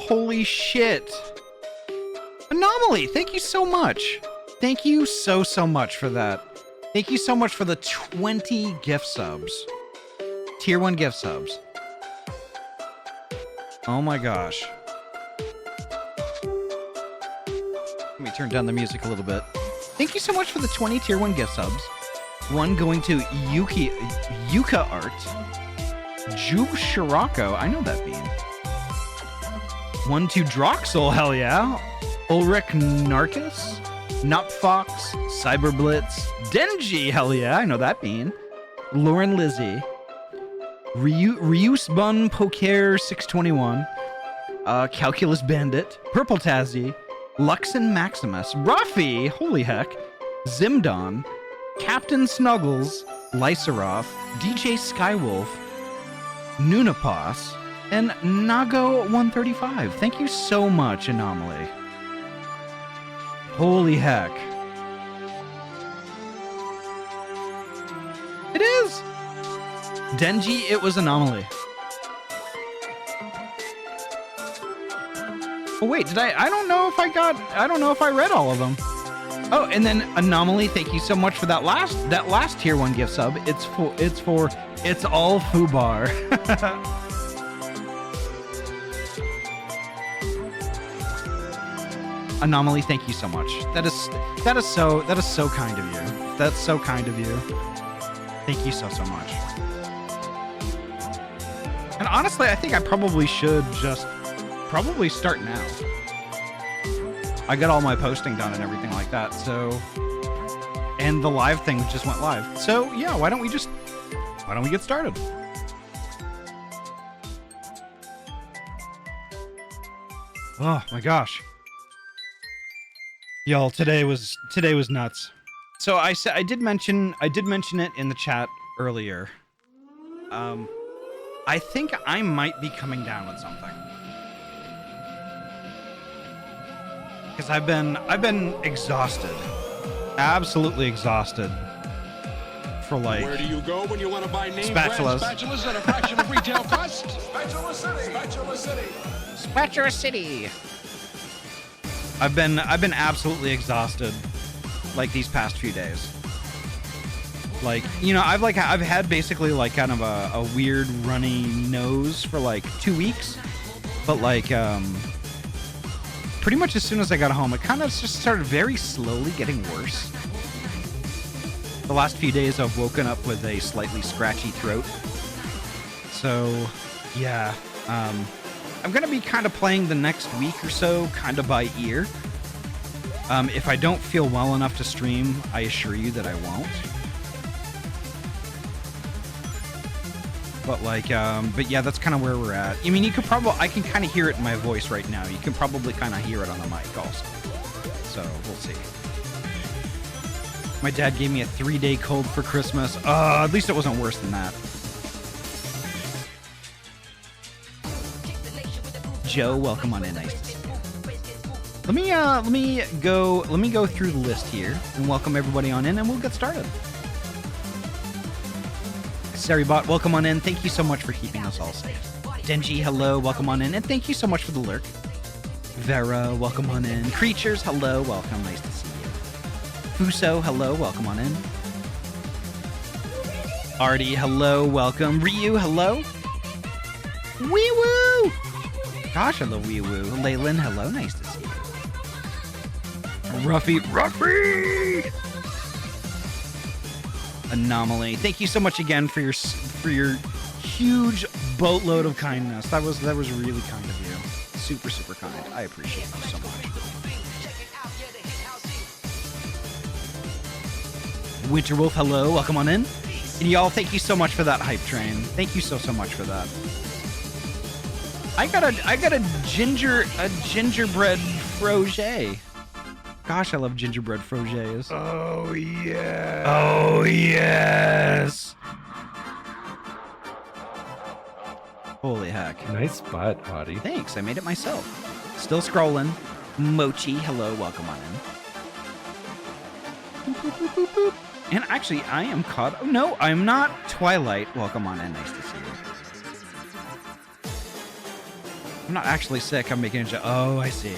Holy shit. Anomaly, thank you so much. Thank you so much for that. Thank you so much for the 20 gift subs. Tier 1 gift subs. Oh my gosh. Let me turn down the music a little bit. Thank you so much for the 20 Tier 1 gift subs. One going to Yuka Art. Jube Shirako, I know that bean. One to Droxel, hell yeah. Ulrich Narcus. Nopfox. Cyberblitz. Denji, hell yeah, I know that bean. Lauren Lizzie. Ryusbun Poker 621. Calculus Bandit. Purple Tazzy. Luxon Maximus. Ruffy, holy heck. Zimdon. Captain Snuggles. Lysaroff. DJ Skywolf. Nunapos. And Nago135. Thank you so much, Anomaly. Holy heck. It is! Denji, it was Anomaly. Oh wait, did I don't know if I read all of them. Oh, and then Anomaly, thank you so much for that last tier 1 gift sub. It's all Fubar. Anomaly, thank you so much. That is so kind of you. That's so kind of you. Thank you so much. And honestly, I think I probably should just start now. I got all my posting done and everything like that, so, and the live thing just went live. So yeah, why don't we get started? Oh my gosh. Y'all, today was nuts. So I did mention it in the chat earlier. I think I might be coming down with something. Because I've been exhausted. Absolutely exhausted. For like, where do you go when you want to buy name spatulas? Brand spatulas at a fraction of retail cost? Spatula City. Spatula City. Spatula City. I've been absolutely exhausted, like these past few days. Like, you know, I've had basically like kind of a weird runny nose for like 2 weeks, but like pretty much as soon as I got home, it kind of just started very slowly getting worse. The last few days I've woken up with a slightly scratchy throat. So yeah, I'm going to be kind of playing the next week or so kind of by ear. If I don't feel well enough to stream, I assure you that I won't. But like, but yeah, that's kind of where we're at. I mean, I can kind of hear it in my voice right now. You can probably kind of hear it on the mic also. So we'll see. My dad gave me a 3-day cold for Christmas. At least it wasn't worse than that. Joe, welcome on in. Nice to see you. Let me go through the list here and welcome everybody on in, and we'll get started. Saribot, welcome on in. Thank you so much for keeping us all safe. Denji, hello, welcome on in, and thank you so much for the lurk. Vera, welcome on in. Creatures, hello, welcome. Nice to see you. Fuso, hello, welcome on in. Ahty, hello, welcome. Ryu, hello. Wee woo! Gosh, I love wee woo. Leyland, hello, nice to see you. Ruffy! Anomaly, thank you so much again for your huge boatload of kindness. That was really kind of you. Super kind. I appreciate you so much. Winterwolf, hello, welcome on in. And y'all, thank you so much for that hype train. Thank you so much for that. I got a gingerbread froget. Gosh, I love gingerbread frogets. Oh yeah. Oh yes. Holy heck. Nice spot, Ahty. Thanks, I made it myself. Still scrolling. Mochi, hello, welcome on in. Boop, boop, boop, boop. And actually, I am caught. Oh no, I'm not. Twilight, welcome on in. Nice to see you. I'm not actually sick. I'm making a joke. Oh, I see.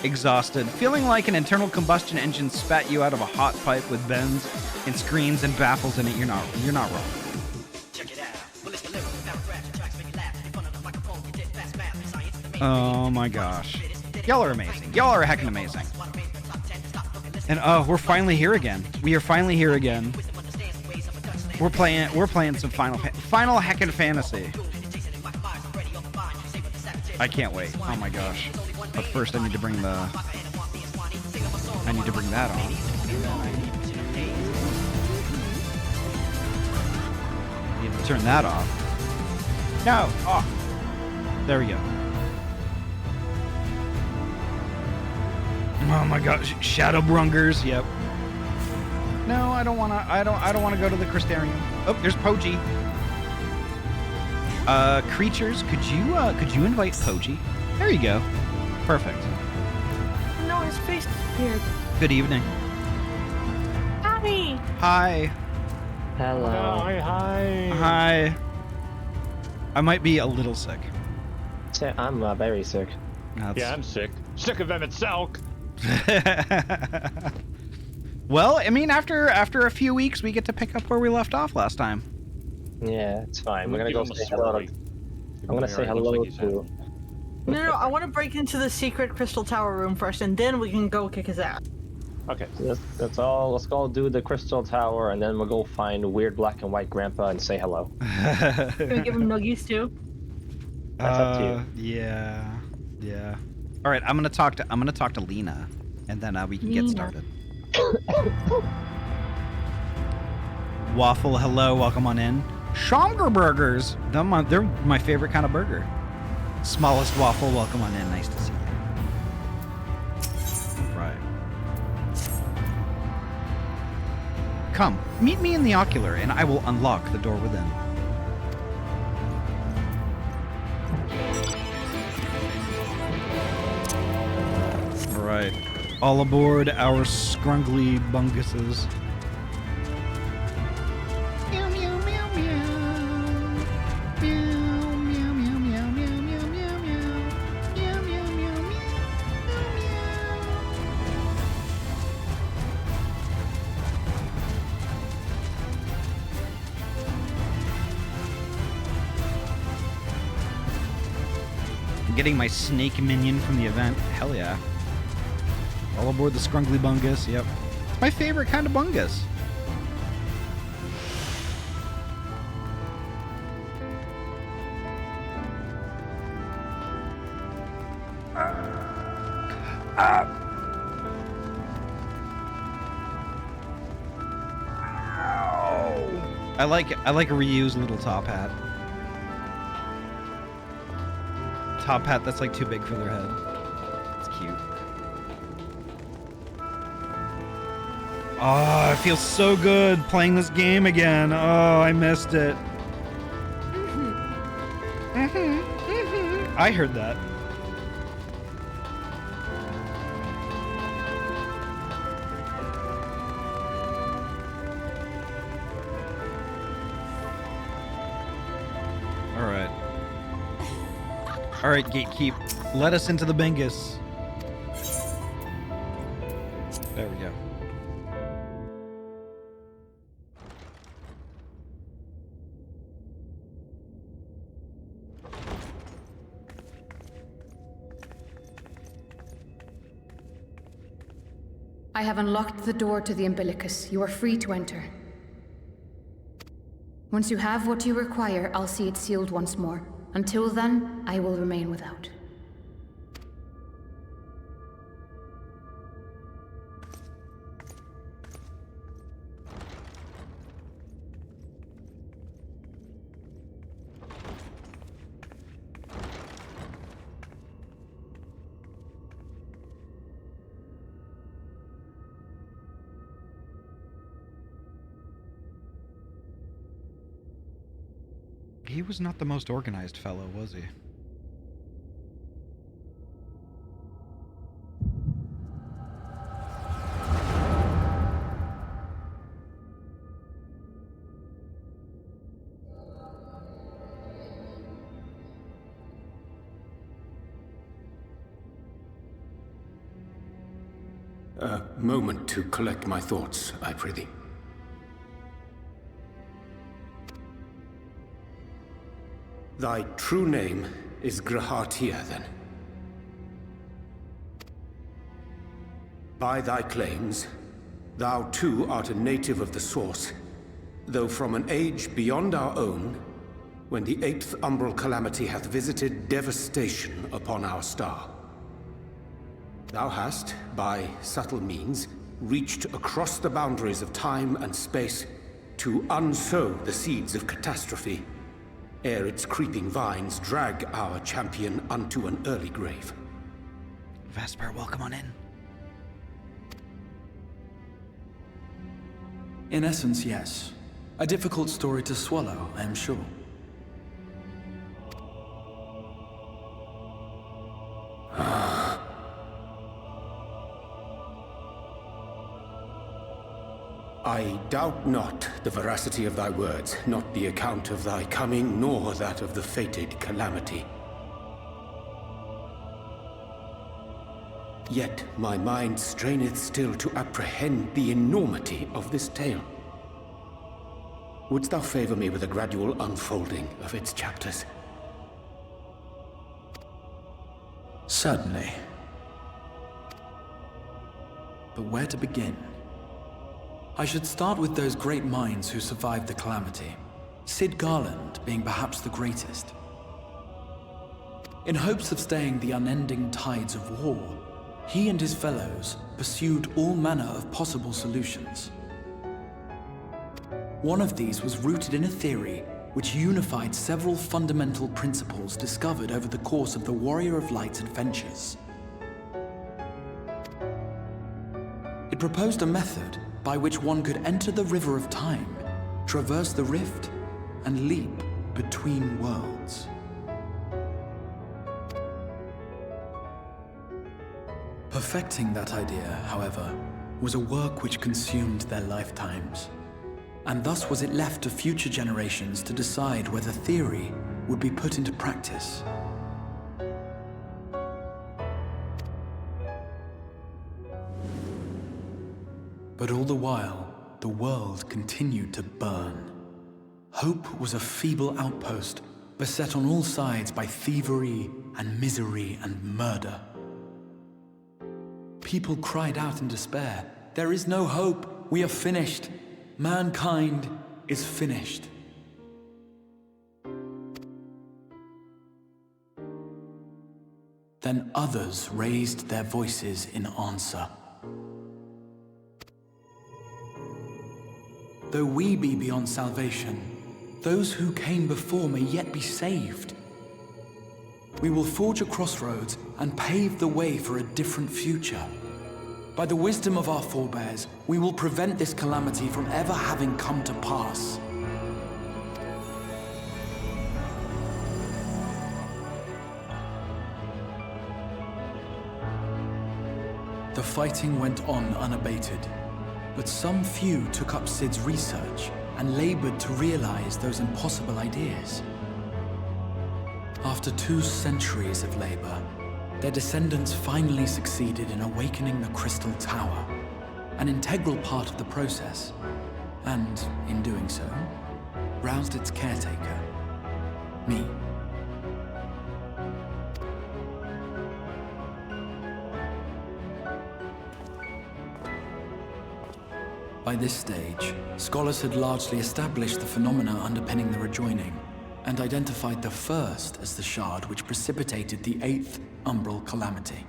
Exhausted. Feeling like an internal combustion engine spat you out of a hot pipe with bends and screens and baffles in it. You're not wrong. Oh my gosh. Y'all are amazing. Y'all are heckin' amazing. And oh, we're finally here again. We are finally here again. We're playing some Final heckin' Fantasy. I can't wait. Oh my gosh. But first I need to bring that on. I need to turn that off. No! Off. There we go. Oh my gosh. Shadowbringers, yep. No, I don't wanna go to the Crystarium. Oh, there's Poji. Creatures, could you invite Poji? There you go. Perfect. No, his face appeared. Good evening. Ahty! Hi. Hello. Hi. I might be a little sick. I'm very sick. Yeah, I'm sick. Sick of Emet-Selch. Well, I mean, after a few weeks, we get to pick up where we left off last time. Yeah, it's fine. We're gonna Give go him a say hello. swirly. I'm gonna say Alright, looks hello like he's to. No, I want to break into the secret crystal tower room first, and then we can go kick his ass. Okay. That's all. Let's go do the crystal tower, and then we'll go find weird black and white grandpa and say hello. Can we give him nuggies too? That's up to you. Yeah. All right, I'm gonna talk to Lena, and then we can get Lena. started. Waffle, hello, welcome on in. Schomger burgers, they're my favorite kind of burger. Smallest waffle, welcome on in. Nice to see you. Right. Come, meet me in the ocular, and I will unlock the door within. All right. All aboard our scrungly bunguses. Meow, meow, meow, meow. Meow, meow, meow, meow, meow, meow, meow, meow. Meow, meow, meow, meow, I'm getting my snake minion from the event. Hell yeah. All aboard the scrungly bungus, yep. It's my favorite kind of bungus. I like Ryu's little top hat. Top hat that's like too big for their head. It's cute. Oh, it feels so good playing this game again. Oh, I missed it. I heard that. All right, gatekeep. Let us into the bingus. There we go. I have unlocked the door to the umbilicus. You are free to enter. Once you have what you require, I'll see it sealed once more. Until then, I will remain without. He was not the most organized fellow, was he? A moment to collect my thoughts, I prithee. Thy true name is Ahty, then. By thy claims, thou too art a native of the Source, though from an age beyond our own, when the 8th umbral calamity hath visited devastation upon our star. Thou hast, by subtle means, reached across the boundaries of time and space to unsow the seeds of catastrophe, ere its creeping vines drag our champion unto an early grave. Vesper, welcome on in. In essence, yes. A difficult story to swallow, I am sure. I doubt not the veracity of thy words, not the account of thy coming, nor that of the fated calamity. Yet my mind straineth still to apprehend the enormity of this tale. Wouldst thou favor me with a gradual unfolding of its chapters? Certainly. But where to begin? I should start with those great minds who survived the calamity, Sid Garland being perhaps the greatest. In hopes of staying the unending tides of war, he and his fellows pursued all manner of possible solutions. One of these was rooted in a theory which unified several fundamental principles discovered over the course of the Warrior of Light's adventures. It proposed a method by which one could enter the river of time, traverse the rift, and leap between worlds. Perfecting that idea, however, was a work which consumed their lifetimes, and thus was it left to future generations to decide whether theory would be put into practice. But all the while, the world continued to burn. Hope was a feeble outpost, beset on all sides by thievery and misery and murder. People cried out in despair, "There is no hope, we are finished. Mankind is finished." Then others raised their voices in answer. Though we be beyond salvation, those who came before may yet be saved. We will forge a crossroads and pave the way for a different future. By the wisdom of our forebears, we will prevent this calamity from ever having come to pass. The fighting went on unabated, but some few took up Sid's research and labored to realize those impossible ideas. After 2 centuries of labor, their descendants finally succeeded in awakening the Crystal Tower, an integral part of the process, and, in doing so, roused its caretaker, me. By this stage, scholars had largely established the phenomena underpinning the rejoining, and identified the first as the shard which precipitated the 8th umbral calamity.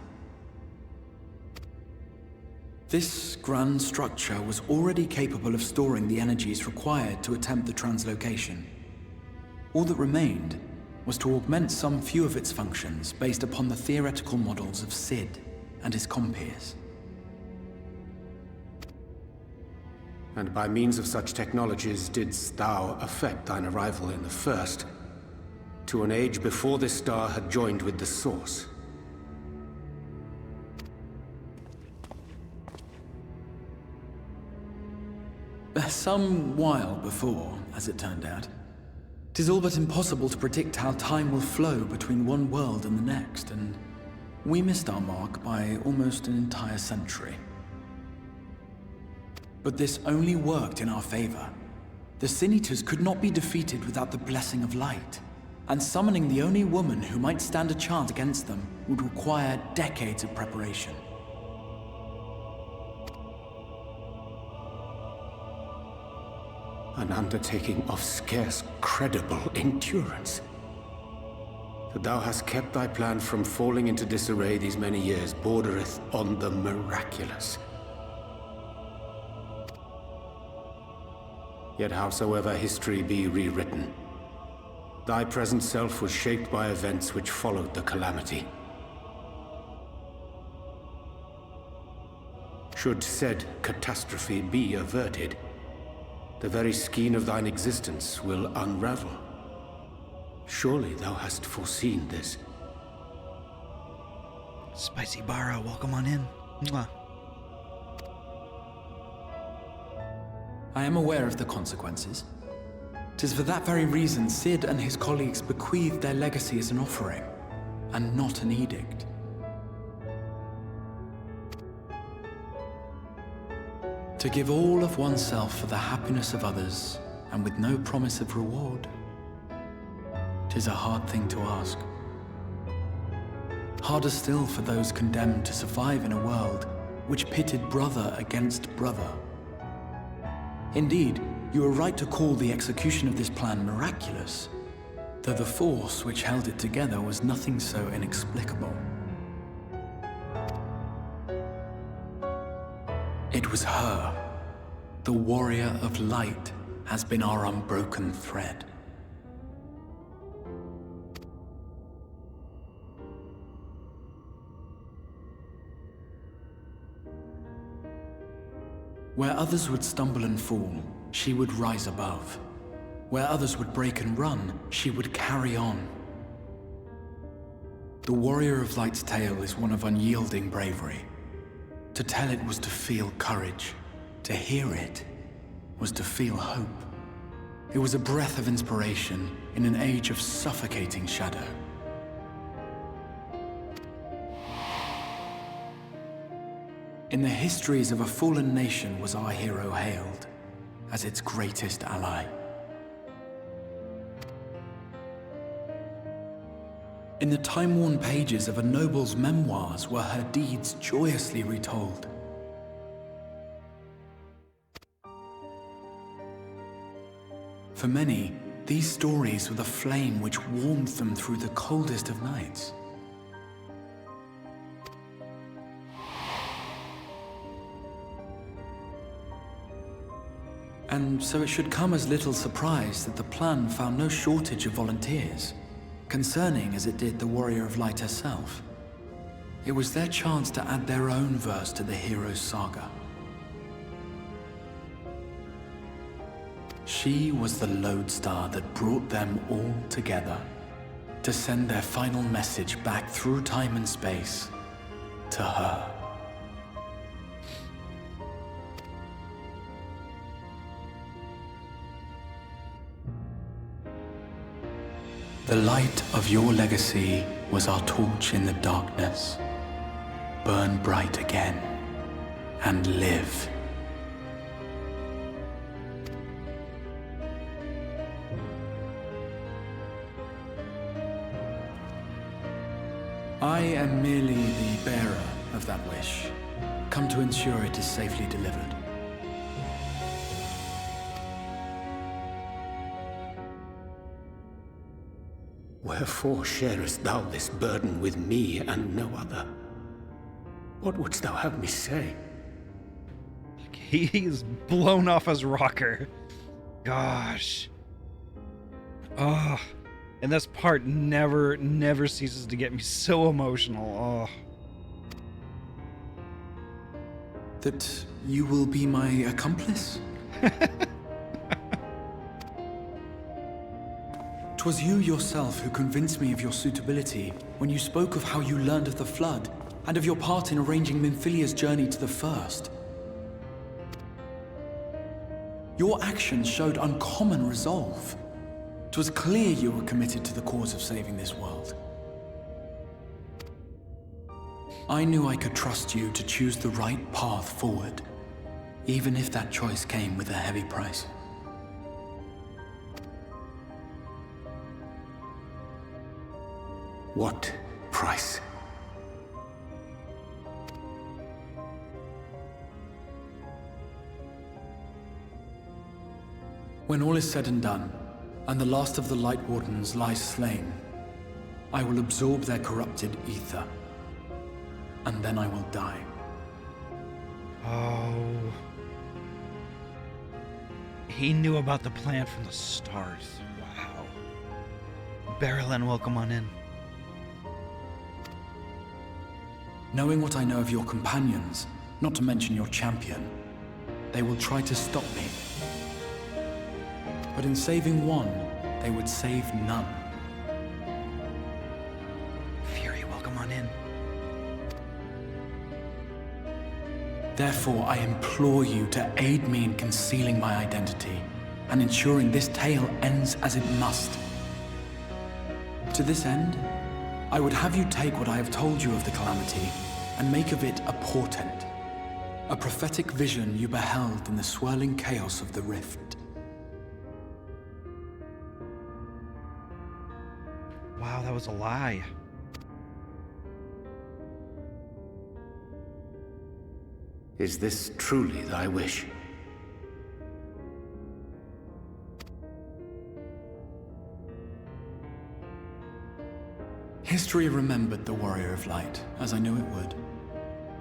This grand structure was already capable of storing the energies required to attempt the translocation. All that remained was to augment some few of its functions based upon the theoretical models of Sid and his compeers. And by means of such technologies didst thou effect thine arrival in the first, to an age before this star had joined with the Source. Some while before, as it turned out. 'Tis all but impossible to predict how time will flow between one world and the next, and we missed our mark by almost an entire century. But this only worked in our favor. The Sin Eaters could not be defeated without the blessing of light, and summoning the only woman who might stand a chance against them would require decades of preparation. An undertaking of scarce credible endurance. That thou hast kept thy plan from falling into disarray these many years bordereth on the miraculous. Yet howsoever history be rewritten, thy present self was shaped by events which followed the calamity. Should said catastrophe be averted, the very skein of thine existence will unravel. Surely thou hast foreseen this. Spicy Bara, welcome on in. Mwah. I am aware of the consequences. 'Tis for that very reason Sid and his colleagues bequeathed their legacy as an offering, and not an edict. To give all of oneself for the happiness of others, and with no promise of reward, 'tis a hard thing to ask. Harder still for those condemned to survive in a world which pitted brother against brother. Indeed, you are right to call the execution of this plan miraculous, though the force which held it together was nothing so inexplicable. It was her. The warrior of light has been our unbroken thread. Where others would stumble and fall, she would rise above. Where others would break and run, she would carry on. The Warrior of Light's tale is one of unyielding bravery. To tell it was to feel courage. To hear it was to feel hope. It was a breath of inspiration in an age of suffocating shadow. In the histories of a fallen nation was our hero hailed as its greatest ally. In the time-worn pages of a noble's memoirs were her deeds joyously retold. For many, these stories were the flame which warmed them through the coldest of nights. And so it should come as little surprise that the plan found no shortage of volunteers, concerning as it did the Warrior of Light herself. It was their chance to add their own verse to the hero's saga. She was the lodestar that brought them all together, to send their final message back through time and space to her. The light of your legacy was our torch in the darkness. Burn bright again and live. I am merely the bearer of that wish, come to ensure it is safely delivered. Wherefore sharest thou this burden with me and no other? What wouldst thou have me say? He's blown off his rocker. Gosh. Oh. And this part never ceases to get me so emotional. Oh. That you will be my accomplice? 'Twas you yourself who convinced me of your suitability when you spoke of how you learned of the Flood and of your part in arranging Minfilia's journey to the First. Your actions showed uncommon resolve. 'Twas clear you were committed to the cause of saving this world. I knew I could trust you to choose the right path forward. even if that choice came with a heavy price. What price? When all is said and done, and the last of the Light Wardens lies slain, I will absorb their corrupted ether, and then I will die. Oh. He knew about the plan from the start. Wow. Barrelin, welcome on in. Knowing what I know of your companions, not to mention your champion, they will try to stop me. But in saving one, they would save none. Fury, welcome on in. Therefore, I implore you to aid me in concealing my identity and ensuring this tale ends as it must. To this end, I would have you take what I have told you of the Calamity and make of it a portent, a prophetic vision you beheld in the swirling chaos of the Rift. Wow, that was a lie. Is this truly thy wish? History remembered the Warrior of Light, as I knew it would.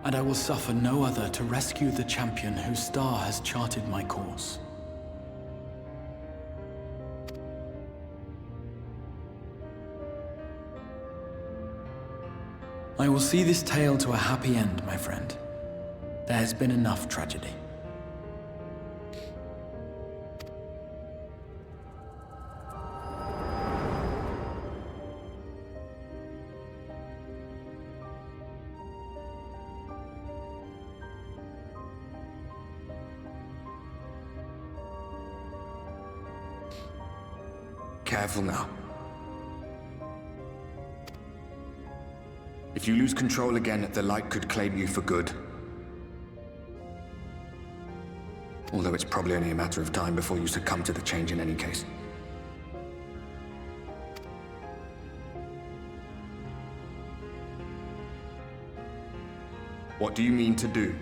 And I will suffer no other to rescue the champion whose star has charted my course. I will see this tale to a happy end, my friend. There has been enough tragedy. Careful now. If you lose control again, the light could claim you for good. Although it's probably only a matter of time before you succumb to the change in any case. What do you mean to do?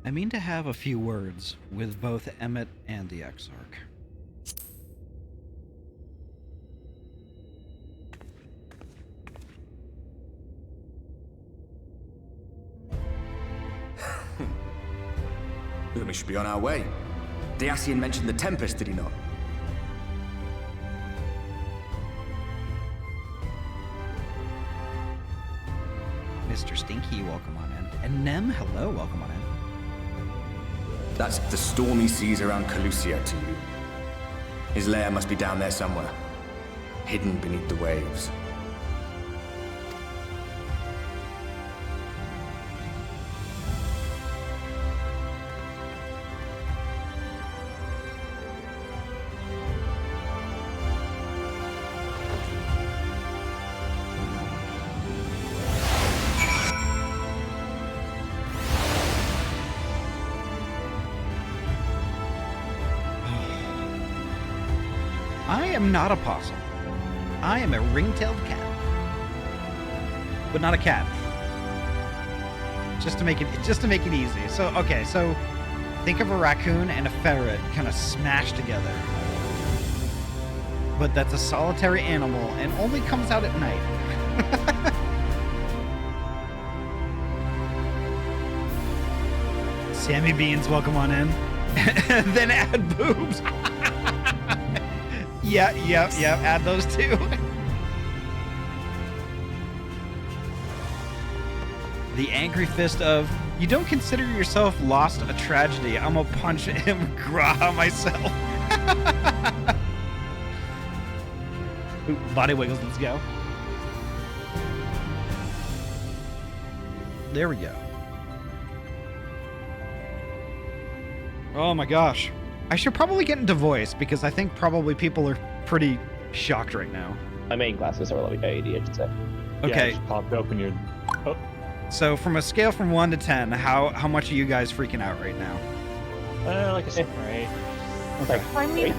I mean to have a few words with both Emmet and the Exarch. Then we should be on our way. Dacian mentioned the Tempest, did he not? Mr. Stinky, welcome on in. And Nem, hello, welcome on in. That's the stormy seas around Calusia to you. His lair must be down there somewhere, hidden beneath the waves. I am not a possum. I am a ring-tailed cat. But not a cat. Just to make it easy. So, okay, so think of a raccoon and a ferret kind of smashed together. But that's a solitary animal and only comes out at night. Sammy Beans, welcome on in. Then add boobs. Yeah, add those too. The angry fist of, you don't consider yourself lost a tragedy. I'm gonna punch him graha myself. Ooh, body wiggles, let's go. There we go. Oh my gosh. I should probably get into voice because I think probably people are pretty shocked right now. My main classes are level 80, I should say. Okay. Yeah, just popped open your. Oh, So from a scale from 1 to 10, how much are you guys freaking out right now? like a 7 or 8. Okay. I mean,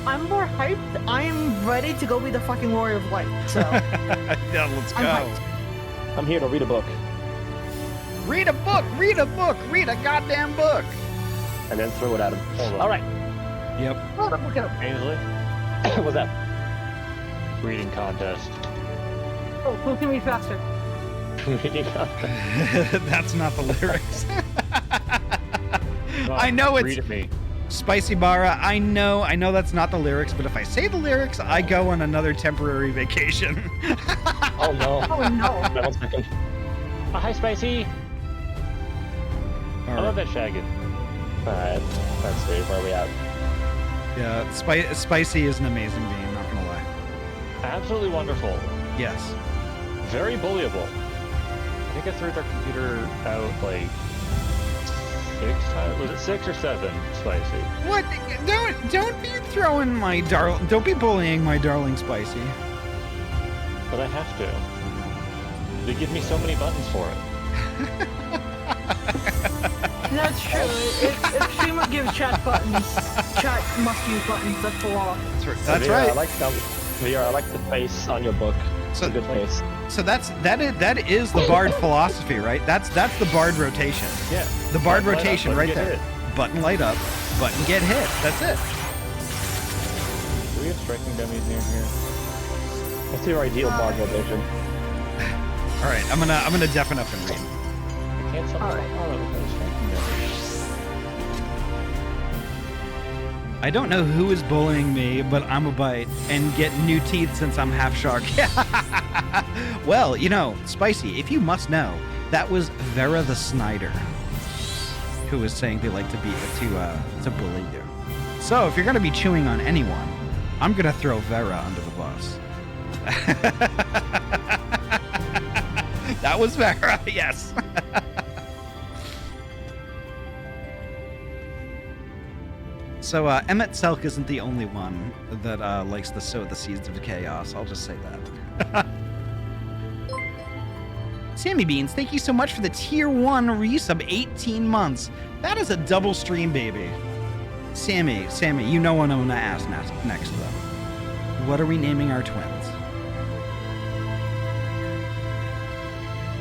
I'm more hyped. I'm ready to go be the fucking warrior of light. So Yeah, let's I'm go. hyped. I'm here to read a book Read a book, read a book, read a goddamn book. and then throw it at him. Hold on. All right. Yep. Oh, look at him. Ainsley, What's that? reading contest. Oh, who can read faster? Reading contest. That's not the lyrics. Come on, I know read it's at me. Spicy Bara. I know that's not the lyrics, but if I say the lyrics, I go on another temporary vacation. Oh no. Oh no. Wait 1 second. Oh, hi, Spicy. I love that shagging. Alright, let's see, where are we at? Yeah, Spicy is an amazing game, not gonna lie. Absolutely wonderful. Yes. Very bullyable. I think I threw their computer out like 6 times. Was it 6 or 7? Spicy. What? Don't be throwing my don't be bullying my darling Spicy. But I have to. They give me so many buttons for it. That's true. If streamer gives chat buttons, chat must use buttons. That's the law. That's VR, right. I like VR, I like the face on your book. So- It's a good face. So that is the bard philosophy, right? That's the bard rotation. Yeah. The bard Button light up, rotation button right get there. hit. Button light up, button get hit. That's it. Do we have striking dummies near here? What's your ideal bard rotation? All right, I'm gonna deafen up and read. I can't summon Alright. all of those striking dummies. I don't know who is bullying me, but I'm a bite and get new teeth since I'm half shark. Well, Spicy, if you must know, that was Vera the Snyder who was saying they like to bully you. So if you're gonna be chewing on anyone, I'm gonna throw Vera under the bus. That was Vera, yes. So Emet-Selch isn't the only one that likes to sow the seeds of chaos. I'll just say that. Sammy Beans, thank you so much for the tier 1 resub 18 months. That is a double stream, baby. Sammy, you know what I'm gonna ask next though. What are we naming our twins?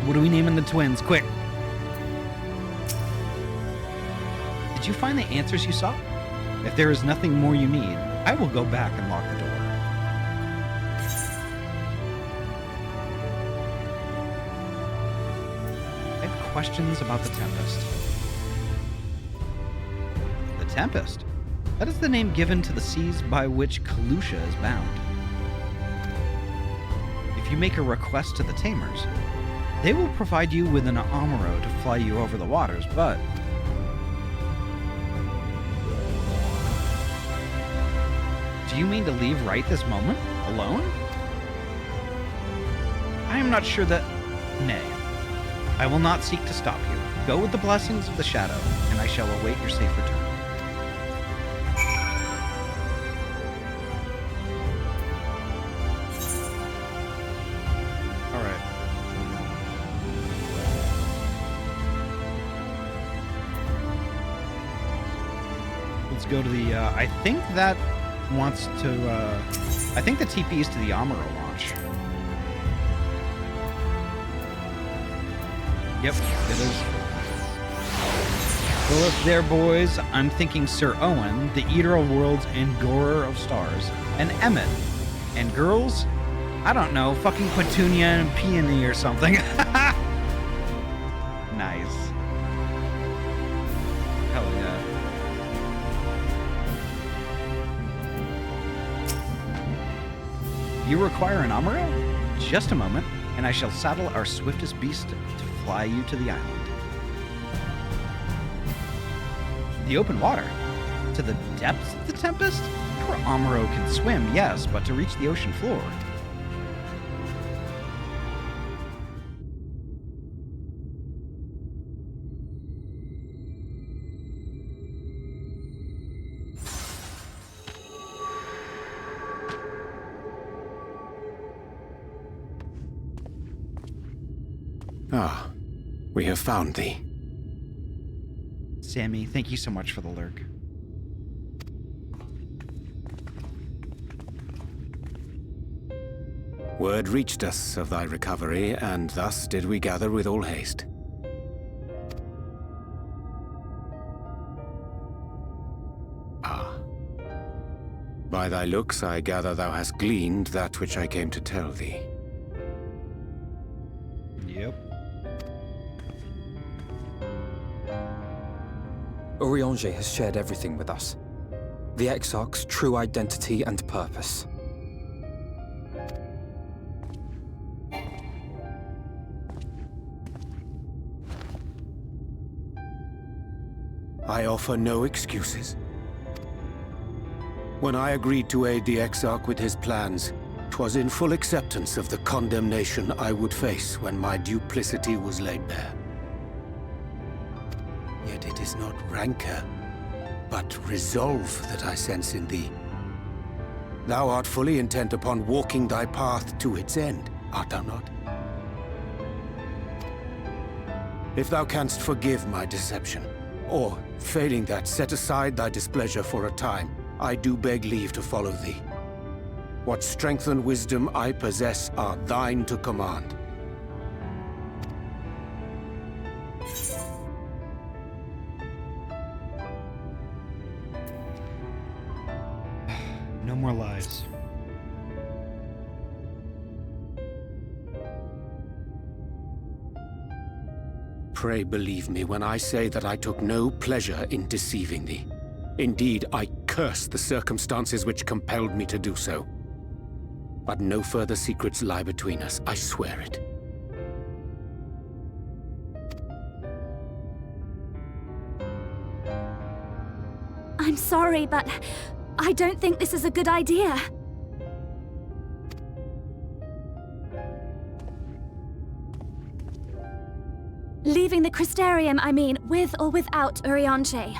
What are we naming the twins? Quick. Did you find the answers you sought? If there is nothing more you need, I will go back and lock the door. I have questions about the Tempest. The Tempest? That is the name given to the seas by which Kalusha is bound. If you make a request to the Tamers, they will provide you with an Amuro to fly you over the waters, but do you mean to leave right this moment? Alone? I am not sure that... Nay. I will not seek to stop you. Go with the blessings of the Shadow, and I shall await your safe return. Alright. Let's go to the... I think that wants to, I think the TP is to the Amuro launch. Yep, it is. Well, if there, boys, I'm thinking Sir Owen, the Eater of Worlds and Gorer of Stars, and Emmett. And girls, I don't know, fucking Petunia and Peony or something. Nice. Hell yeah. You require an Amuro? Just a moment, and I shall saddle our swiftest beast to fly you to the island. The open water? To the depths of the Tempest? Poor Amuro can swim, yes, but to reach the ocean floor. Ah, we have found thee. Sammy, thank you so much for the lurk. Word reached us of thy recovery, and thus did we gather with all haste. Ah. By thy looks, I gather thou hast gleaned that which I came to tell thee. Yep. Urianger has shared everything with us. The Exarch's true identity and purpose. I offer no excuses. When I agreed to aid the Exarch with his plans, 'twas in full acceptance of the condemnation I would face when my duplicity was laid bare. Yet it is not rancor, but resolve that I sense in thee. Thou art fully intent upon walking thy path to its end, art thou not? If thou canst forgive my deception, or, failing that, set aside thy displeasure for a time, I do beg leave to follow thee. What strength and wisdom I possess are thine to command. No more lies. Pray believe me when I say that I took no pleasure in deceiving thee. Indeed, I curse the circumstances which compelled me to do so. But no further secrets lie between us, I swear it. I'm sorry, but I don't think this is a good idea. Leaving the Crystarium, I mean, with or without Urianger.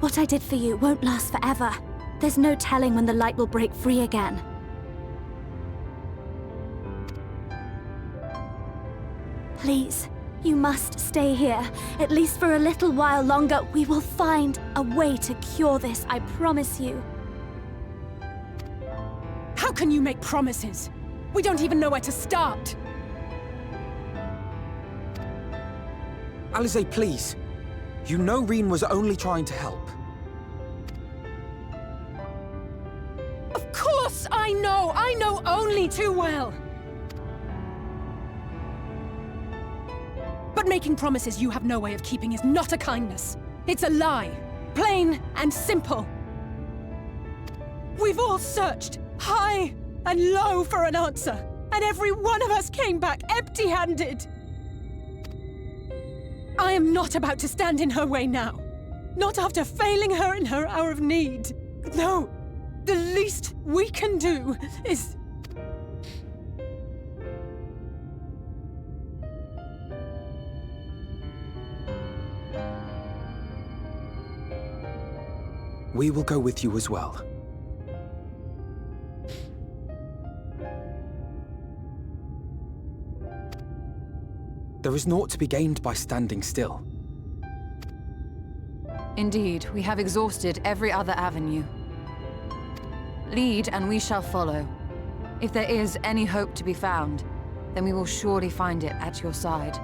What I did for you won't last forever. There's no telling when the light will break free again. Please, you must stay here. At least for a little while longer. We will find a way to cure this, I promise you. How can you make promises? We don't even know where to start. Alize, please. You know Reen was only trying to help. Of course I know! I know only too well! But making promises you have no way of keeping is not a kindness. It's a lie. Plain and simple. We've all searched, high and low, for an answer, and every one of us came back empty-handed. I am not about to stand in her way now. Not after failing her in her hour of need. No, the least we can do is... We will go with you as well. There is naught to be gained by standing still. Indeed, we have exhausted every other avenue. Lead, and we shall follow. If there is any hope to be found, then we will surely find it at your side.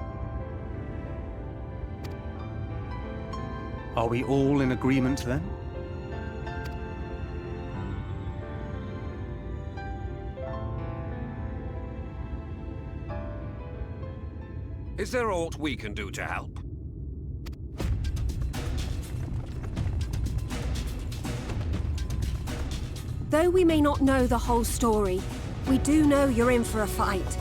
Are we all in agreement then? Is there aught we can do to help? Though we may not know the whole story, we do know you're in for a fight.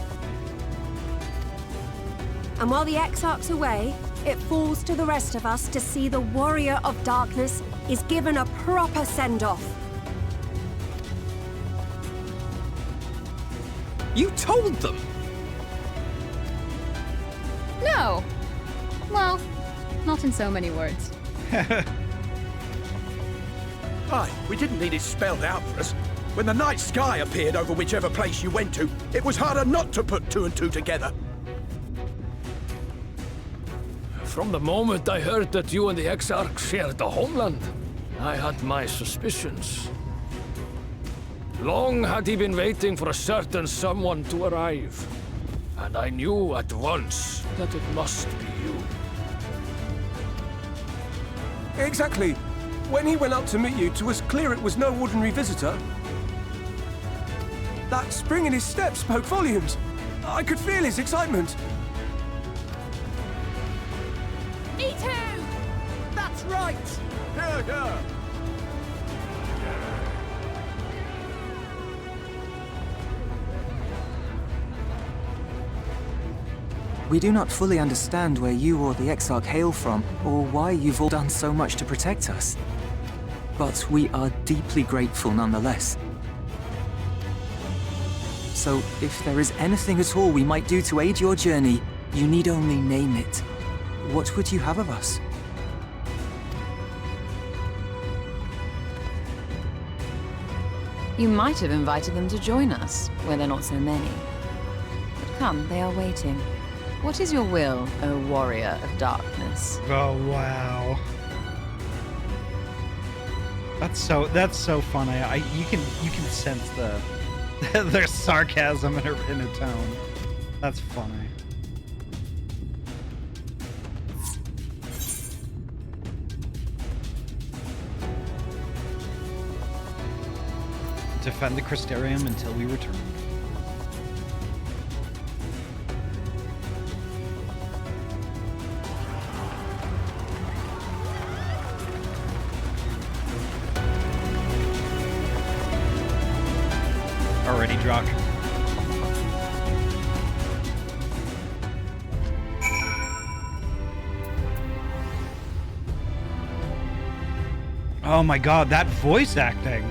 And while the Exarch's away, it falls to the rest of us to see the Warrior of Darkness is given a proper send-off. You told them! No! Well, not in so many words. Aye, we didn't need it spelled out for us. When the night sky appeared over whichever place you went to, it was harder not to put two and two together. From the moment I heard that you and the Exarch shared the homeland, I had my suspicions. Long had he been waiting for a certain someone to arrive, and I knew at once that it must be you. Exactly. When he went up to meet you, it was clear it was no ordinary visitor. That spring in his step spoke volumes. I could feel his excitement. Me too! That's right! Yeah. We do not fully understand where you or the Exarch hail from, or why you've all done so much to protect us. But we are deeply grateful nonetheless. So, if there is anything at all we might do to aid your journey, you need only name it. What would you have of us? You might have invited them to join us, where there are not so many. But come, they are waiting. What is your will, O warrior of darkness? Oh wow. That's so funny. You can sense the there's sarcasm in her tone. That's funny. Defend the Crystarium until we return. Already drunk. Oh my god, that voice acting.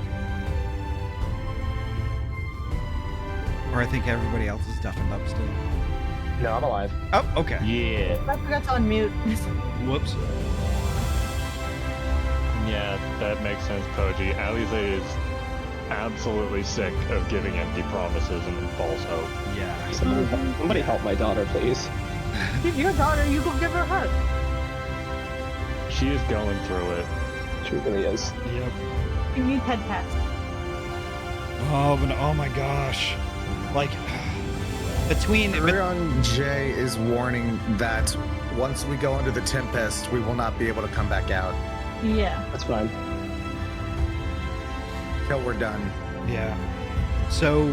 Or I think everybody else is deafened up still. No, I'm alive. Oh, okay. Yeah. I forgot to unmute. Whoops. Yeah, that makes sense, Poji. Alize is absolutely sick of giving empty promises and false hope. Yeah. Somebody help my daughter, please. Your daughter, you go give her a hug. She is going through it. She really is. Yep. You need head pats. Oh, but oh my gosh. Like, between... Rion J is warning that once we go into the Tempest, we will not be able to come back out. Yeah. That's fine. Till we're done. Yeah. So,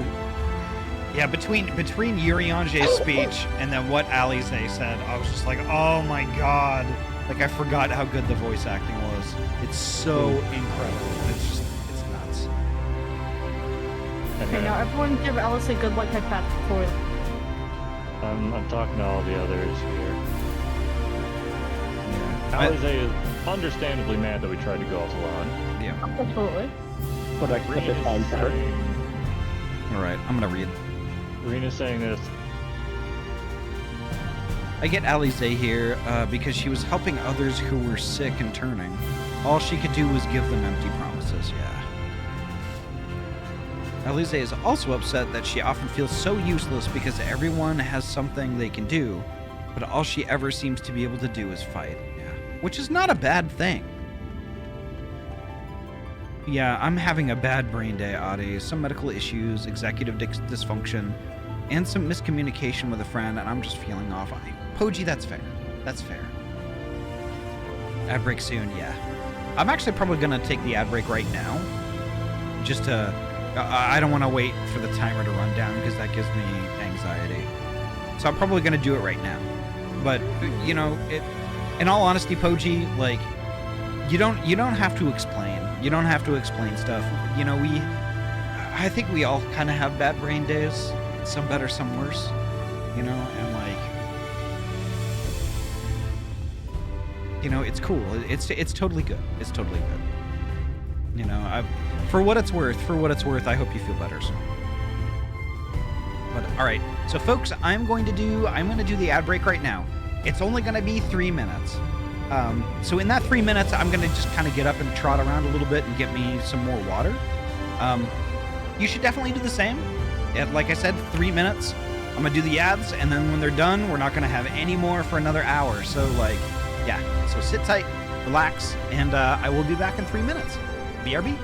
yeah, between Yurionje's speech and then what Alize said, I was just like, oh my god. Like, I forgot how good the voice acting was. It's so incredible. It's nuts. Okay, now everyone give Alice a good luck head pat for it. I'm talking to all the others here. Yeah. Alize is understandably mad that we tried to go off alone. Yeah. Absolutely. But I kept it on for her. Alright, I'm gonna read. Rena's saying this. I get Alize here because she was helping others who were sick and turning. All she could do was give them empty promises, yeah. Alize is also upset that she often feels so useless because everyone has something they can do, but all she ever seems to be able to do is fight, yeah. Which is not a bad thing. Yeah, I'm having a bad brain day, Ahty. Some medical issues, executive dysfunction, and some miscommunication with a friend, and I'm just feeling off. Poji, that's fair. That's fair. Ad break soon, yeah. I'm actually probably going to take the ad break right now. Just to... I don't want to wait for the timer to run down because that gives me anxiety. So I'm probably going to do it right now. But, you know, in all honesty, Poji, like, you don't have to explain. You don't have to explain stuff. You know, I think we all kind of have bad brain days. Some better, some worse. You know, and like, you know, it's cool. It's totally good. It's totally good. You know, for what it's worth, I hope you feel better soon. But all right, so folks, I'm going to do the ad break right now. It's only going to be 3 minutes. So in that 3 minutes, I'm going to just kind of get up and trot around a little bit and get me some more water. you should definitely do the same. Like I said, 3 minutes. I'm gonna do the ads, and then when they're done, we're not gonna have any more for another hour. So like, yeah. So sit tight, relax, and I will be back in 3 minutes. BRB.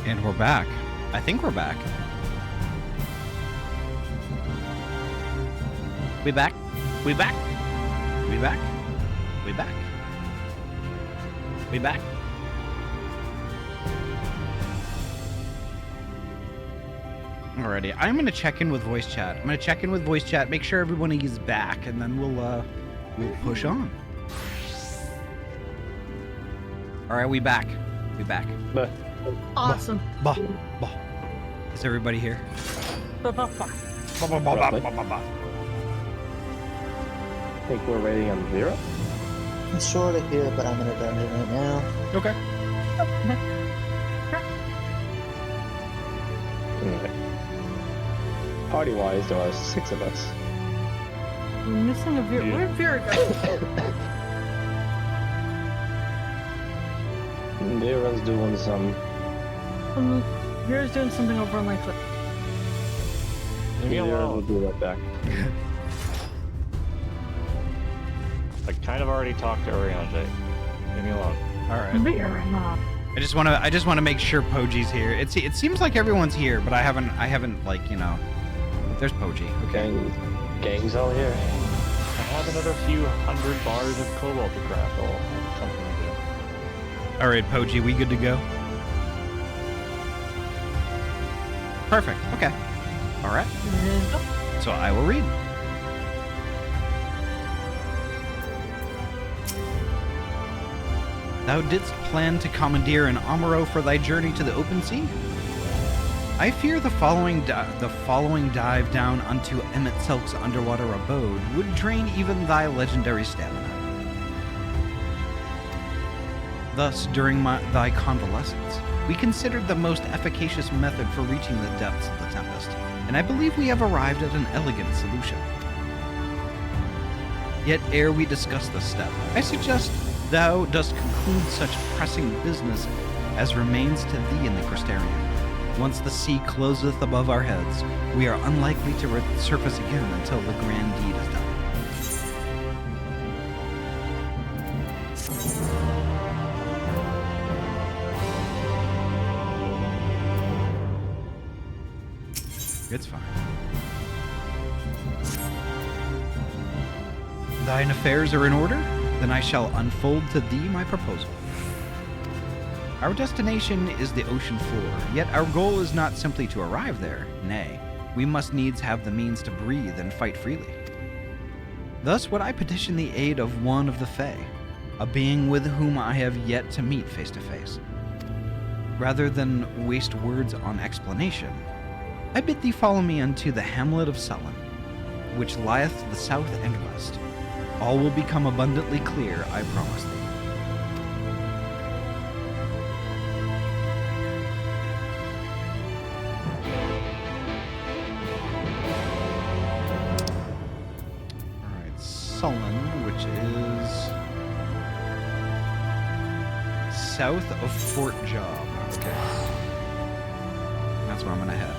And we're back. I think we're back. We back. We back. We back. We back. We back. Alrighty, I'm gonna check in with voice chat. I'm gonna check in with voice chat, make sure everybody is back, and then we'll push on. Alright, we back. We back. Awesome. Bah. Is everybody here? I think we're waiting on 0. I'm sort of here, but I'm in a dungeon right now. Okay. Okay. Party-wise, there are 6 of us. We're missing a Vera. Yeah. Where'd Vera go? Vera's doing some... Vera's doing something over on my foot. Vera will be right back. I kind of already talked to Oriange. Leave me alone. All right. I just want to make sure Poji's here. It seems like everyone's here, but I haven't like, you know. There's Poji. Okay. Gang's all here. have another few hundred bars of cobalt to craft. I'll have something to do. All right, Poji, we good to go? Perfect. Okay. All right. So I will read. Thou didst plan to commandeer an Amuro for thy journey to the open sea? I fear the following dive down unto Emet-Selch's underwater abode would drain even thy legendary stamina. Thus, during thy convalescence, we considered the most efficacious method for reaching the depths of the Tempest, and I believe we have arrived at an elegant solution. Yet ere we discuss this step, I suggest thou dost conclude such pressing business as remains to thee in the Crystarium. Once the sea closeth above our heads, we are unlikely to resurface again until the grand deed is done. It's fine. Thine affairs are in order? Then I shall unfold to thee my proposal. Our destination is the ocean floor, yet our goal is not simply to arrive there. Nay, we must needs have the means to breathe and fight freely. Thus would I petition the aid of one of the Fae, a being with whom I have yet to meet face to face. Rather than waste words on explanation, I bid thee follow me unto the hamlet of Sullen, which lieth to the south and west. All will become abundantly clear, I promise thee. Alright, Sullen, which is south of Fort Job. Okay. That's where I'm gonna head.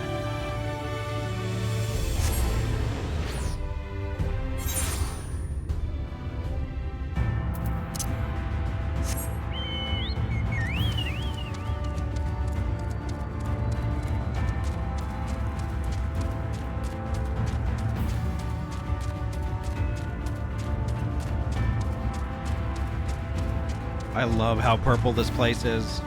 I love how purple this place is.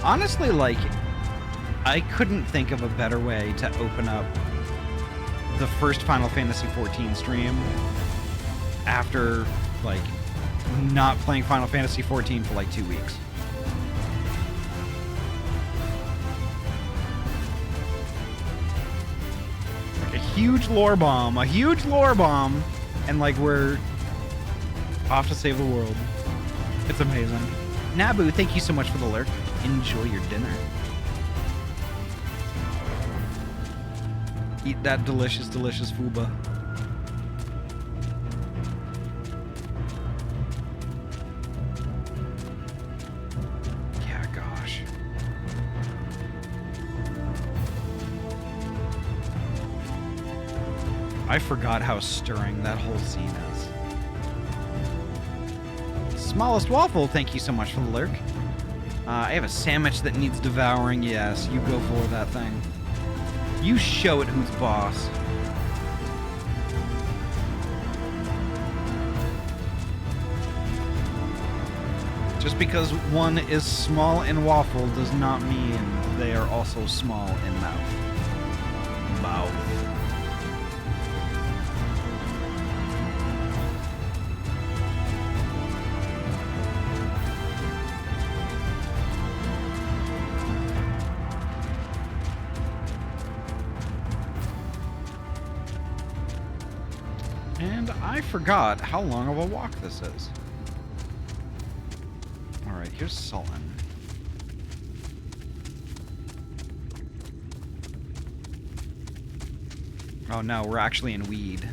Honestly, like, I couldn't think of a better way to open up the first Final Fantasy XIV stream after, like, not playing Final Fantasy XIV for like 2 weeks. Like a huge lore bomb, and like we're off to save the world. It's amazing. Nabu, thank you so much for the lurk. Enjoy your dinner. Eat that delicious, delicious fuba. I forgot how stirring that whole scene is. Smallest Waffle, thank you so much for the lurk. I have a sandwich that needs devouring. Yes, you go for that thing. You show it who's boss. Just because one is small in waffle does not mean they are also small in mouth. And I forgot how long of a walk this is. Alright, here's Sullen. Oh no, we're actually in Weed.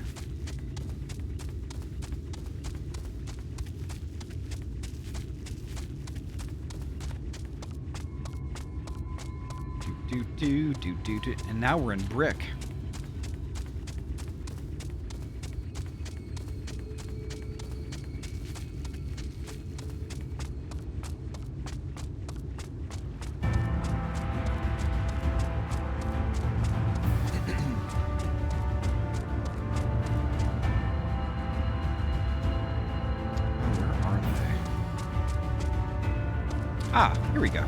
And now we're in Brick. Here we go.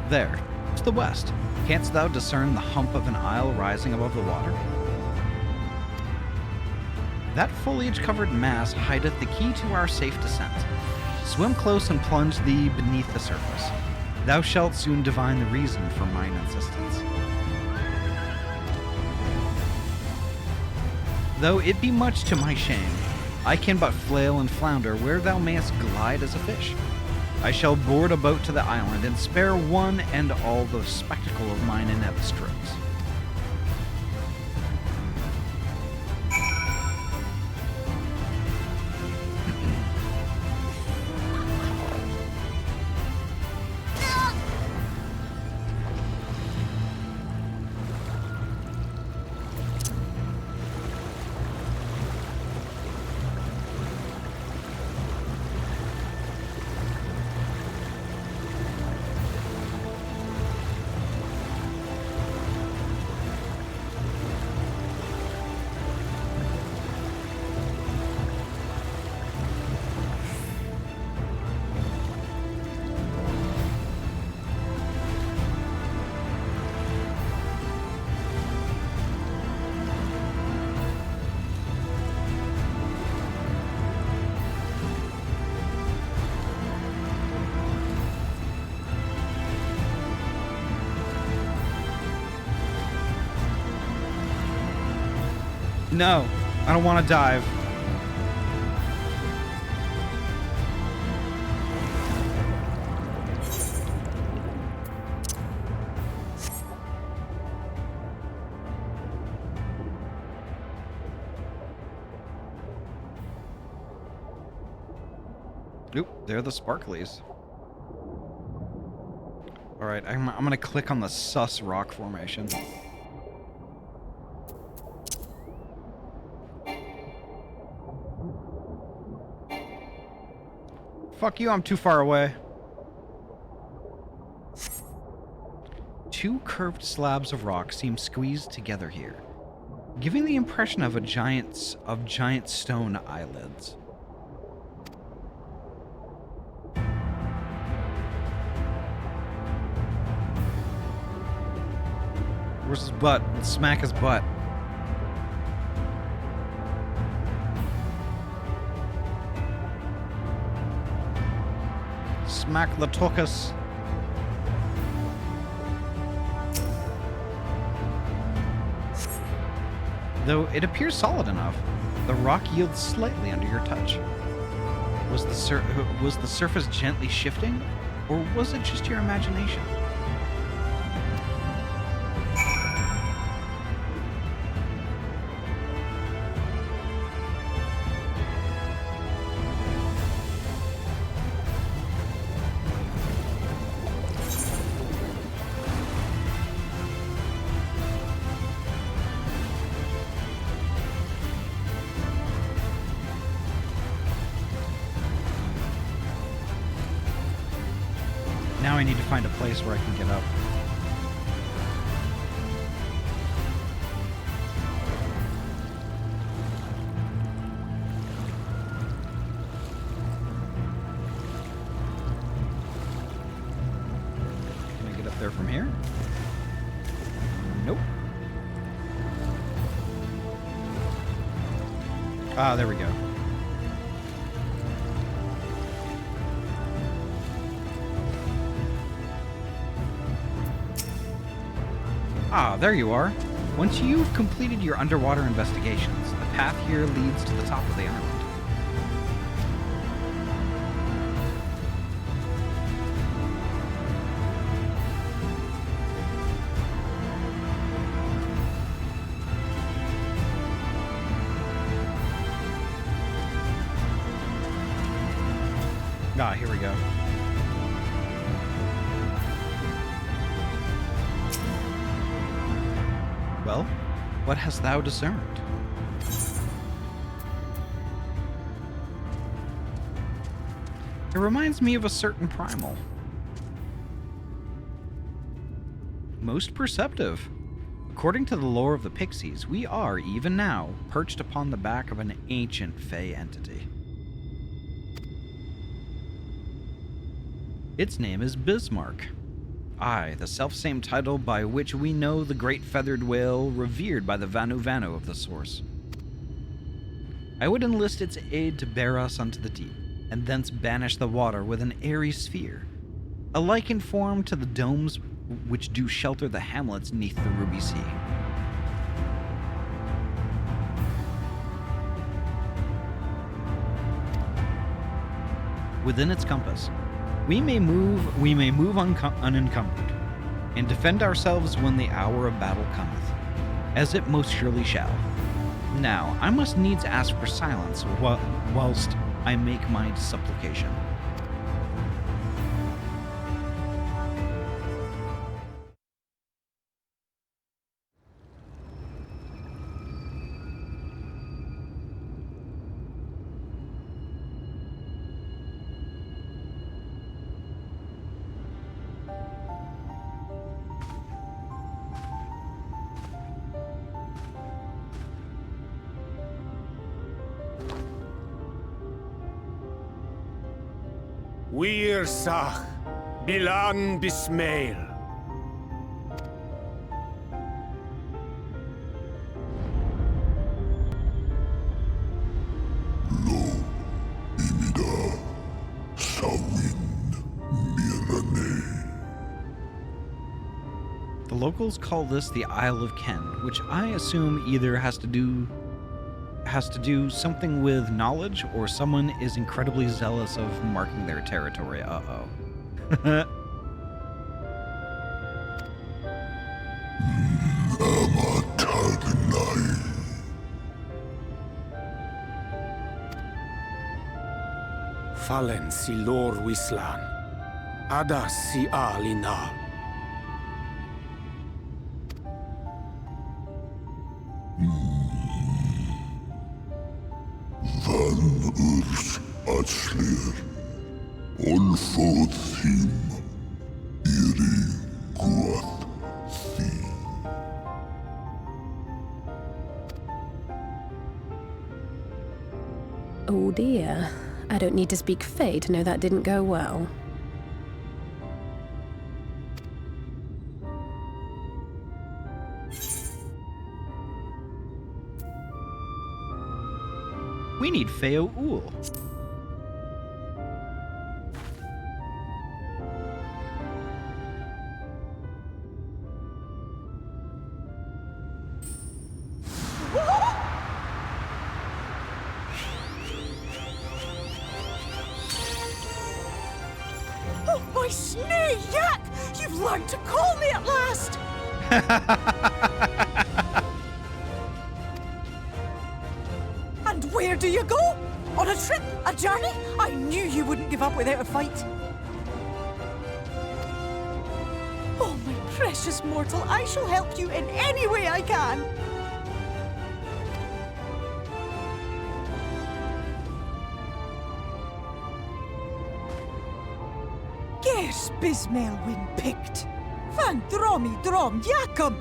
There, to the west. Canst thou discern the hump of an isle rising above the water? That foliage-covered mass hideth the key to our safe descent. Swim close and plunge thee beneath the surface. Thou shalt soon divine the reason for mine insistence. Though it be much to my shame, I can but flail and flounder where thou mayest glide as a fish. I shall board a boat to the island and spare one and all the spectacle of mine inept strokes. No, I don't want to dive. Oop, they're the sparklies. All right, I'm going to click on the sus rock formation. Fuck you, I'm too far away. Two curved slabs of rock seem squeezed together here, giving the impression of giant stone eyelids. Where's his butt? Let's smack his butt. Smack the tuchus. Though it appears solid enough, the rock yields slightly under your touch. Was the surface gently shifting, or was it just your imagination? Now I need to find a place where I can get up. Can I get up there from here? Nope. Ah, there we go. Ah, there you are. Once you've completed your underwater investigations, the path here leads to the top of the island. Ah, here we go. Well, what hast thou discerned? It reminds me of a certain primal. Most perceptive. According to the lore of the Pixies, we are, even now, perched upon the back of an ancient Fey entity. Its name is Bismarck. Aye, the selfsame title by which we know the great feathered whale revered by the Vanu Vanu of the Source. I would enlist its aid to bear us unto the deep, and thence banish the water with an airy sphere, alike in form to the domes which do shelter the hamlets neath the ruby sea. Within its compass, we may move unencumbered, and defend ourselves when the hour of battle cometh, as it most surely shall. Now, I must needs ask for silence whilst I make my supplication. Wir Sach, Bilan Bismail. The locals call this the Isle of Ken, which I assume either has to do something with knowledge, or someone is incredibly zealous of marking their territory. Uh-oh. Fallen si lor wislan. Adas si alinal. Van urs atslir, olfod thim, iri guath thi. Oh dear. I don't need to speak Fey to know that didn't go well. We need Feo Ool. Oh, my snake yak! You've learned to call me at last! And where do you go? On a trip? A journey? I knew you wouldn't give up without a fight. Oh, my precious mortal, I shall help you in any way I can. Gers Bismail win picked. Van dromi drom jakum.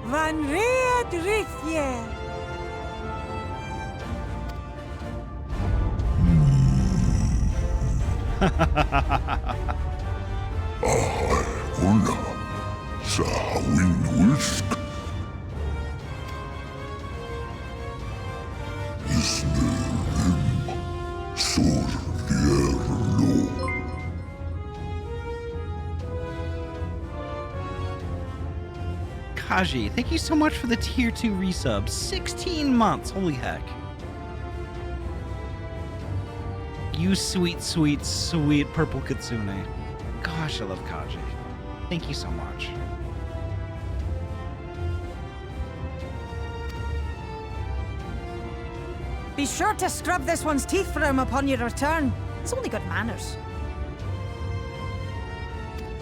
Van red rithje. Una, sahawin wisk. Isne rim, sur vierlo. Kaji, thank you so much for the tier 2 resub. 16 months, holy heck. You sweet, sweet, sweet purple kitsune. Gosh, I love Kaji. Thank you so much. Be sure to scrub this one's teeth for him upon your return. It's only good manners.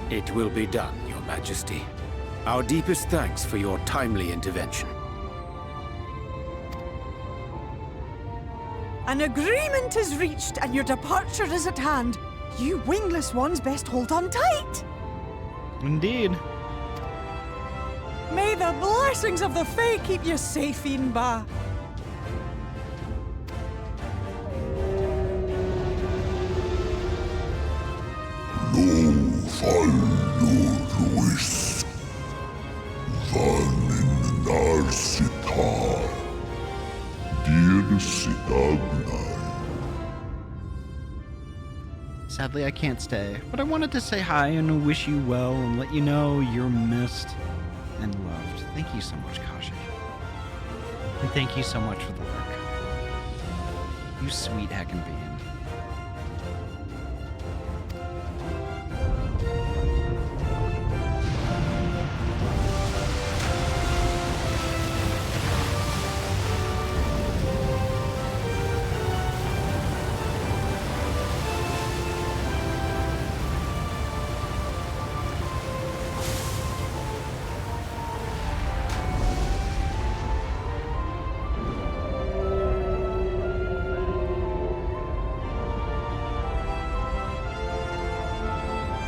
It will be done, Your Majesty. Our deepest thanks for your timely intervention. An agreement is reached and your departure is at hand. You wingless ones best hold on tight. Indeed. May the blessings of the Fae keep you safe, Inba. Lo fallo ruis. Van in Narsitar. Dir Sidagnai. Sadly, I can't stay, but I wanted to say hi and wish you well and let you know you're missed and loved. Thank you so much, Kashi. And thank you so much for the work. You sweet heckin' being.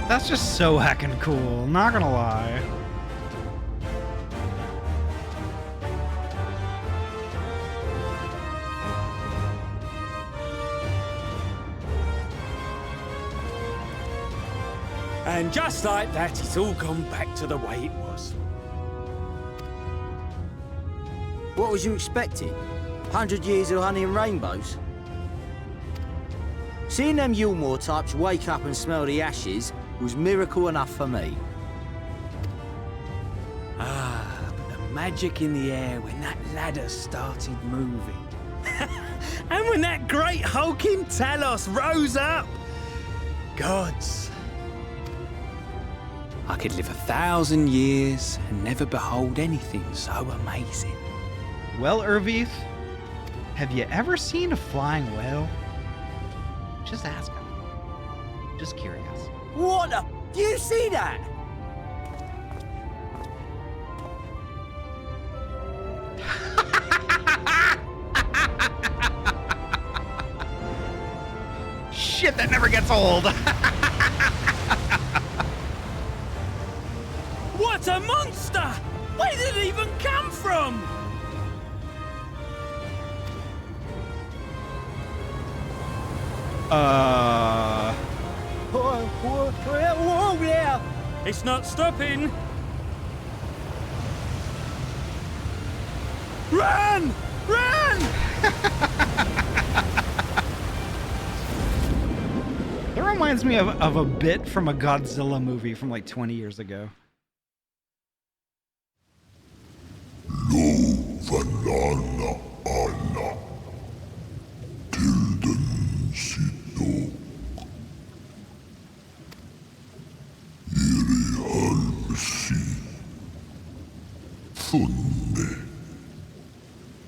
That's just so heckin' cool, not gonna lie. And just like that, it's all gone back to the way it was. What was you expecting? 100 years of honey and rainbows? Seeing them Yulmore types wake up and smell the ashes was miracle enough for me. Ah, but the magic in the air when that ladder started moving. And when that great hulking Talos rose up. Gods. I could live 1,000 years and never behold anything so amazing. Well, Urvith, have you ever seen a flying whale? Just asking. Just curious. What the? Do you see that? Shit, that never gets old. What a monster! Where did it even come from? Whoa there! It's not stopping! Run! Run! That reminds me of a bit from a Godzilla movie from like 20 years ago. Lo Valana Ana. Tilden Sito. Iri Almsi. Funne.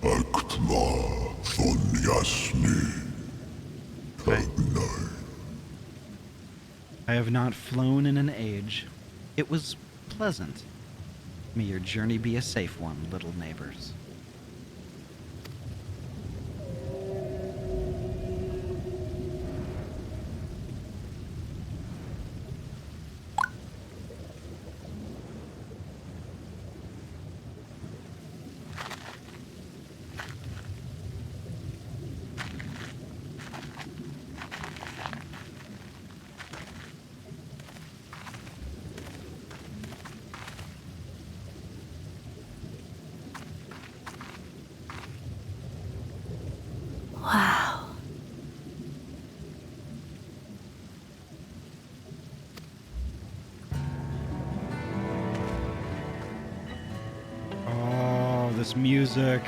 Aktva von Yasni. Agnai. I have not flown in an age. It was pleasant. May your journey be a safe one, little neighbors. Wow. Oh, this music.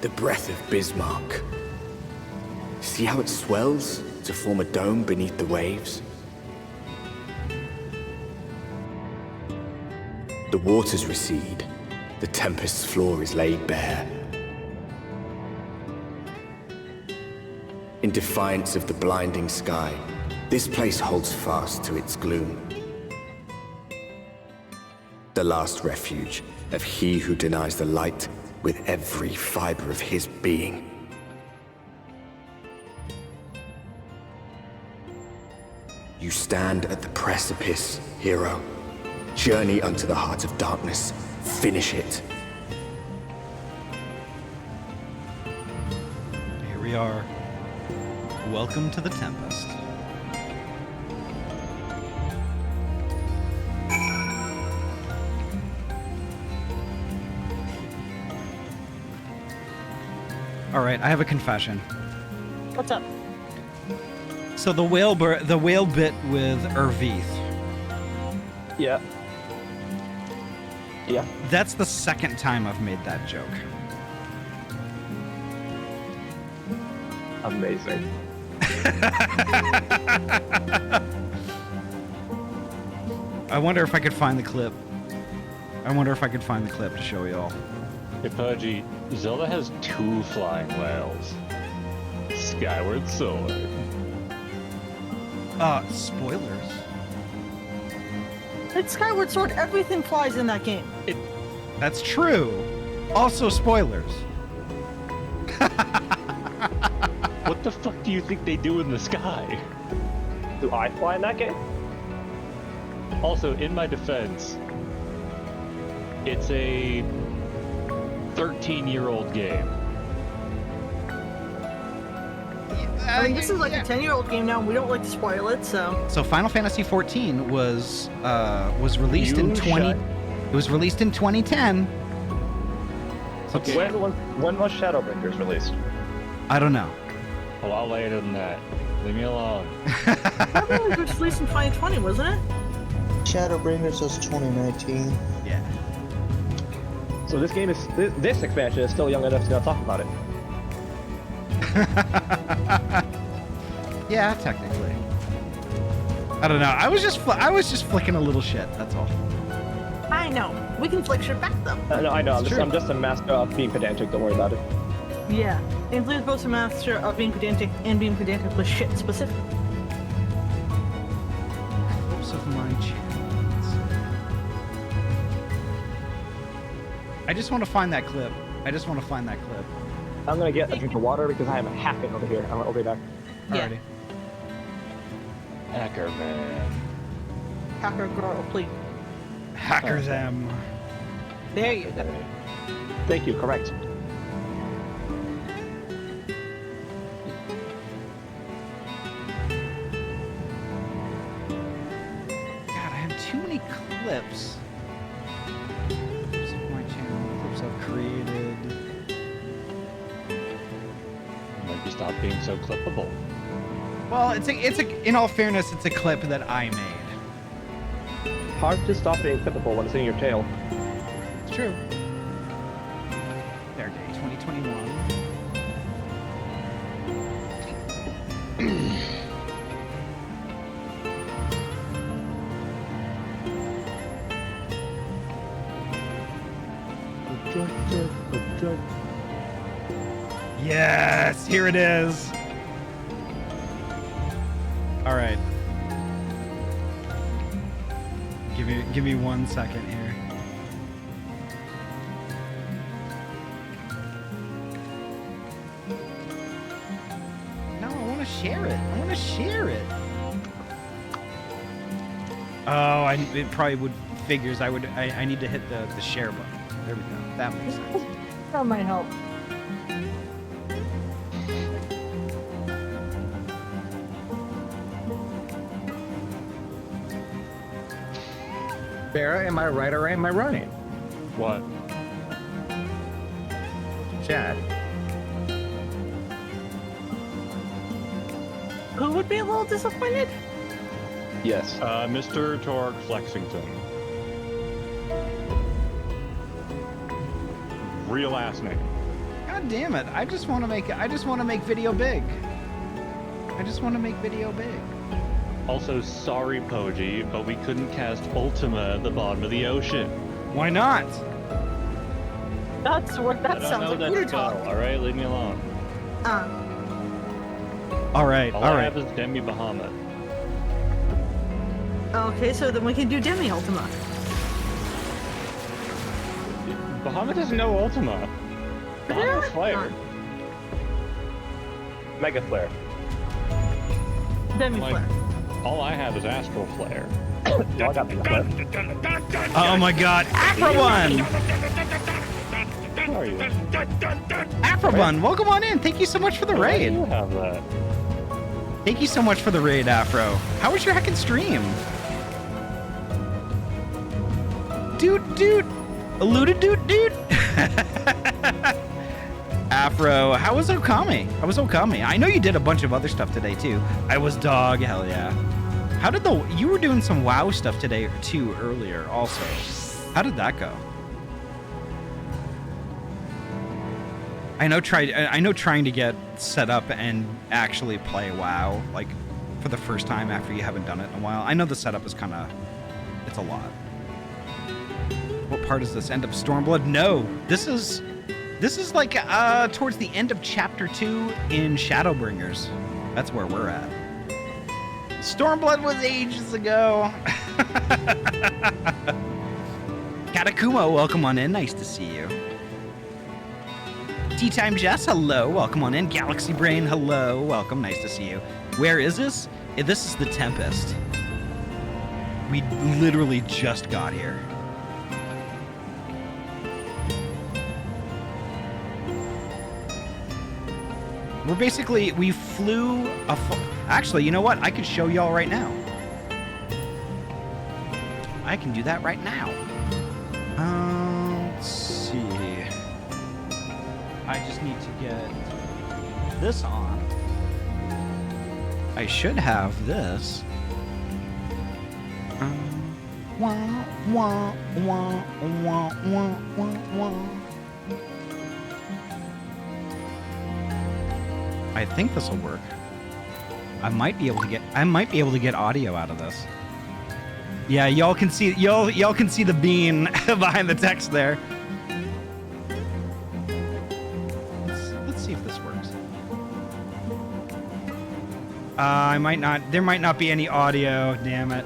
The breath of Bismarck. See how it swells to form a dome beneath the waves? The waters recede. The tempest's floor is laid bare. In defiance of the blinding sky, this place holds fast to its gloom. The last refuge of he who denies the light with every fiber of his being. You stand at the precipice, hero. Journey unto the heart of darkness. Finish it. Here we are. Welcome to the Tempest. All right, I have a confession. What's up? So the whale bit with Ervith. Yeah. Yeah. That's the second time I've made that joke. Amazing. I wonder if I could find the clip. I wonder if I could find the clip to show y'all. Hey, Pudgy, Zelda has 2 flying whales. Skyward Sword. Spoilers. It's Skyward Sword. Everything flies in that game. That's true. Also spoilers. What the fuck do you think they do in the sky? Do I fly in that game? Also, in my defense, it's a 13-year-old game. I mean, this is like a 10-year-old game now, and we don't like to spoil it, so... So Final Fantasy XIV was released in 20. It was released in 2010. So Okay. When was Shadowbringers released? I don't know. A lot later than that. Leave me alone. Shadowbringers was released in 2020, wasn't it? Shadowbringers was 2019. Yeah. So this game is this expansion is still young enough to not talk about it. Yeah, technically. I don't know. I was just flicking a little shit. That's all. I know. We can flick shit back, though. I know. I'm just a master of being pedantic. Don't worry about it. Yeah. Ainsley's both a master of being pedantic and being pedantic with shit specific. Hopes of my chance. I just want to find that clip. I'm gonna get a drink of water because I have a hacking over here. I'll be back. Yeah. Alrighty. Hacker man. Hacker girl, please. Hacker them. There you go. Thank you. Correct. God, I have too many clips. Clips of my channel, clips I've created. Maybe stop being so clippable. Well, in all fairness, it's a clip that I made. Hard to stop being typical when it's in your tail. It's true. Fair day, 2021. Yes, here it is. All right. Give me 1 second here. No, I want to share it. Oh, it probably would figures I need to hit the share button. There we go. That makes sense. That might help. Barra, am I right or am I running? What? Chad. Who would be a little disappointed? Yes. Mr. Torque Flexington. Real last name. God damn it! I just want to make video big. Also, sorry, Poji, but we couldn't cast Ultima at the bottom of the ocean. Why not? That's what that sounds like. That Weird spell, talk. all right? Leave me alone. All right. All I have is Demi Bahamut. Okay, so then we can do Demi Ultima. Bahamut doesn't know Ultima. Bahamut's Flare. Mega Flare. Demi Like- Flare. All I have is Astral Flare. I got the clip. Oh my god, Afro1! Who are you? Afro1, welcome on in. Thank you so much for the Why do raid. you have that? Thank you so much for the raid, Afro. How was your heckin' stream? Dude. Eluded dude. Afro, how was Okami? I know you did a bunch of other stuff today too. I was dog, hell yeah. How did you were doing some WoW stuff today too earlier also. How did that go? I know trying to get set up and actually play WoW like for the first time after you haven't done it in a while. I know the setup is it's a lot. What part is this? End of Stormblood? No, this is like towards the end of chapter 2 in Shadowbringers. That's where we're at. Stormblood was ages ago. Katakumo, welcome on in. Nice to see you. Tea Time Jess, hello. Welcome on in. Galaxy Brain, hello. Welcome. Nice to see you. Where is this? This is the Tempest. We literally just got here. We flew actually, you know what? I could show y'all right now. I can do that right now. Let's see. I just need to get this on. I should have this. Wah, wah, wah, wah, wah, wah, wah. I think this will work. I might be able to get audio out of this. Yeah, y'all can see the bean behind the text there. Let's see if this works. There might not be any audio, damn it.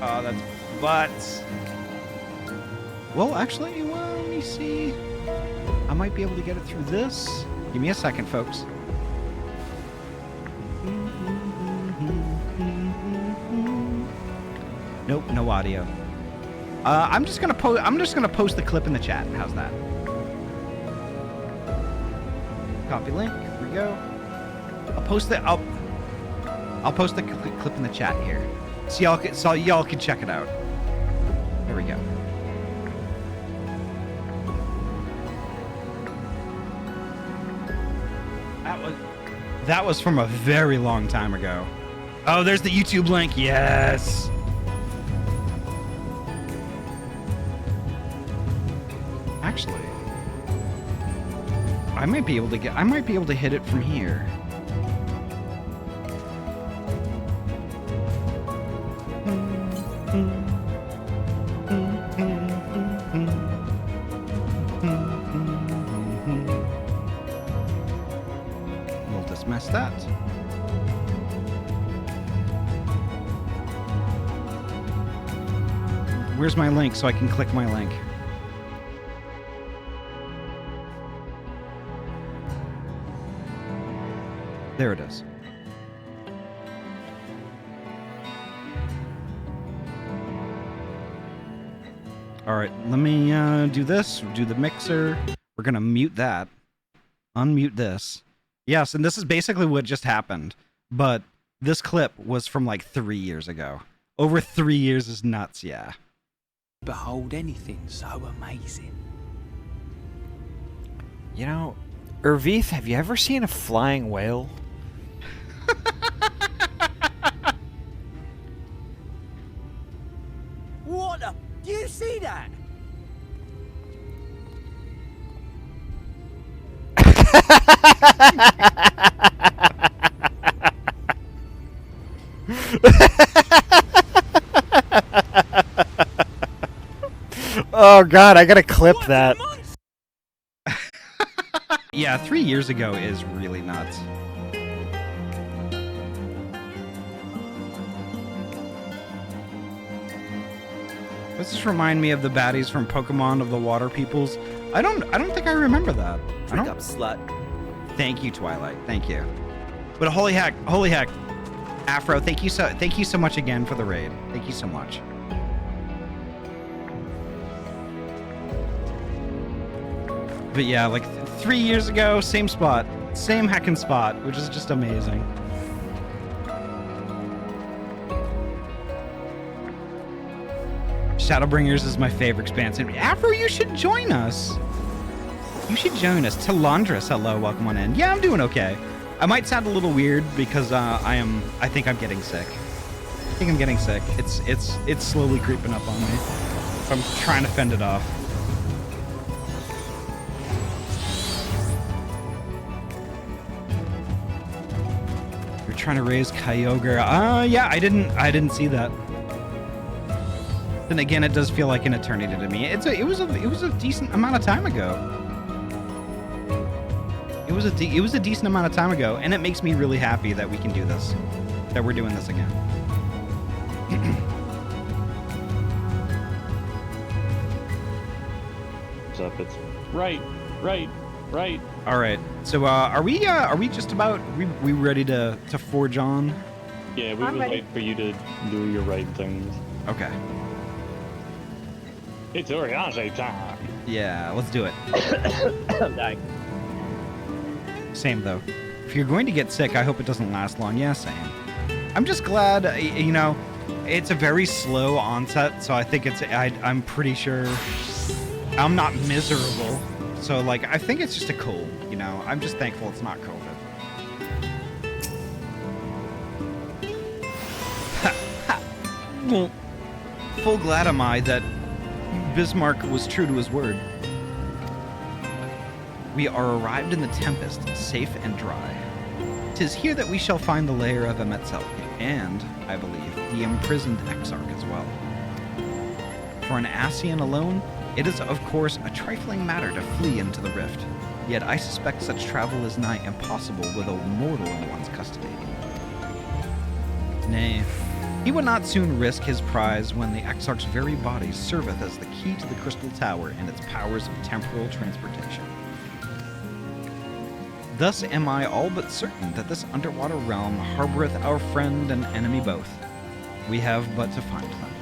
Oh, that's butts. Well, actually, let me see. I might be able to get it through this. Give me a second, folks. Nope, no audio. I'm just gonna post the clip in the chat. How's that? Copy link. Here we go. I'll post the clip in the chat here. So y'all can check it out. There we go. That was from a very long time ago. Oh, there's the YouTube link. Yes. Actually, I might be able to hit it from here. We'll dismiss that. Where's my link so I can click my link? There it is. All right, let me do this. Do the mixer. We're gonna mute that. Unmute this. Yes, and this is basically what just happened. But this clip was from like 3 years ago. Over 3 years is nuts, yeah. Behold anything so amazing. You know, Urvith, have you ever seen a flying whale? What the? Do you see that? Oh god, I gotta clip that. Yeah, 3 years ago is really nuts. Does this remind me of the baddies from Pokemon of the Water Peoples? I don't think I remember that. Freak up, slut. Thank you, Twilight. Thank you. But holy heck, Afro, thank you so much again for the raid. Thank you so much. But yeah, like 3 years ago, same spot, same heckin' spot, which is just amazing. Shadowbringers is my favorite expansion. Afro, you should join us. You should join us. Telandris, hello, welcome on in. Yeah, I'm doing okay. I might sound a little weird because I think I'm getting sick. I think I'm getting sick. It's slowly creeping up on me. So I'm trying to fend it off. You're trying to raise Kyogre. Yeah, I didn't see that. Then again, it does feel like an eternity to me. It was a decent amount of time ago. It was a decent amount of time ago, and it makes me really happy that we can do this, that we're doing this again. What's up? It's right. All right. So are we just about we ready to forge on? Yeah, we would wait for you to do your right things. Okay. It's Oriange time. Yeah, let's do it. I'm dying. Same though. If you're going to get sick, I hope it doesn't last long. Yeah, same. I'm just glad, you know, it's a very slow onset, so I think I'm pretty sure I'm not miserable. So like, I think it's just a cold, you know. I'm just thankful it's not COVID. Well, full glad am I that Bismarck was true to his word. We are arrived in the Tempest, safe and dry. 'Tis here that we shall find the lair of Emet-Selch, and, I believe, the imprisoned Exarch as well. For an Ascian alone, it is of course a trifling matter to flee into the rift, yet I suspect such travel is nigh impossible with a mortal in one's custody. Nay, he would not soon risk his prize when the Exarch's very body serveth as the key to the Crystal Tower and its powers of temporal transportation. Thus am I all but certain that this underwater realm harboreth our friend and enemy both. We have but to find them.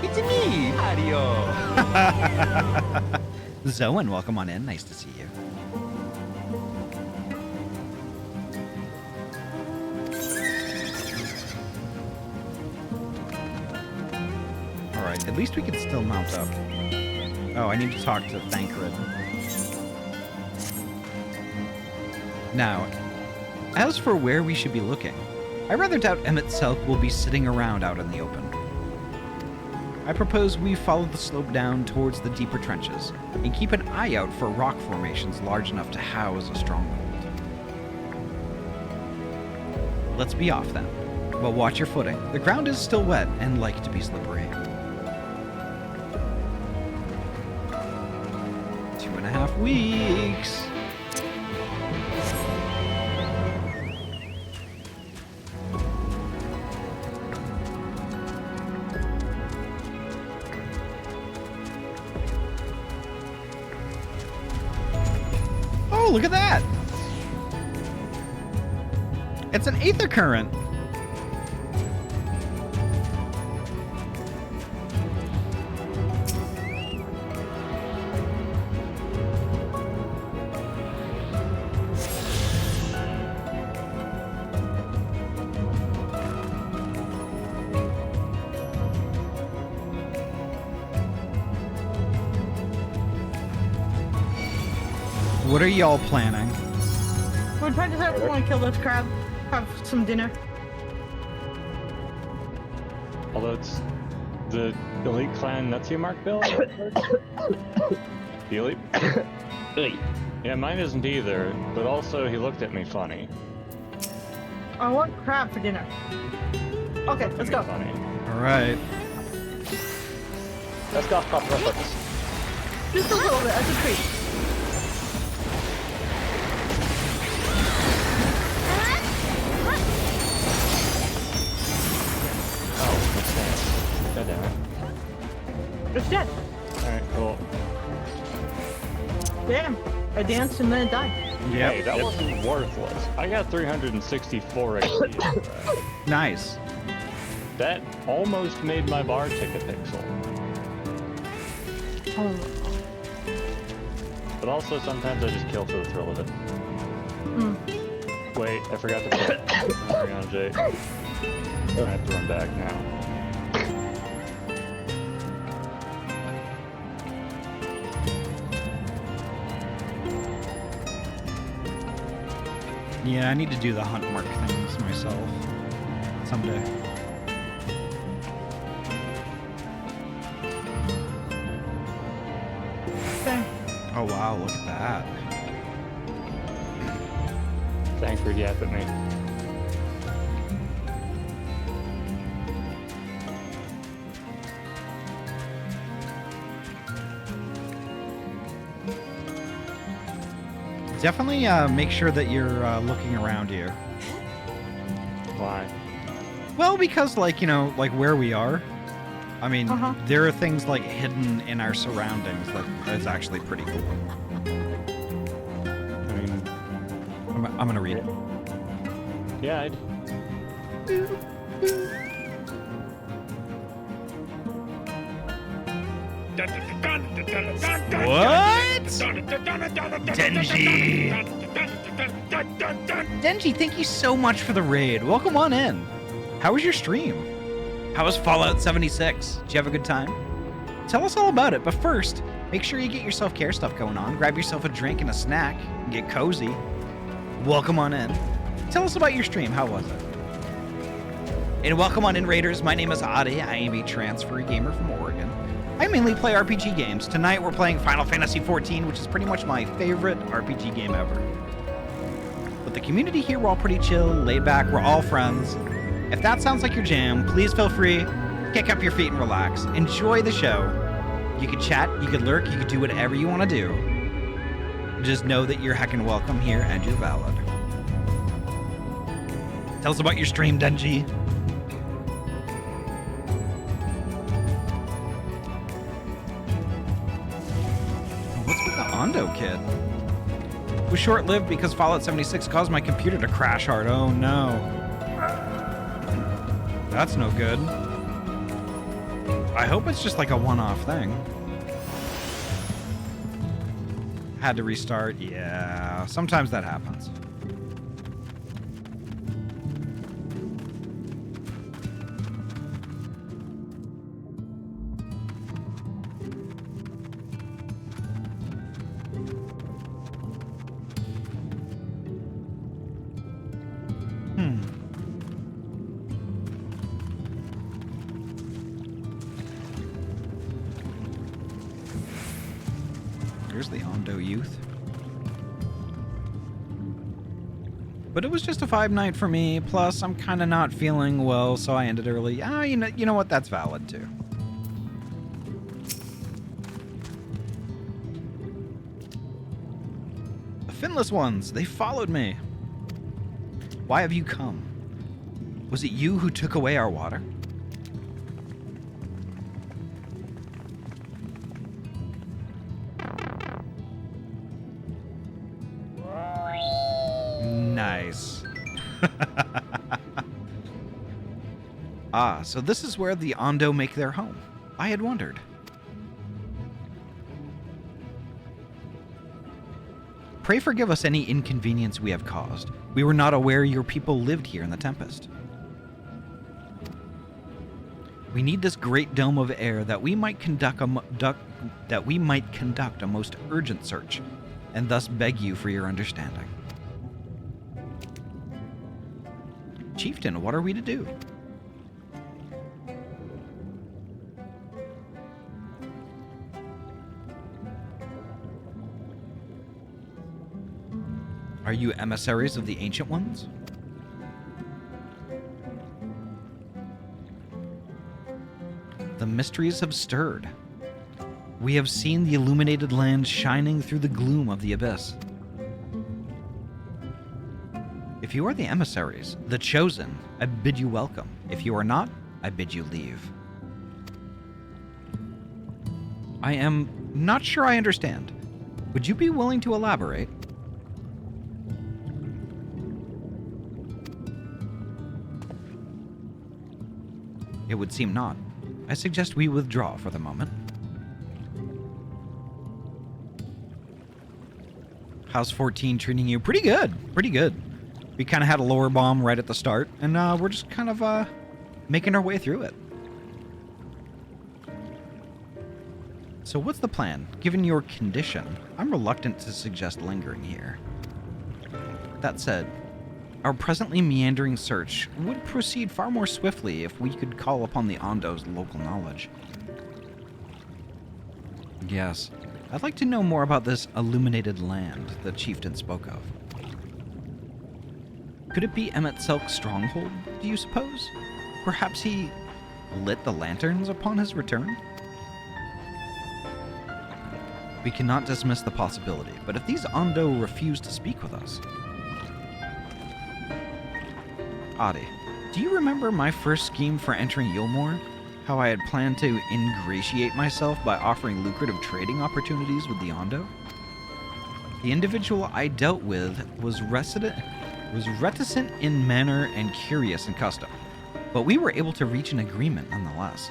It's me, Mario. Zoan, welcome on in. Nice to see you. All right, at least we can still mount up. Oh, I need to talk to Thancred. Now, as for where we should be looking, I rather doubt Emet-Selch will be sitting around out in the open. I propose we follow the slope down towards the deeper trenches and keep an eye out for rock formations large enough to house a stronghold. Let's be off then, but watch your footing. The ground is still wet and like to be slippery. 2.5 weeks. Oh, look at that! It's an Aether Current. What are y'all planning? We're trying to decide if we want to kill this crab, have some dinner. Although it's the elite clan Nutsia Mark build? The elite? Yeah, mine isn't either, but also he looked at me funny. I want crab for dinner. Okay, let's go. Funny. Alright. Let's go off purpose. Just a little bit, as a treat. Damn, I danced and then it died. Yeah. Hey, that wasn't worthless. I got 364 XP. Nice. That almost made my bar tick a pixel. Oh. But also, sometimes I just kill for the thrill of it. Wait, I forgot to put hang on, Jay. I have to run back now. Yeah, I need to do the hunt mark things myself someday. Okay. Oh wow, look at that. Thankford yap at me. Definitely make sure that you're looking around you. Why? Well, because like, you know, like where we are, I mean, there are things like hidden in our surroundings that is actually pretty cool. I mean, I'm gonna read it. Yeah, I'd... What? Denji! Denji, thank you so much for the raid. Welcome on in. How was your stream? How was Fallout 76? Did you have a good time? Tell us all about it, but first, make sure you get your self-care stuff going on. Grab yourself a drink and a snack, and get cozy. Welcome on in. Tell us about your stream. How was it? And welcome on in, Raiders. My name is Ahty. I am a transfer gamer from Oregon. I mainly play RPG games. Tonight we're playing Final Fantasy XIV, which is pretty much my favorite RPG game ever. But the community here, we're all pretty chill, laid back, we're all friends. If that sounds like your jam, please feel free, kick up your feet and relax. Enjoy the show. You could chat, you could lurk, you could do whatever you want to do. Just know that you're heckin' welcome here and you're valid. Tell us about your stream, Denji. What's with the Ondo kid? It was short-lived because Fallout 76 caused my computer to crash hard. Oh no. That's no good. I hope it's just like a one-off thing. Had to restart. Yeah, sometimes that happens. There's the Ondo youth. But it was just a 5-night for me, plus I'm kind of not feeling well, so I ended early. Ah, you know what? That's valid, too. The Finless ones, they followed me. Why have you come? Was it you who took away our water? Nice. Ah, so this is where the Ondo make their home. I had wondered. Pray forgive us any inconvenience we have caused. We were not aware your people lived here in the Tempest. We need this great dome of air that we might conduct a most urgent search, and thus beg you for your understanding. Chieftain, what are we to do? Are you emissaries of the Ancient Ones? The mysteries have stirred. We have seen the illuminated land shining through the gloom of the abyss. If you are the emissaries, the chosen, I bid you welcome. If you are not, I bid you leave. I am not sure I understand. Would you be willing to elaborate? It would seem not. I suggest we withdraw for the moment. How's 14 treating you? Pretty good. Pretty good. We kind of had a lower bomb right at the start, and we're just kind of making our way through it. So what's the plan? Given your condition, I'm reluctant to suggest lingering here. That said, our presently meandering search would proceed far more swiftly if we could call upon the Ondo's local knowledge. Yes, I'd like to know more about this illuminated land the chieftain spoke of. Could it be Emet-Selch's stronghold, do you suppose? Perhaps he lit the lanterns upon his return? We cannot dismiss the possibility, but if these Ondo refuse to speak with us... Ahty, do you remember my first scheme for entering Yulmore? How I had planned to ingratiate myself by offering lucrative trading opportunities with the Ondo? The individual I dealt with was reticent in manner and curious in custom, but we were able to reach an agreement nonetheless.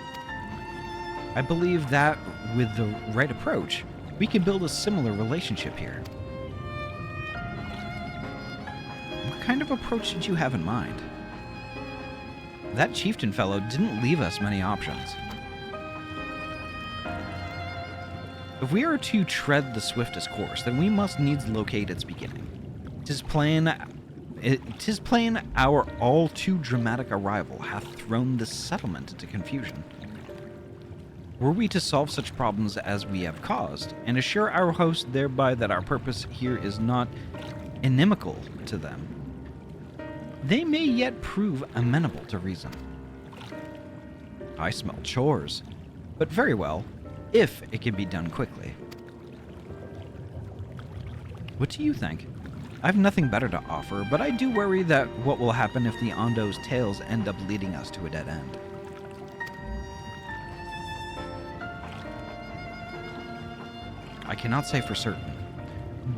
I believe that, with the right approach, we can build a similar relationship here. What kind of approach did you have in mind? That chieftain fellow didn't leave us many options. If we are to tread the swiftest course, then we must needs locate its beginning. 'Tis plain our all too dramatic arrival hath thrown this settlement into confusion. Were we to solve such problems as we have caused, and assure our host thereby that our purpose here is not inimical to them, they may yet prove amenable to reason. I smell chores, but very well, if it can be done quickly. What do you think? I have nothing better to offer, but I do worry that what will happen if the Ondo's tales end up leading us to a dead end. I cannot say for certain,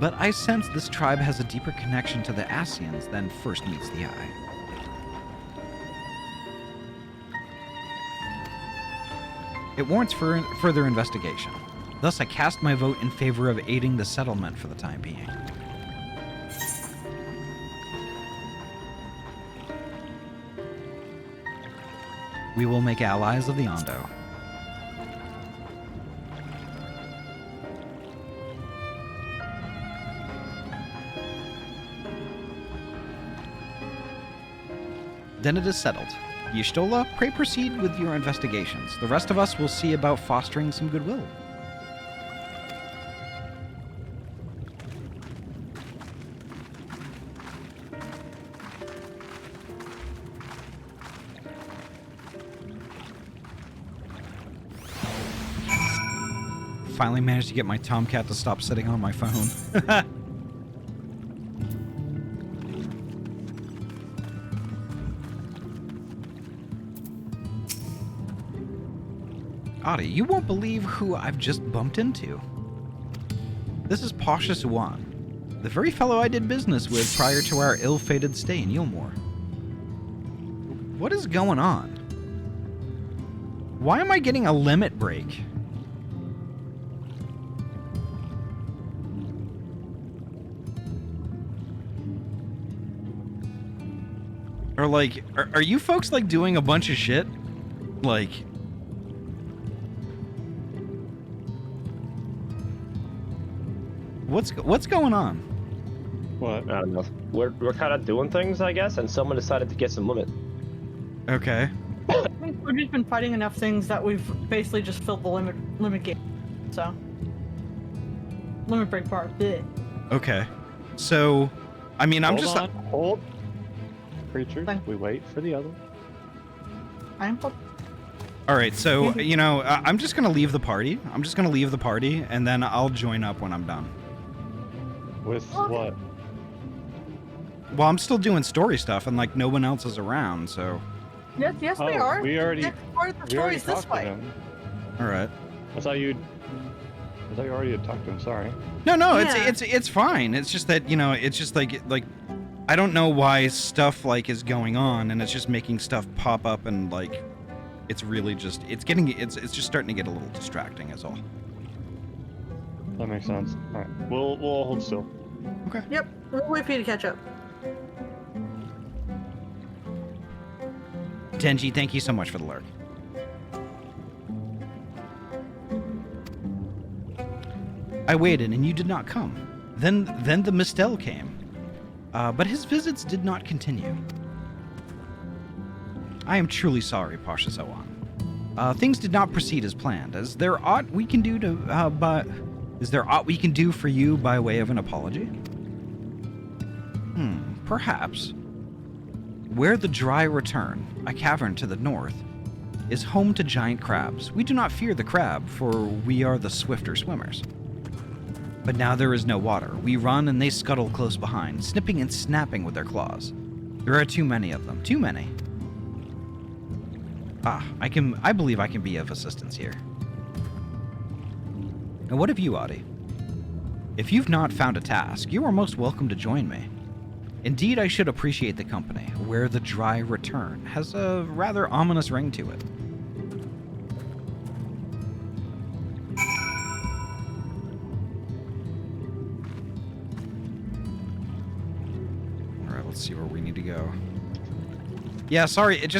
but I sense this tribe has a deeper connection to the Ascians than first meets the eye. It warrants further investigation. Thus, I cast my vote in favor of aiding the settlement for the time being. We will make allies of the Ondo. Then it is settled. Y'shtola, pray proceed with your investigations. The rest of us will see about fostering some goodwill. Finally managed to get my Tomcat to stop sitting on my phone. Ahty, you won't believe who I've just bumped into. This is Pasha Suwan, the very fellow I did business with prior to our ill-fated stay in Yulmore. What is going on? Why am I getting a limit break? Or like, are you folks like doing a bunch of shit? Like... What's going on? What? I don't know. We're kind of doing things, I guess, and someone decided to get some limit. Okay. I think we've just been fighting enough things that we've basically just filled the limit game. So, limit break part. Bleh. Okay. So, I mean, I'm just... Hold. Creatures, we wait for the other. I am. All right, so, you know, I'm just going to leave the party. And then I'll join up when I'm done. With what? Well, I'm still doing story stuff, and, like, no one else is around, so... Yes, we are. We already... Next part of the story is this way. All right. I thought you'd... I thought you already had talked to him. Sorry. No, Yeah. it's fine. It's just that, you know, it's just like I don't know why stuff like is going on, and it's just making stuff pop up, and like it's really just it's just starting to get a little distracting is all. That makes sense. All right, we'll all hold still. Okay. Yep. We'll wait for you to catch up. Tenji, thank you so much for the lurk. I waited, and you did not come. Then the Mistel came, but his visits did not continue. I am truly sorry, Pasha Zawan. Things did not proceed as planned. Is there aught we can do for you by way of an apology? Perhaps. Where the Dry return, a cavern to the north, is home to giant crabs. We do not fear the crab, for we are the swifter swimmers. But now there is no water. We run and they scuttle close behind, snipping and snapping with their claws. There are too many of them. Too many. I believe I can be of assistance here. And what of you, Ahty? If you've not found a task, you are most welcome to join me. Indeed, I should appreciate the company, where the Dry return has a rather ominous ring to it. Alright, let's see where we need to go. Yeah, sorry, it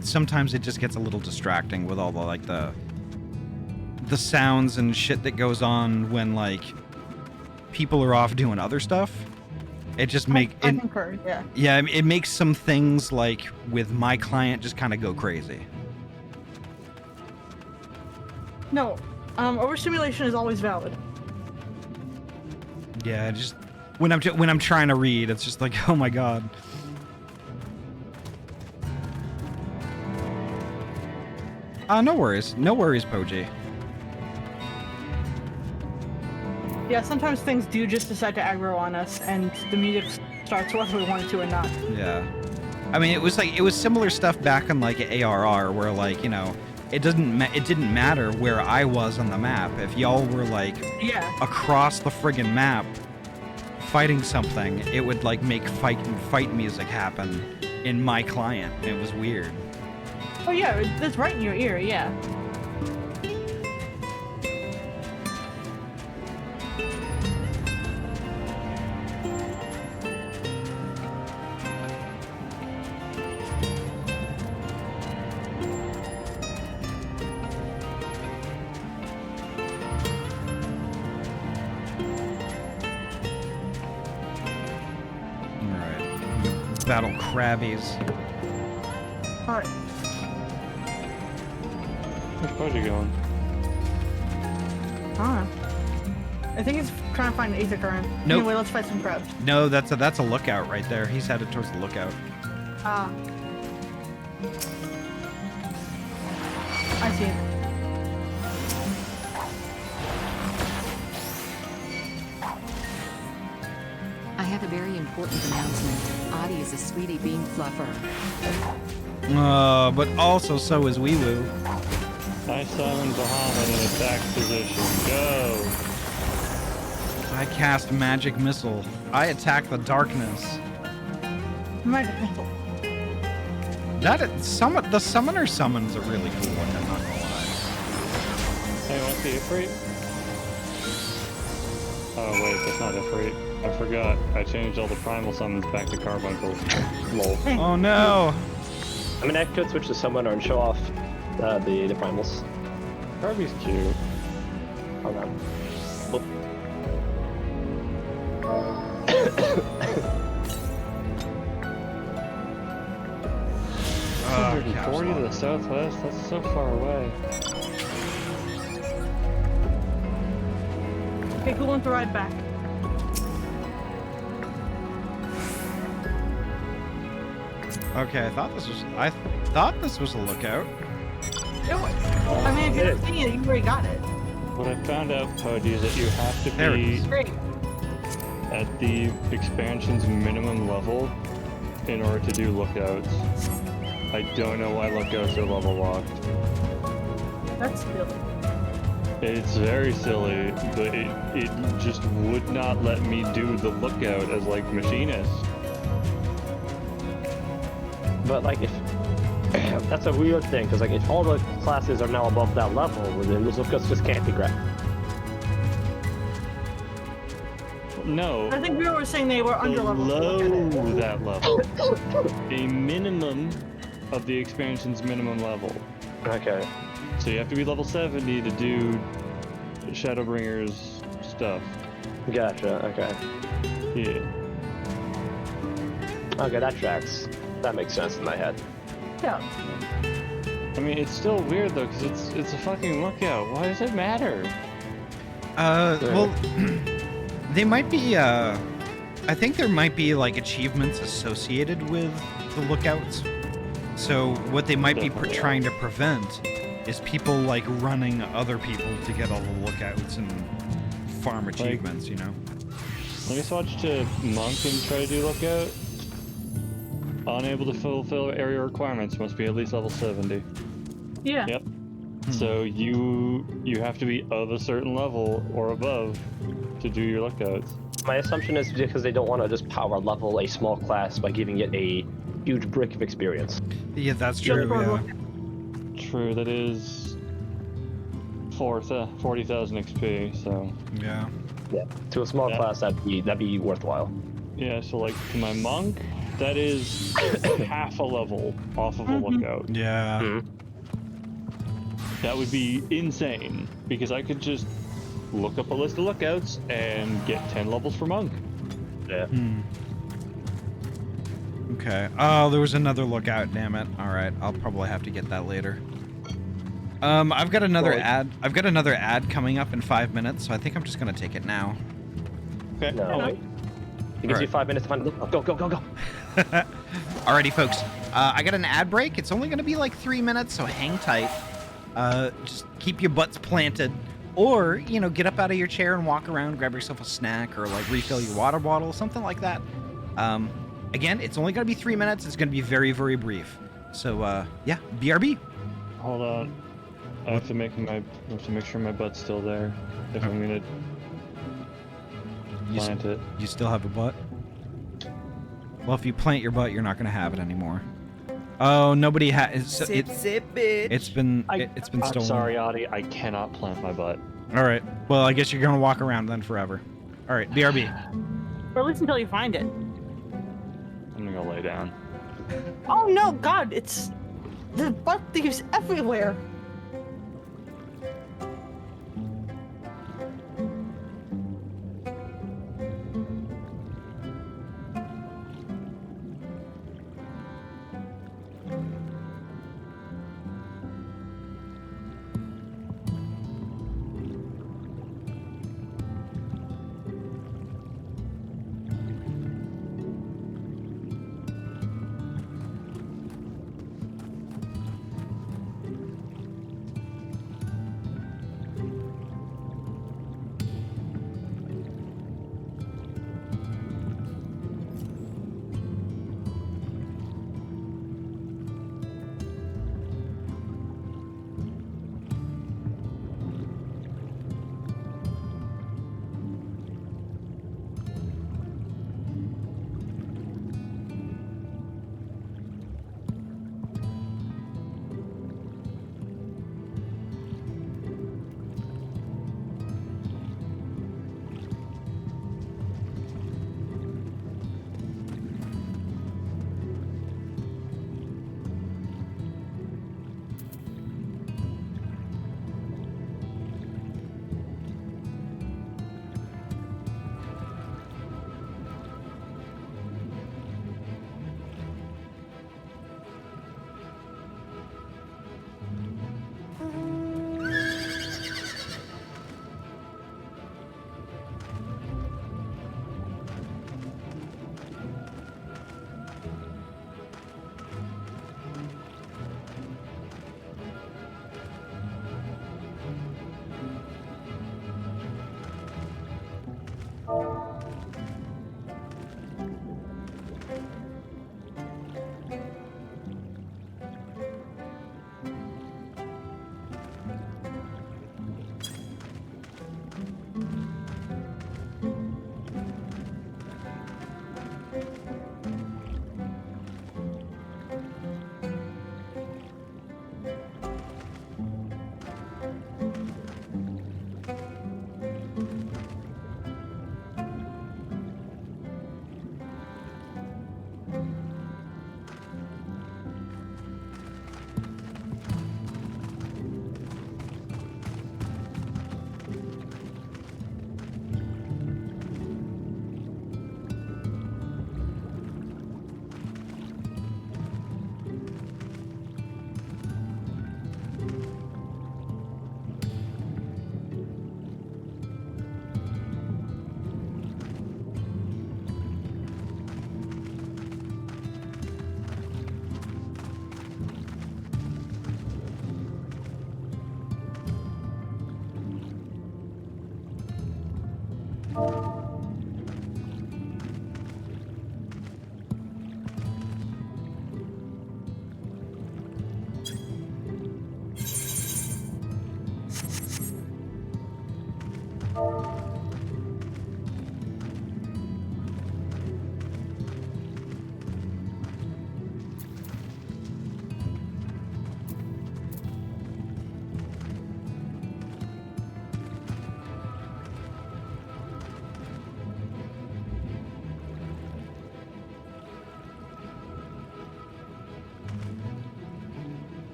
sometimes it just gets a little distracting with all the like the sounds and shit that goes on when like people are off doing other stuff. It just I concur, yeah. Yeah, it makes some things like with my client just kind of go crazy. No, overstimulation is always valid. Yeah, just when I'm trying to read, it's just like, oh my god. No worries, Poji. Yeah, sometimes things do just decide to aggro on us, and the music starts whether we want it to or not. Yeah, I mean, it was similar stuff back on like ARR, where like, you know, it didn't matter where I was on the map. If y'all were like across the friggin' map fighting something, it would like make fight music happen in my client. It was weird. Oh yeah, that's right in your ear, yeah. Battle crabbies. Alright. Where's Poji going? I think he's trying to find an ether current. Nope. Anyway, let's fight some crabs. No, that's a lookout right there. He's headed towards the lookout. Ah. I see it. I have a very important announcement. Ahty is a sweetie bean fluffer. But also so is Wee Woo. I summon Bahamut in attack position. Go! I cast magic missile. I attack the darkness. Magic missile. The summoner summons are really cool one, I'm not gonna lie. Hey, want to see Ifrit? Oh wait, that's not Ifrit. I forgot. I changed all the primal summons back to carbuncles. Lol. Oh no! I mean, I could switch to summoner and show off the primals. Carby's cute. Hold on. Whoop. Oh, 140 to the southwest? That's so far away. Okay, who wants to ride back? Okay, I thought this was a lookout. I mean, if you're seeing it, you already got it. What I found out, Poji, is that you have to be at the expansion's minimum level in order to do lookouts. I don't know why lookouts are level locked. That's silly. It's very silly, but it just would not let me do the lookout as like machinist. But like if that's a weird thing, because like if all the classes are now above that level, then those lookouts just can't be grabbed. No. I think we were saying they were under level. Below that level. A minimum of the expansion's minimum level. Okay. So you have to be level 70 to do Shadowbringers stuff. Gotcha, okay. Yeah. Okay, that tracks. That makes sense in my head. Yeah. I mean, it's still weird though, because it's a fucking lookout. Why does it matter? Well, they might be, I think there might be, like, achievements associated with the lookouts. So what they might be trying to prevent is people, like, running other people to get all the lookouts and farm achievements, you know? Let me switch to Monk and try to do lookout. Unable to fulfill area requirements, must be at least level 70. Yeah. Yep. So you have to be of a certain level or above to do your lookouts. My assumption is because they don't want to just power level a small class by giving it a huge brick of experience. Yeah, that's true, yeah. True, that is 40,000 XP, so... Yeah. Yeah, to a small class, that'd be worthwhile. Yeah, so like, to my Monk, that is half a level off of a lookout. Yeah. That would be insane, because I could just look up a list of lookouts and get 10 levels for Monk. Yeah. Okay. Oh, there was another lookout, damn it. Alright, I'll probably have to get that later. I've got another ad. I've got another ad coming up in 5 minutes, so I think I'm just gonna take it now. Okay. No. It gives you 5 minutes to find a lookout. Go, go, go, go. Alrighty, folks. I got an ad break. It's only gonna be like 3 minutes, so hang tight. Just keep your butts planted. Or, you know, get up out of your chair and walk around, grab yourself a snack, or like refill your water bottle, something like that. Again, it's only gonna be 3 minutes. It's gonna be very, very brief. So, yeah, BRB. Hold on. I have to make sure my butt's still there if I'm gonna plant it. You still have a butt? Well, if you plant your butt, you're not gonna have it anymore. Oh, nobody has. Sit, bitch. It's been stolen. I'm sorry, Ahty. I cannot plant my butt. All right. Well, I guess you're gonna walk around then forever. All right, BRB. Or at least until you find it. I'm gonna go lay down. Oh no, God! It's the butt thieves everywhere.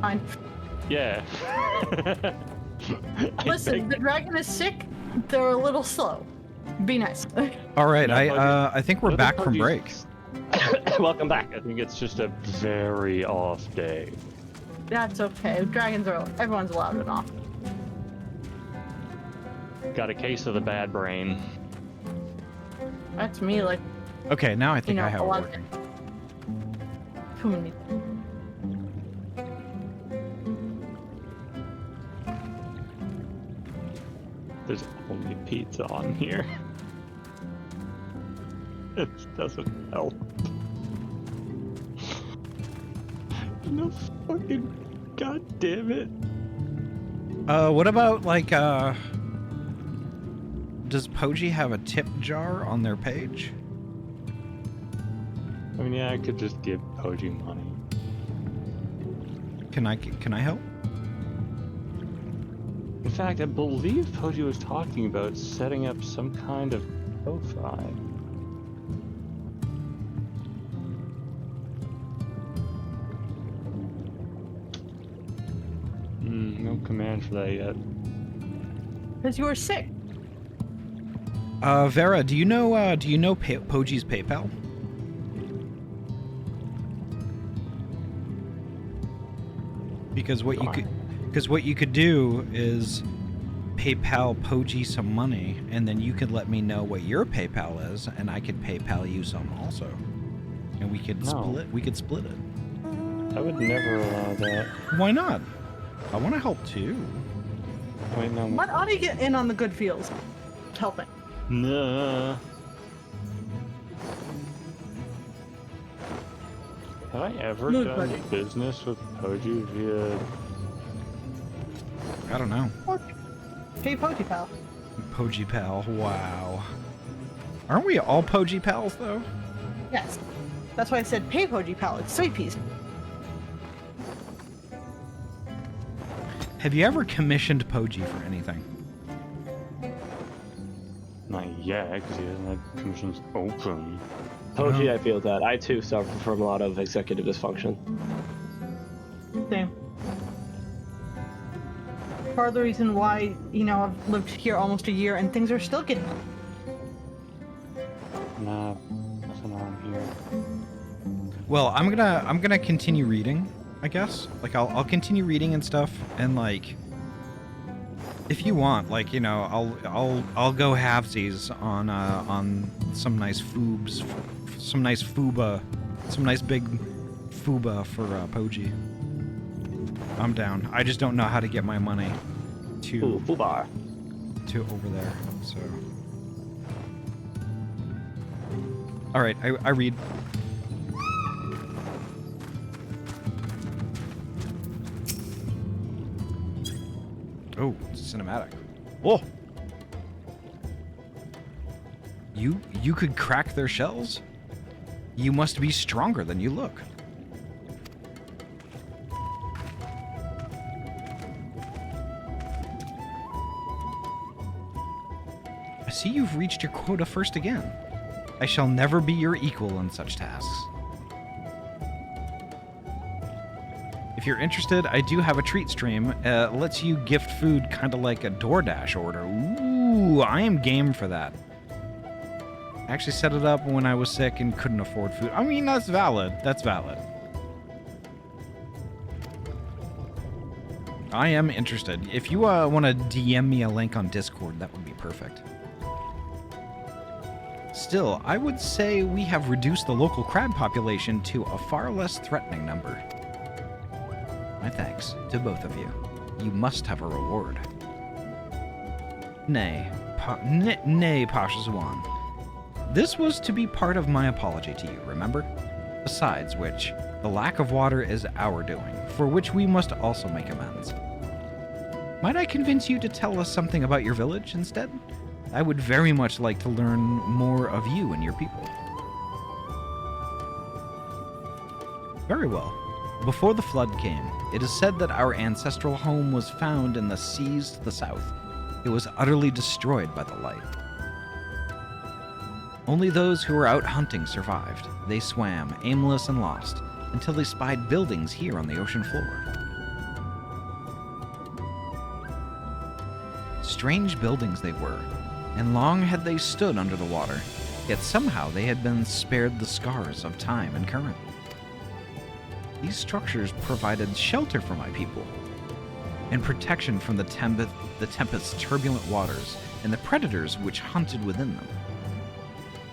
Fine. Yeah. Listen, the dragon is sick. They're a little slow. Be nice. All right, I think we're back from break. Welcome back. I think it's just a very off day. That's okay. Dragons are. Everyone's allowed it off. Got a case of the bad brain. That's me. Like. Okay, now I think I have it lot working. Too many. There's only pizza on here. It doesn't help. No fucking goddamn it. What about like does Poji have a tip jar on their page? I mean, yeah, I could just give Poji money. Can I help? In fact, I believe Poji was talking about setting up some kind of profile. No command for that yet. Because you were sick. Vera, do you know Poji's PayPal? Because what you could do is PayPal Poji some money, and then you could let me know what your PayPal is, and I could PayPal you some also, and we could split. We could split it. I would never allow that. Why not? I want to help too. Wait, no. Let Ahty get in on the good feels. Helping. Nah. Have I ever done business with Poji via... I don't know. Hey, Poji Pal. Poji Pal, wow. Aren't we all Poji Pals, though? Yes. That's why I said pay Poji Pal. It's sweet peas. Have you ever commissioned Poji for anything? Not yet, because he hasn't had commissions open. Poji, I feel that. I too suffer from a lot of executive dysfunction. Same. Part of the reason why, I've lived here almost a year and things are still getting... Nah, nothing on here. Well, I'm gonna continue reading, I guess. Like, I'll continue reading and stuff, and like, if you want, like, I'll go halvesies on some nice foobs, some nice fuba, some nice big fuba for Poji. I'm down. I just don't know how to get my money to fubar to over there. So, all right, I read. Oh, cinematic. Whoa! You could crack their shells? You must be stronger than you look. I see you've reached your quota first again. I shall never be your equal in such tasks. If you're interested, I do have a treat stream. Lets you gift food kind of like a DoorDash order. Ooh, I am game for that. I actually set it up when I was sick and couldn't afford food. I mean, that's valid. That's valid. I am interested. If you want to DM me a link on Discord, that would be perfect. Still, I would say we have reduced the local crab population to a far less threatening number. My thanks to both of you. You must have a reward. Nay, Pasha Zuan. This was to be part of my apology to you, remember? Besides which, the lack of water is our doing, for which we must also make amends. Might I convince you to tell us something about your village instead? I would very much like to learn more of you and your people. Very well. Before the flood came, it is said that our ancestral home was found in the seas to the south. It was utterly destroyed by the light. Only those who were out hunting survived. They swam, aimless and lost, until they spied buildings here on the ocean floor. Strange buildings they were, and long had they stood under the water, yet somehow they had been spared the scars of time and current. These structures provided shelter for my people, and protection from the tempest's turbulent waters and the predators which hunted within them.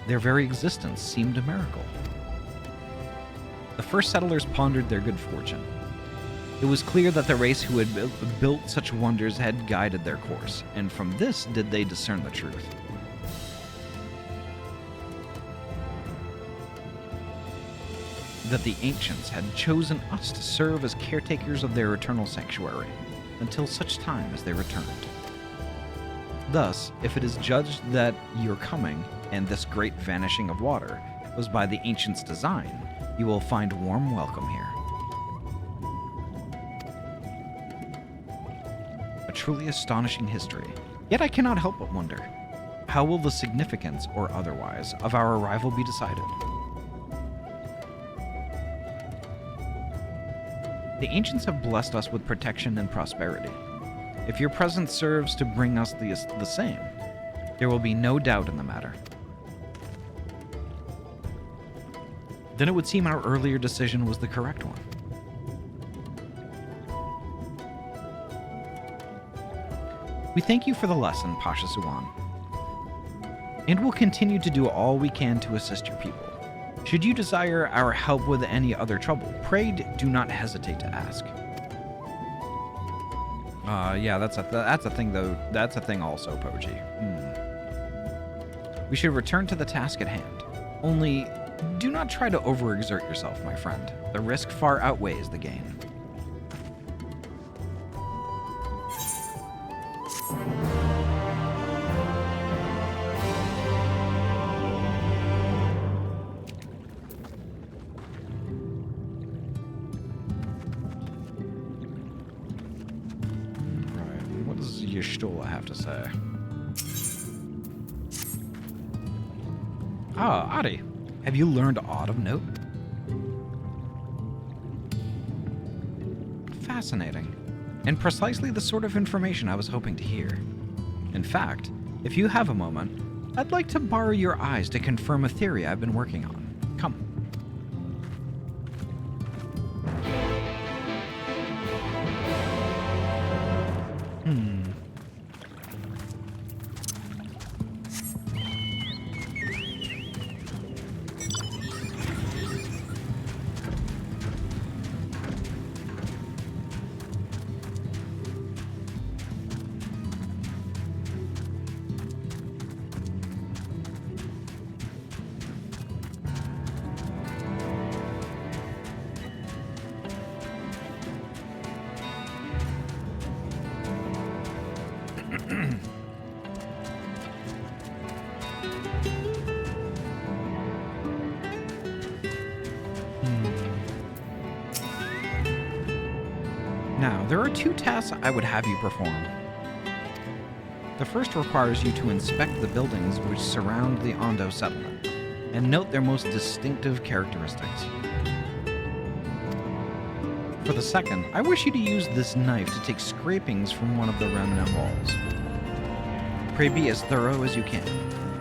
Their very existence seemed a miracle. The first settlers pondered their good fortune. It was clear that the race who had built such wonders had guided their course, and from this did they discern the truth. That the ancients had chosen us to serve as caretakers of their eternal sanctuary, until such time as they returned. Thus, if it is judged that your coming, and this great vanishing of water, was by the ancients' design, you will find warm welcome here. A truly astonishing history. Yet I cannot help but wonder, how will the significance, or otherwise, of our arrival be decided? The ancients have blessed us with protection and prosperity. If your presence serves to bring us the same, there will be no doubt in the matter. Then it would seem our earlier decision was the correct one. We thank you for the lesson, Pasha Zuan, and will continue to do all we can to assist your people. Should you desire our help with any other trouble, pray do not hesitate to ask. Yeah, that's a thing though. That's a thing also, Poji. We should return to the task at hand. Only, do not try to overexert yourself, my friend. The risk far outweighs the gain. Stola have to say? Ahty, have you learned aught of note? Fascinating, and precisely the sort of information I was hoping to hear. In fact, if you have a moment, I'd like to borrow your eyes to confirm a theory I've been working on. Come. Now, there are two tasks I would have you perform. The first requires you to inspect the buildings which surround the Ondo settlement, and note their most distinctive characteristics. For the second, I wish you to use this knife to take scrapings from one of the remnant walls. Pray be as thorough as you can.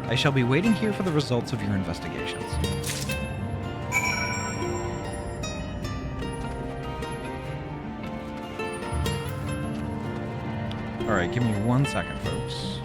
I shall be waiting here for the results of your investigations. Alright, give me 1 second, folks.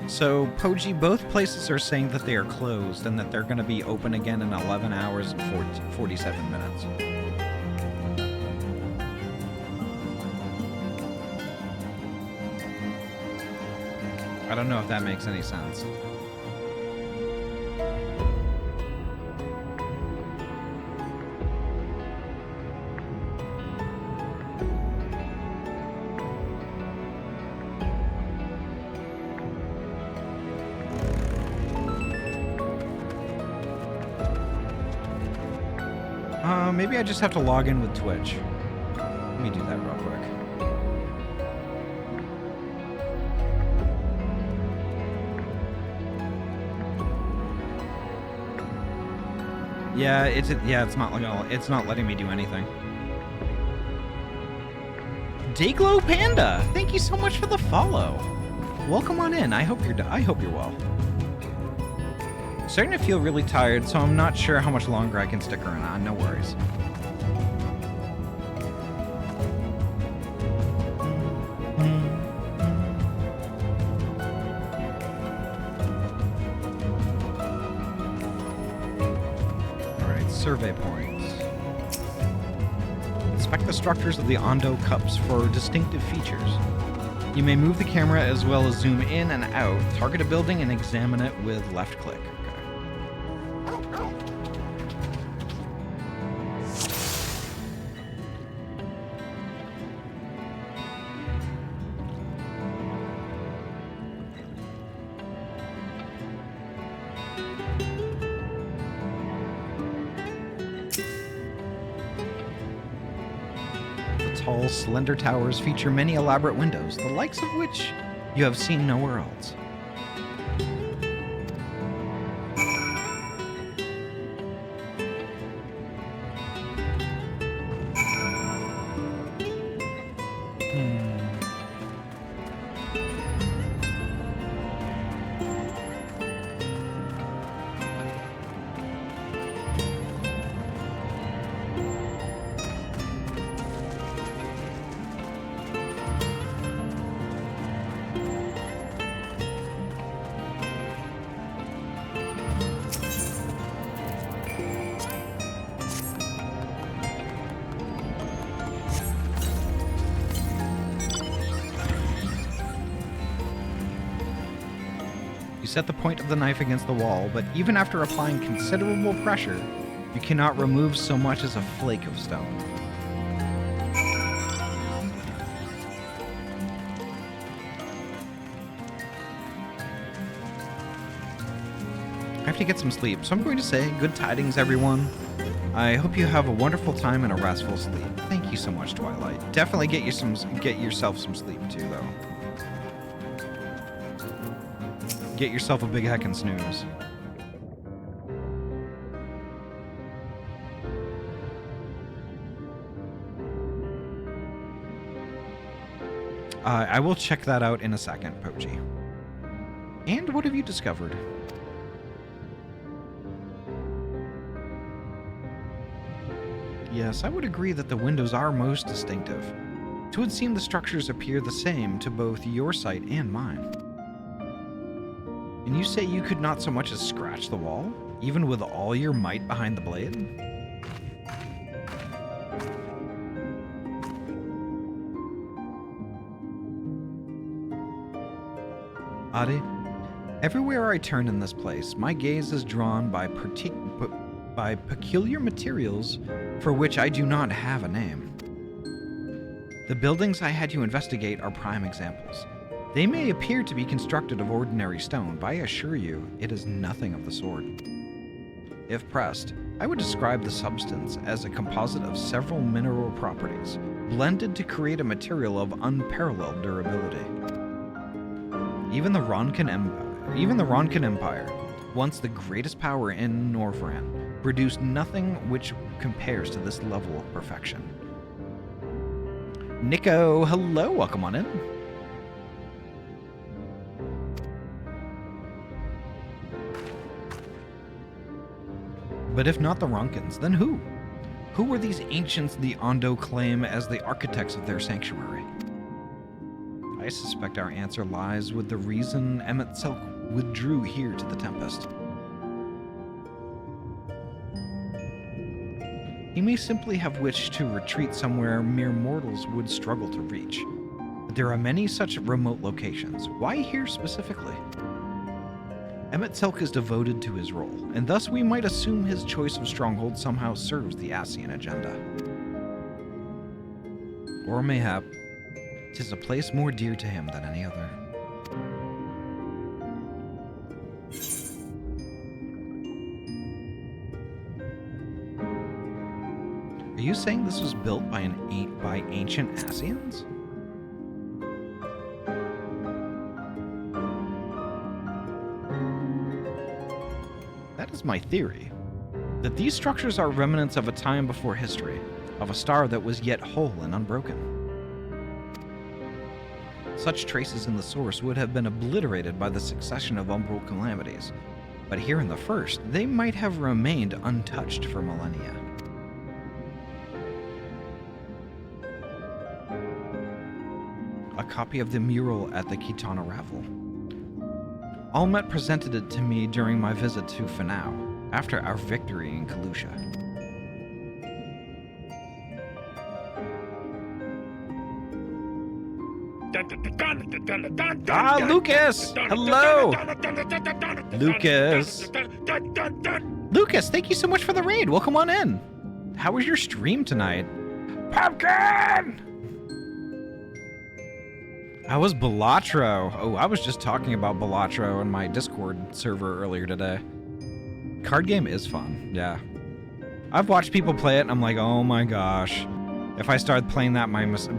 So, Poji, both places are saying that they are closed and that they're going to be open again in 11 hours and 47 minutes. I don't know if that makes any sense. Maybe I just have to log in with Twitch. Let me do that real quick. Yeah, it's not letting me do anything. Dayglow Panda, thank you so much for the follow. Welcome on in. I hope you're well. Starting to feel really tired, so I'm not sure how much longer I can stick around. No worries. Alright, survey points. Inspect the structures of the Ondo cups for distinctive features. You may move the camera as well as zoom in and out, target a building, and examine it with left click. Tall, slender towers feature many elaborate windows, the likes of which you have seen nowhere else. Set the point of the knife against the wall, but even after applying considerable pressure, you cannot remove so much as a flake of stone. I have to get some sleep, so I'm going to say good tidings, everyone. I hope you have a wonderful time and a restful sleep. Thank you so much, Twilight. Definitely get yourself some sleep too, though. Get yourself a big heckin' snooze. I will check that out in a second, Poji. And what have you discovered? Yes, I would agree that the windows are most distinctive. It would seem the structures appear the same to both your sight and mine. And you say you could not so much as scratch the wall, even with all your might behind the blade? Ahty, everywhere I turn in this place, my gaze is drawn by peculiar materials for which I do not have a name. The buildings I had you investigate are prime examples. They may appear to be constructed of ordinary stone, but I assure you, it is nothing of the sort. If pressed, I would describe the substance as a composite of several mineral properties, blended to create a material of unparalleled durability. Even the Ronkan Empire, once the greatest power in Norvran, produced nothing which compares to this level of perfection. Nico, hello, welcome on in. But if not the Ronkans, then who? Who were these ancients the Ondo claim as the architects of their sanctuary? I suspect our answer lies with the reason Emet-Selch withdrew here to the Tempest. He may simply have wished to retreat somewhere mere mortals would struggle to reach. But there are many such remote locations. Why here specifically? Emet-Selch is devoted to his role, and thus we might assume his choice of stronghold somehow serves the Ascian agenda. Or mayhap, 'tis a place more dear to him than any other. Are you saying this was built by ancient Ascians? That is my theory, that these structures are remnants of a time before history, of a star that was yet whole and unbroken. Such traces in the source would have been obliterated by the succession of umbral calamities, but here in the first, they might have remained untouched for millennia. A copy of the mural at the Kitana Ravel. Almet presented it to me during my visit to Fanau, after our victory in Kalusha. Ah, Lucas! Hello! Lucas! Lucas, thank you so much for the raid. Welcome on in. How was your stream tonight? Pumpkin! How was Balatro? Oh, I was just talking about Balatro in my Discord server earlier today. Card game is fun, yeah. I've watched people play it and I'm like, oh my gosh. If I start playing that myself,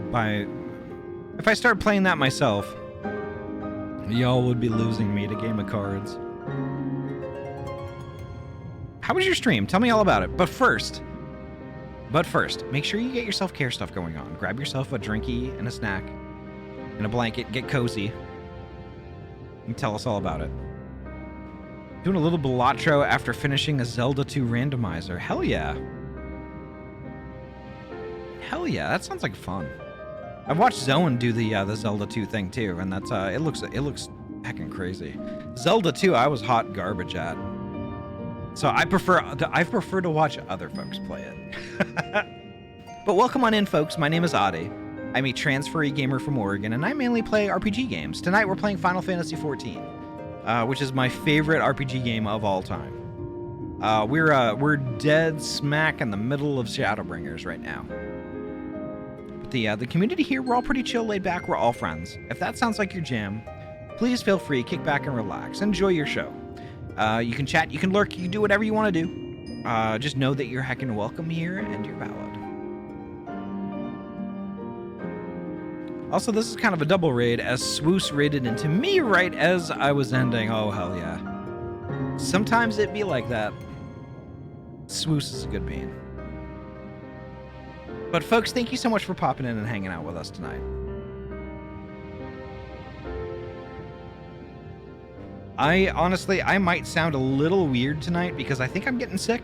y'all would be losing me to Game of Cards. How was your stream? Tell me all about it. But first, make sure you get your self-care stuff going on. Grab yourself a drinky and a snack and a blanket, get cozy, and tell us all about it. Doing a little Balatro after finishing a Zelda 2 randomizer. Hell yeah. Hell yeah, that sounds like fun. I've watched Zoan do the Zelda 2 thing too, and that's it looks heckin' crazy. Zelda 2 I was hot garbage at. So I prefer to watch other folks play it. But welcome on in, folks. My name is Ahty. I'm a transferee gamer from Oregon, and I mainly play RPG games. Tonight we're playing Final Fantasy XIV, which is my favorite RPG game of all time. We're dead smack in the middle of Shadowbringers right now. But the community here, we're all pretty chill, laid back. We're all friends. If that sounds like your jam, please feel free, kick back and relax. Enjoy your show. You can chat, you can lurk, you can do whatever you want to do. Just know that you're heckin' welcome here and you're valid. Also, this is kind of a double raid, as Swoos raided into me right as I was ending. Oh, hell yeah. Sometimes it be like that. Swoos is a good bean. But folks, thank you so much for popping in and hanging out with us tonight. I might sound a little weird tonight because I think I'm getting sick.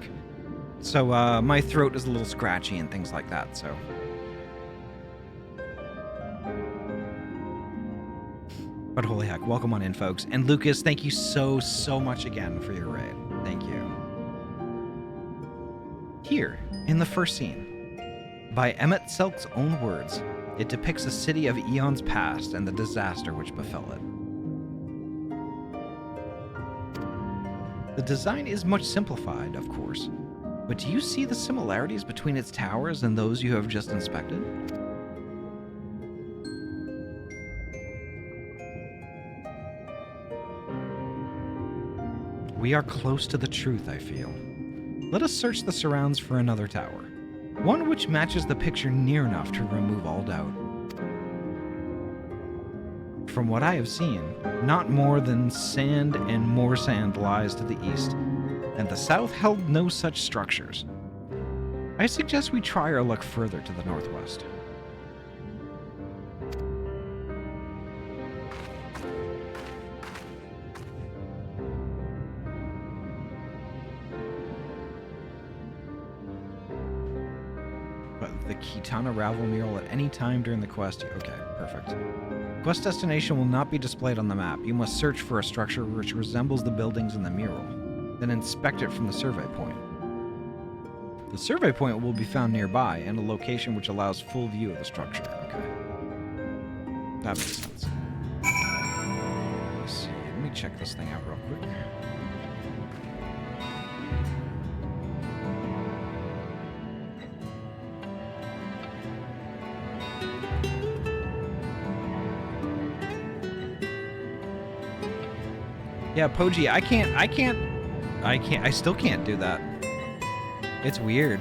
So, my throat is a little scratchy and things like that, so... But holy heck, welcome on in, folks. And Lucas, thank you so much again for your raid. Thank you. Here, in the first scene, by Emet-Selch's own words, it depicts a city of eons past and the disaster which befell it. The design is much simplified, of course, but do you see the similarities between its towers and those you have just inspected? We are close to the truth, I feel. Let us search the surrounds for another tower. One which matches the picture near enough to remove all doubt. From what I have seen, not more than sand and more sand lies to the east, and the south held no such structures. I suggest we try our luck further to the northwest. But the Kitana Ravel mural at any time during the quest. Okay, perfect. Quest destination will not be displayed on the map. You must search for a structure which resembles the buildings in the mural, then inspect it from the survey point. The survey point will be found nearby, and a location which allows full view of the structure. Okay. That makes sense. Let's see. Let me check this thing out real quick. Yeah, Poji, I still can't do that. It's weird.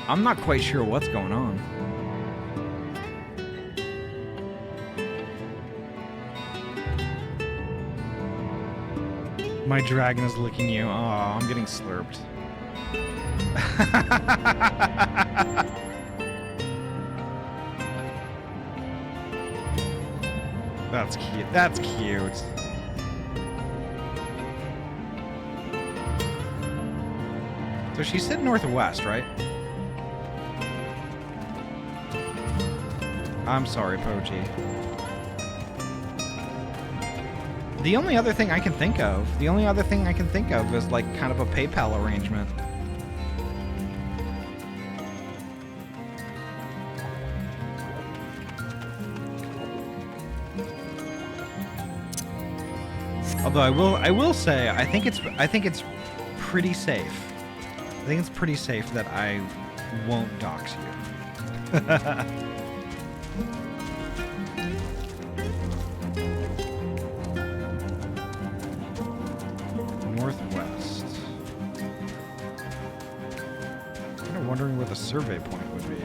I'm not quite sure what's going on. My dragon is licking you. Oh, I'm getting slurped. That's cute. That's cute. So she said northwest, right? I'm sorry, Poji. The only other thing I can think of is like kind of a PayPal arrangement. Although I will say I think it's pretty safe. I think it's pretty safe that I won't dox you. Northwest. I'm kind of wondering where the survey point would be.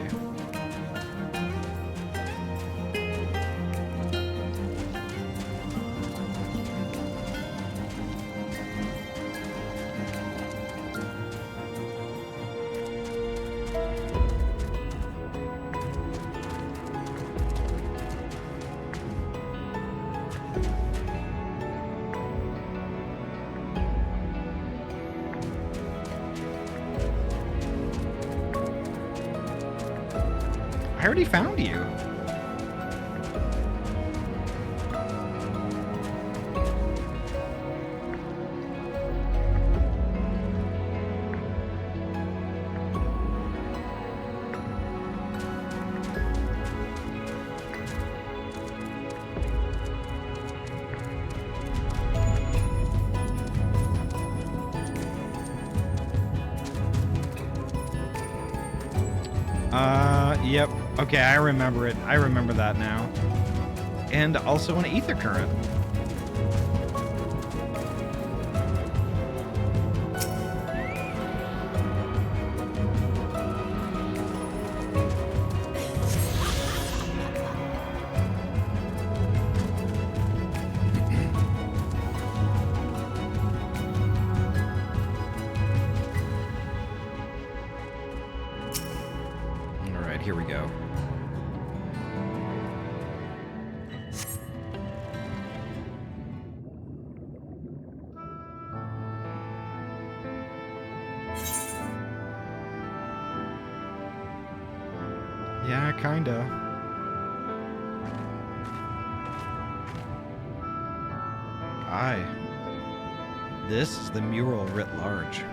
I already found you. Yep. Okay, I remember it. I remember that now. And also an ether current. Here we go. Yeah, kinda. Aye. This is the mural writ large.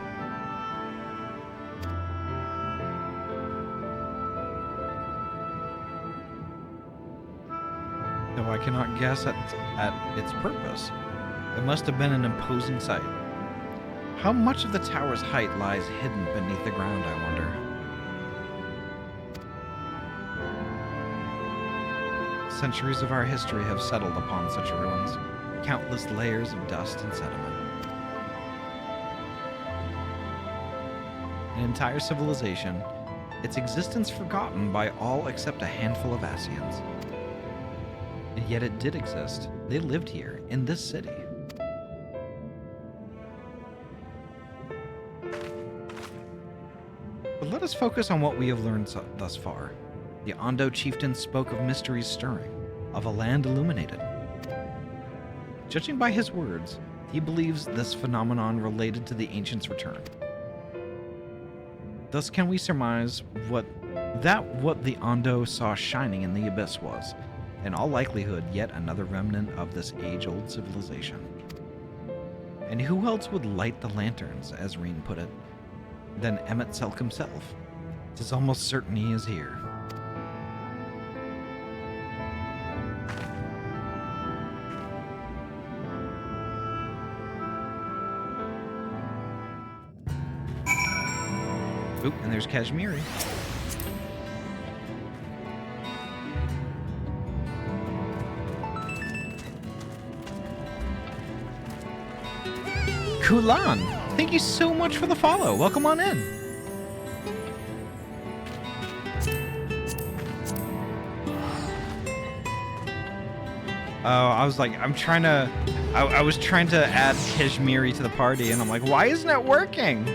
Though I cannot guess at its purpose. It must have been an imposing sight. How much of the tower's height lies hidden beneath the ground, I wonder? Centuries of our history have settled upon such ruins, countless layers of dust and sediment. an entire civilization, its existence forgotten by all except a handful of Ascians. And yet it did exist. They lived here, in this city. But let us focus on what we have learned thus far. The Ondo chieftain spoke of mysteries stirring, of a land illuminated. Judging by his words, he believes this phenomenon related to the ancients' return. Thus can we surmise what the Ondo saw shining in the abyss was, in all likelihood, yet another remnant of this age-old civilization. And who else would light the lanterns, as Reen put it, than Emet-Selch himself? 'Tis almost certain he is here. Oop, and there's Kashmiri. Kulan, thank you so much for the follow. Welcome on in. Oh, I was like, I was trying to add Kashmiri to the party, and I'm like, why isn't it working?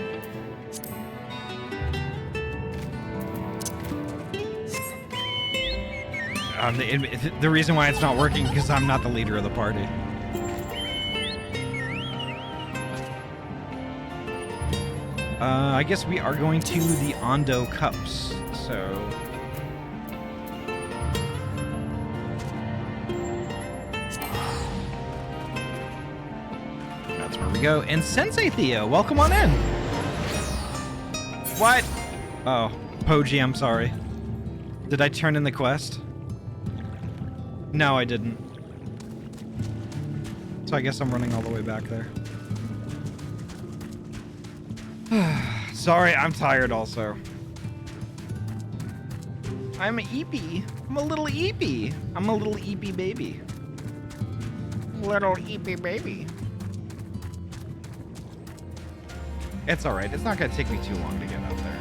The reason why it's not working is because I'm not the leader of the party. I guess we are going to the Ondo Cups, so... That's where we go. And Sensei Theo, welcome on in! What? Oh, Poji, I'm sorry. Did I turn in the quest? No, I didn't. So I guess I'm running all the way back there. Sorry, I'm tired also. I'm an eepy. I'm a little eepy. I'm a little eepy baby. Little eepy baby. It's alright. It's not gonna take me too long to get up there.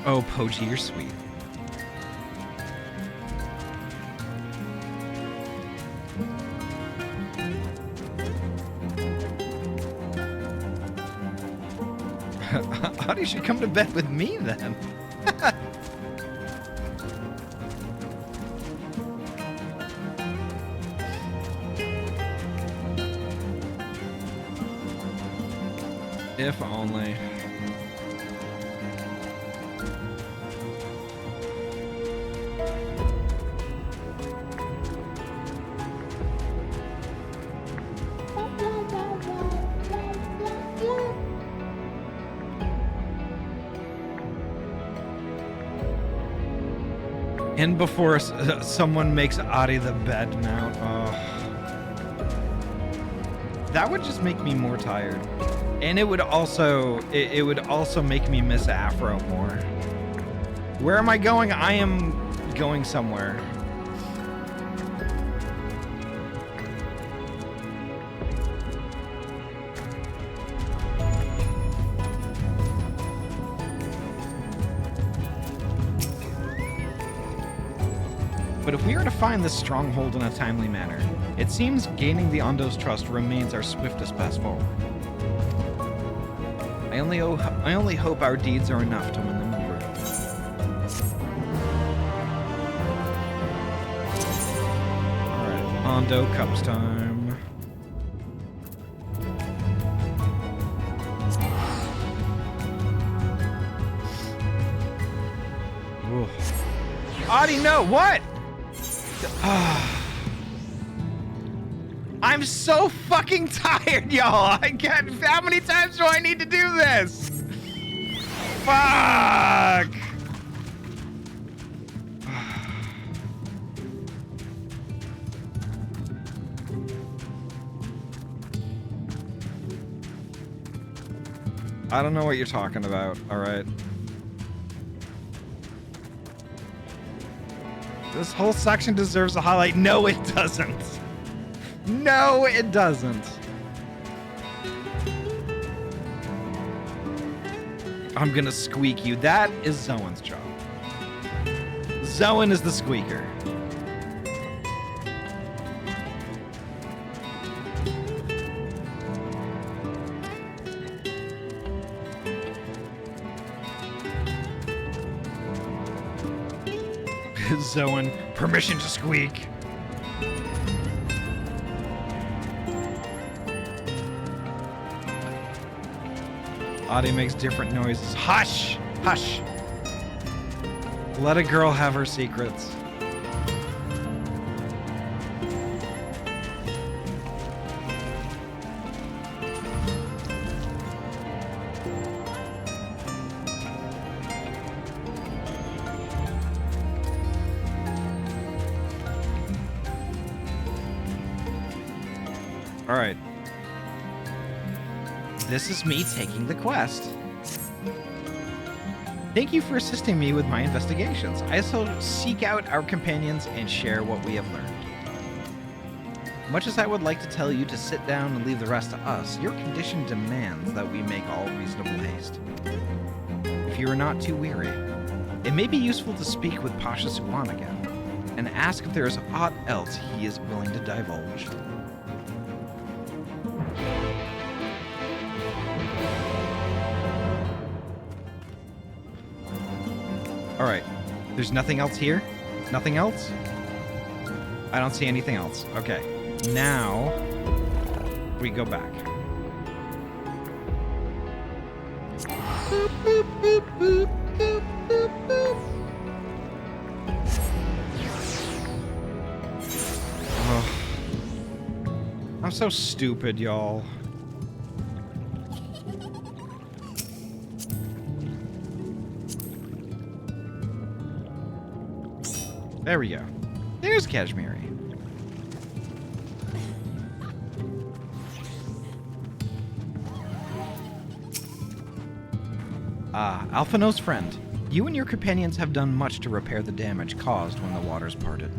Oh, Poji, you're sweet. Ahty should come to bed with me then. If only. And before someone makes Ahty the bed mount, that would just make me more tired. And it would also make me miss Afro more. Where am I going? I am going somewhere. But if we are to find this stronghold in a timely manner, it seems gaining the Ondo's trust remains our swiftest path forward. I only hope our deeds are enough to win them over. Alright, Ondo Cups time. Ahty, no! What? I'm so fucking tired, y'all. How many times do I need to do this? Fuck. I don't know what you're talking about, all right? This whole section deserves a highlight. No, it doesn't. No, it doesn't. I'm gonna squeak you. That is Zoan's job. Zoan is the squeaker. Zoan, permission to squeak. Ahty makes different noises. Hush! Hush! Let a girl have her secrets. All right. This is me taking the quest. Thank you for assisting me with my investigations. I also seek out our companions and share what we have learned. Much as I would like to tell you to sit down and leave the rest to us, your condition demands that we make all reasonable haste. If you are not too weary, it may be useful to speak with Pasha Suwan again and ask if there is aught else he is willing to divulge. All right, there's nothing else here? Nothing else? I don't see anything else. Okay, now we go back. Boop, boop, boop, boop, boop, boop, boop. Oh. I'm so stupid, y'all. There we go. There's Kashmiri. Ah, Alphino's friend. You and your companions have done much to repair the damage caused when the waters parted.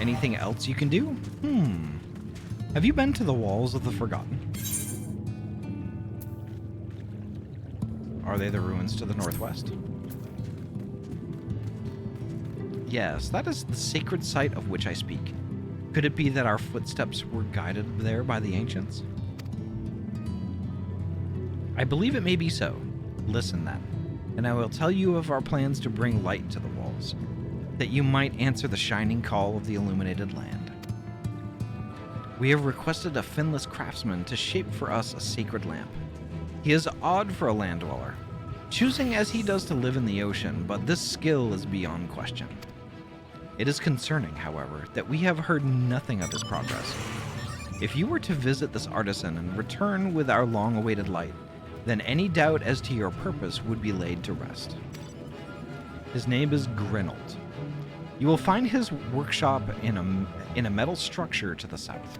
Anything else you can do? Have you been to the Walls of the Forgotten? Are they the ruins to the northwest? Yes, that is the sacred site of which I speak. Could it be that our footsteps were guided there by the ancients? I believe it may be so. Listen then, and I will tell you of our plans to bring light to the walls, that you might answer the shining call of the illuminated land. We have requested a finless craftsman to shape for us a sacred lamp. He is odd for a land dweller, choosing as he does to live in the ocean, but this skill is beyond question. It is concerning, however, that we have heard nothing of his progress. If you were to visit this artisan and return with our long-awaited light, then any doubt as to your purpose would be laid to rest. His name is Grinold. You will find his workshop in a metal structure to the south.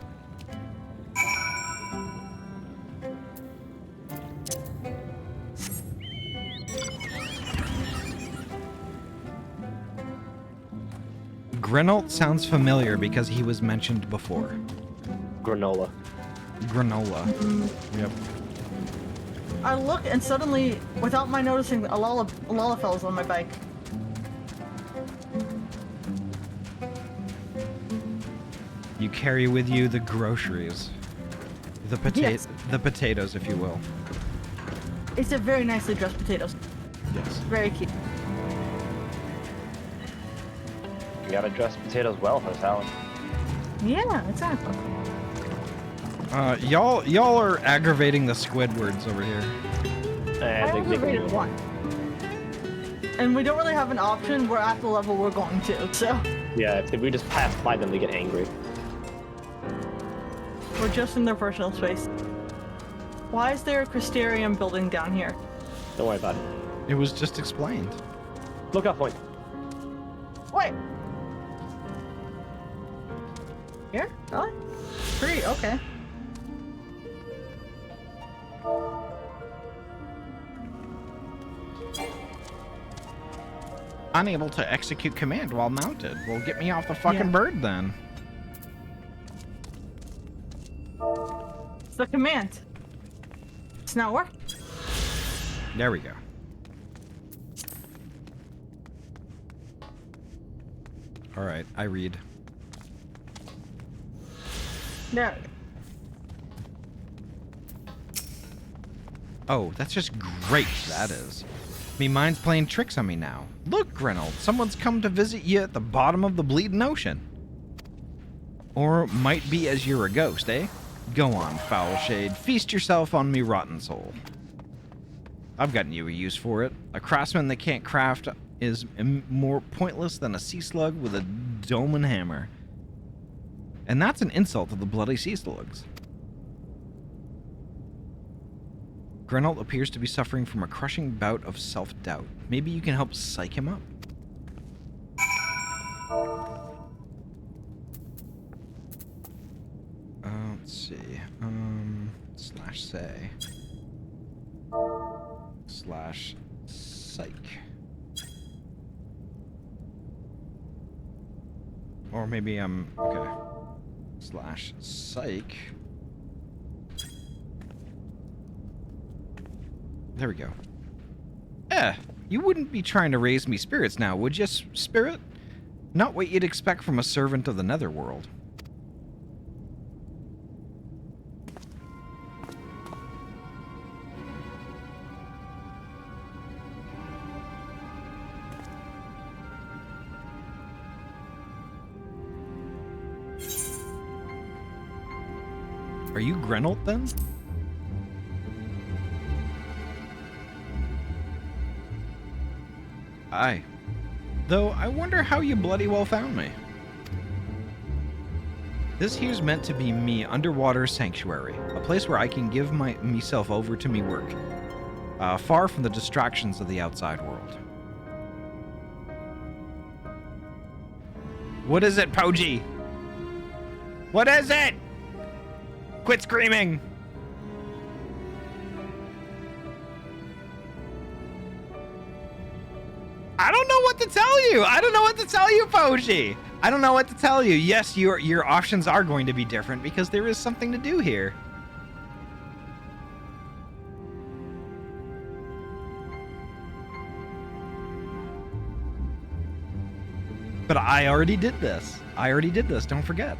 Grinold sounds familiar because he was mentioned before. Granola. Yep. I look and suddenly, without my noticing, a Lalafel's on my bike. You carry with you the groceries. Yes. The potatoes, if you will. It's a very nicely dressed potatoes. Yes. Very cute. You gotta dress potatoes well for salad. Yeah, exactly. Y'all are aggravating the Squidwards over here. I aggravated one. And we don't really have an option. We're at the level we're going to, so. Yeah, if we just pass by them, they get angry. We're just in their personal space. Why is there a Crystarium building down here? Don't worry about it. It was just explained. Lookout point. Wait. Here? Really? Pretty, okay. unable to execute command while mounted. Well, get me off the fucking bird then. It's the command. It's not working. There we go. All right, I read. There. Oh, that's just great, that is. Me mind's playing tricks on me now. Look, Grenold, someone's come to visit you at the bottom of the bleeding ocean. Or might be as you're a ghost, eh? Go on, foul shade. Feast yourself on me rotten soul. I've gotten you a use for it. A craftsman that can't craft is more pointless than a sea slug with a dome and hammer. And that's an insult to the bloody sea slugs. Grenold appears to be suffering from a crushing bout of self-doubt. Maybe you can help psych him up? Let's see. Slash say. Slash psych. Or maybe okay. Slash psych. There we go. You wouldn't be trying to raise me spirits now, would you, spirit? Not what you'd expect from a servant of the netherworld. Are you Grenold then? Aye. Though I wonder how you bloody well found me. This here's meant to be me underwater sanctuary, a place where I can give myself over to me work, far from the distractions of the outside world. What is it, Poji? What is it? Quit screaming! I don't know what to tell you. I don't know what to tell you, Poji. I don't know what to tell you. Yes, your options are going to be different because there is something to do here. But I already did this. I already did this. Don't forget.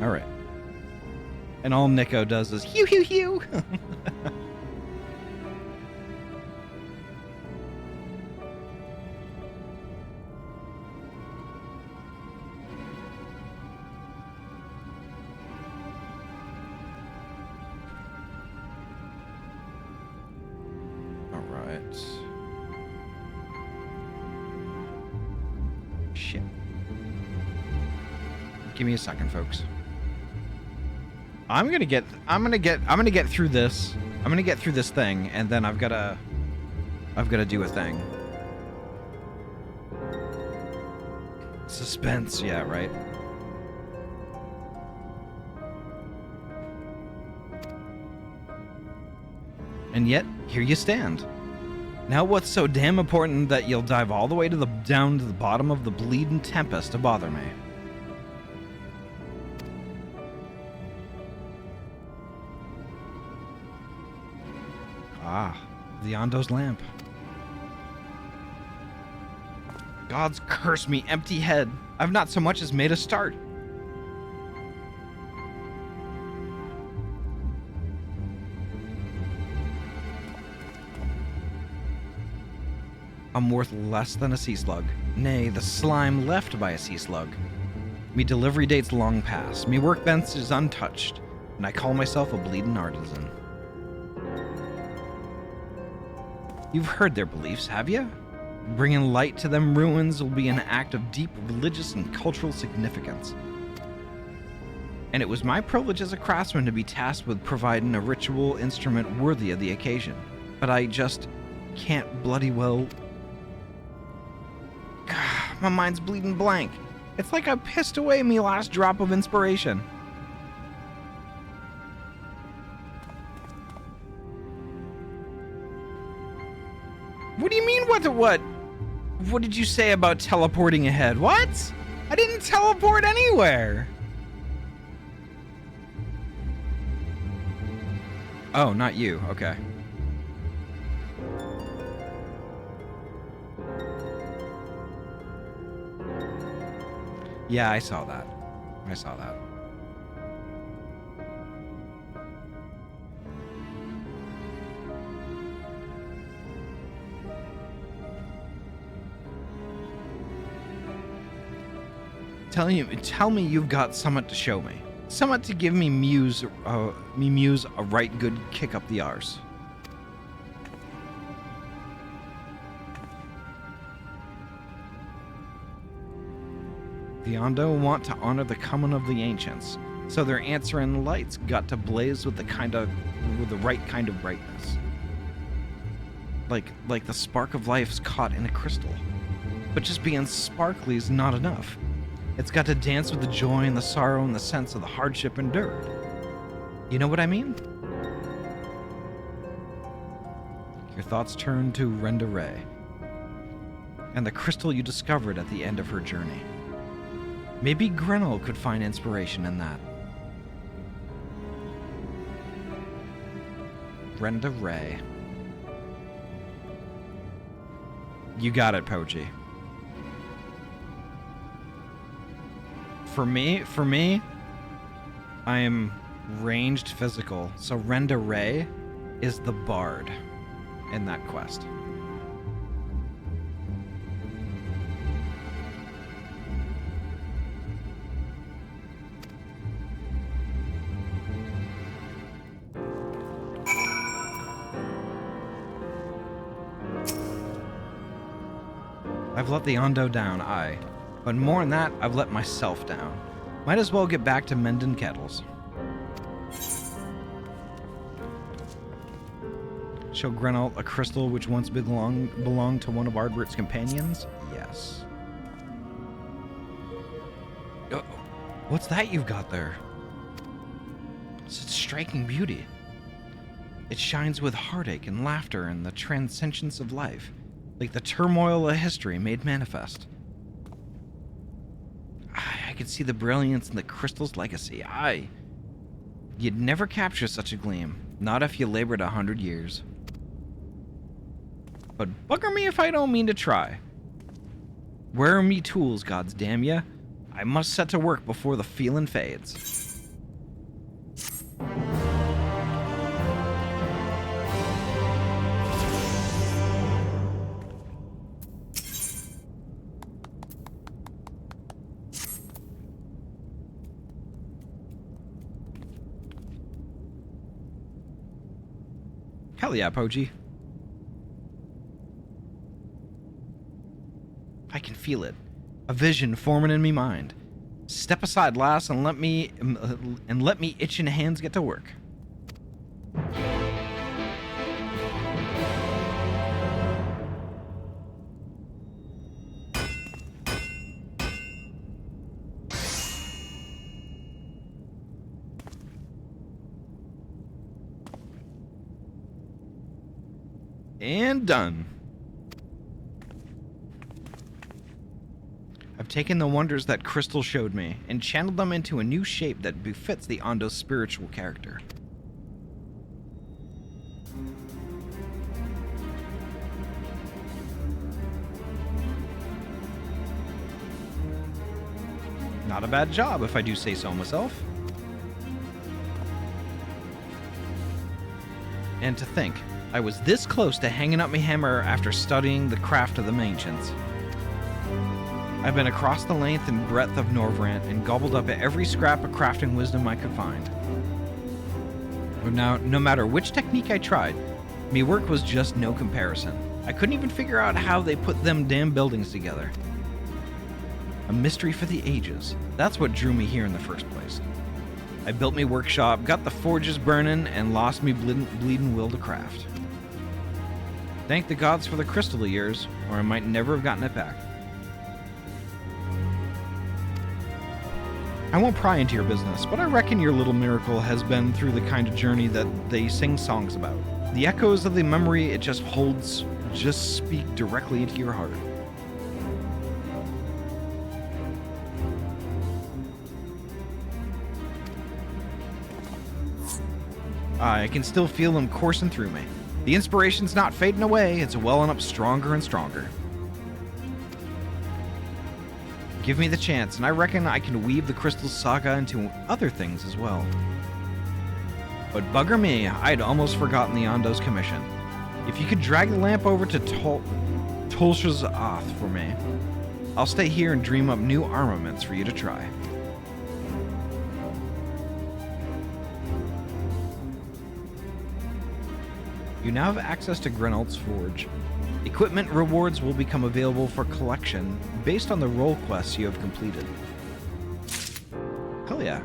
All right. And all Nico does is hew, hew, hew. All right. Shit. Give me a second, folks. I'm gonna get through this. I'm gonna get through this thing, and then I've gotta do a thing. Suspense, yeah, right. And yet, here you stand. Now what's so damn important that you'll dive all the way down to the bottom of the bleeding tempest to bother me? Ah, the Ondo's lamp. Gods curse me, empty head. I've not so much as made a start. I'm worth less than a sea slug. Nay, the slime left by a sea slug. Me delivery date's long past. Me workbench is untouched, and I call myself a bleeding artisan. You've heard their beliefs, have you? Bringing light to them ruins will be an act of deep religious and cultural significance. and it was my privilege as a craftsman to be tasked with providing a ritual instrument worthy of the occasion. But I just can't bloody well... God, my mind's bleeding blank. It's like I pissed away me last drop of inspiration. What do you mean, what? What did you say about teleporting ahead? What? I didn't teleport anywhere. Oh, not you. Okay. Yeah, I saw that. I saw that. Tell me you've got somewhat to show me. Somewhat to give me muse a right good kick up the arse. The Ondo want to honor the coming of the ancients, so their answering lights got to blaze with the right kind of brightness. Like the spark of life's caught in a crystal. But just being sparkly is not enough. It's got to dance with the joy and the sorrow and the sense of the hardship endured. You know what I mean? Your thoughts turn to Renda Ray and the crystal you discovered at the end of her journey. Maybe Grinnell could find inspiration in that. Renda Ray. You got it, Pochi. For me, I am ranged physical, so Renda Ray is the bard in that quest. I've let the Ondo down, aye. But more than that, I've let myself down. Might as well get back to mending kettles. Show Grinnell a crystal which once belonged to one of Ardbert's companions? Yes. Oh, what's that you've got there? Such striking beauty. It shines with heartache and laughter and the transcendence of life, like the turmoil of history made manifest. I could see the brilliance in the crystal's legacy. You'd never capture such a gleam, not if you labored 100 years. But bugger me if I don't mean to try. Where are me tools, gods damn ya? I must set to work before the feeling fades. Hell yeah, Poji. I can feel it. A vision forming in me mind. Step aside, lass, and let me itching hands get to work. And done. I've taken the wonders that Crystal showed me and channeled them into a new shape that befits the Ondo's spiritual character. Not a bad job, if I do say so myself. And to think, I was this close to hanging up my hammer after studying the craft of the ancients. I've been across the length and breadth of Norvrant and gobbled up every scrap of crafting wisdom I could find. But now, no matter which technique I tried, me work was just no comparison. I couldn't even figure out how they put them damn buildings together. A mystery for the ages. That's what drew me here in the first place. I built me workshop, got the forges burning, and lost me bleeding will to craft. Thank the gods for the crystal years, or I might never have gotten it back. I won't pry into your business, but I reckon your little miracle has been through the kind of journey that they sing songs about. The echoes of the memory it just holds just speak directly into your heart. I can still feel them coursing through me. The inspiration's not fading away, it's welling up stronger and stronger. Give me the chance, and I reckon I can weave the Crystal Saga into other things as well. But bugger me, I'd almost forgotten the Ondo's commission. If you could drag the lamp over to Tolsha's Oth for me, I'll stay here and dream up new armaments for you to try. You now have access to Grenald's Forge. Equipment rewards will become available for collection based on the role quests you have completed. Hell yeah.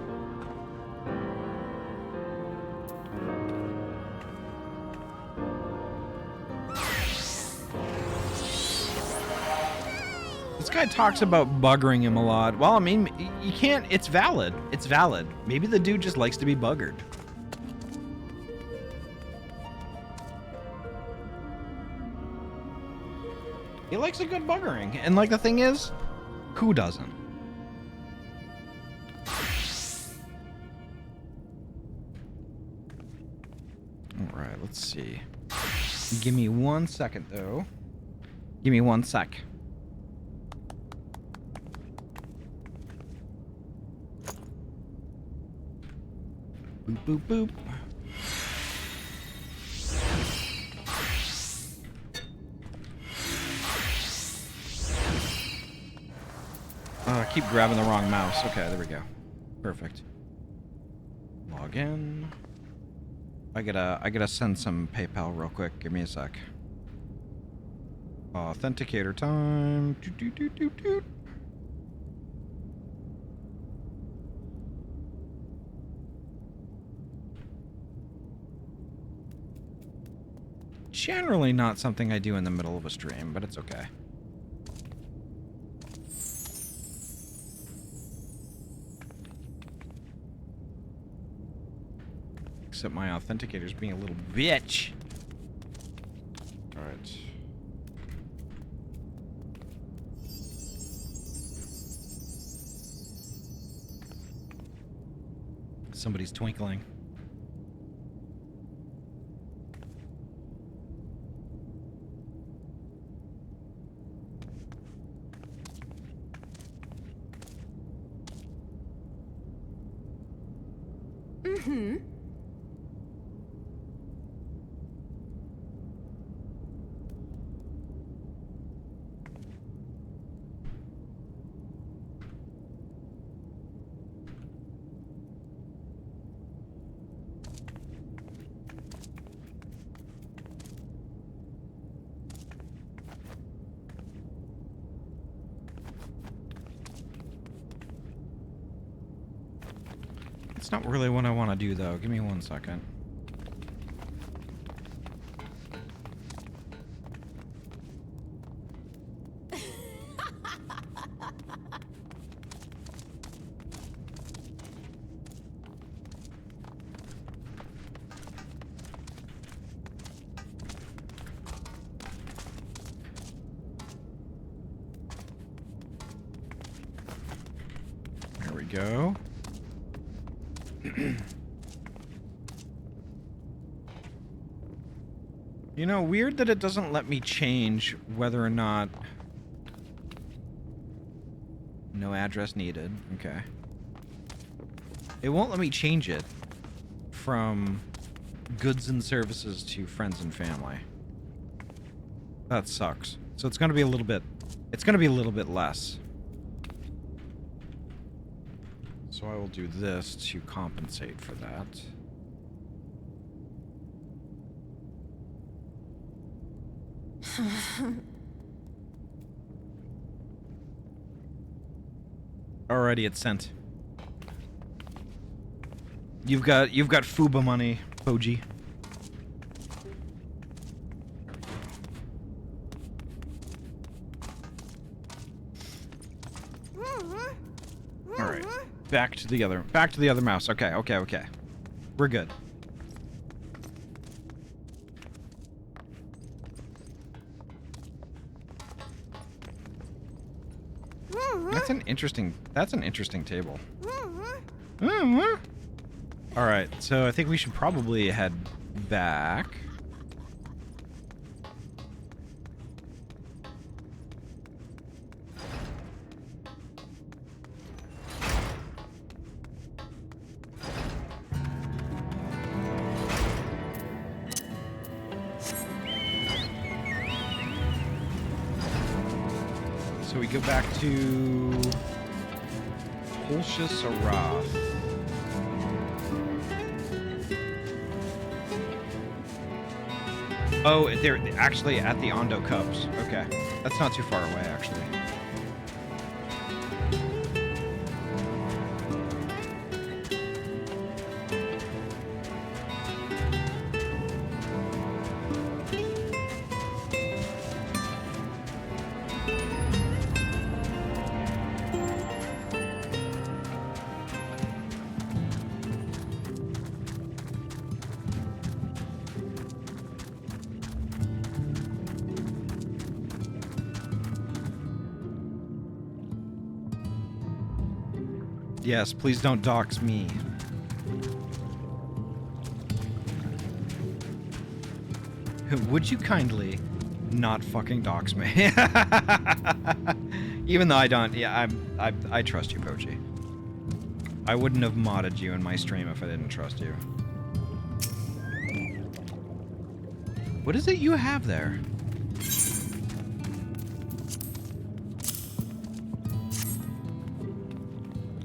This guy talks about buggering him a lot. Well, I mean, you can't, it's valid. It's valid. Maybe the dude just likes to be buggered. He likes a good buggering. And like the thing is, who doesn't? Alright, let's see. Give me 1 second though. Give me 1 sec. Boop, boop, boop. I keep grabbing the wrong mouse. Okay, there we go. Perfect. Log in. I gotta send some PayPal real quick. Give me a sec. Authenticator time. Doot, doot, doot, doot, doot. Generally not something I do in the middle of a stream, but it's okay. Except my authenticator's being a little bitch. Alright. Somebody's twinkling. Mm-hmm. It's not really what I want to do, though. Give me 1 second. There we go. You know, weird that it doesn't let me change whether or not... No address needed. Okay. It won't let me change it from goods and services to friends and family. That sucks. So it's gonna be a little bit... It's gonna be a little bit less. So I will do this to compensate for that. Alrighty, it's sent. You've got FUBA money, Poji. All right, back to the other mouse. Okay. We're good. That's an interesting table. All right, so I think we should probably head back. So we go back to Holsha Sarath. Oh, they're actually at the Ondo Cubs. Okay. That's not too far away, actually. Yes, please don't dox me. Would you kindly not fucking dox me? Even though I don't, yeah, I trust you, Pochi. I wouldn't have modded you in my stream if I didn't trust you. What is it you have there?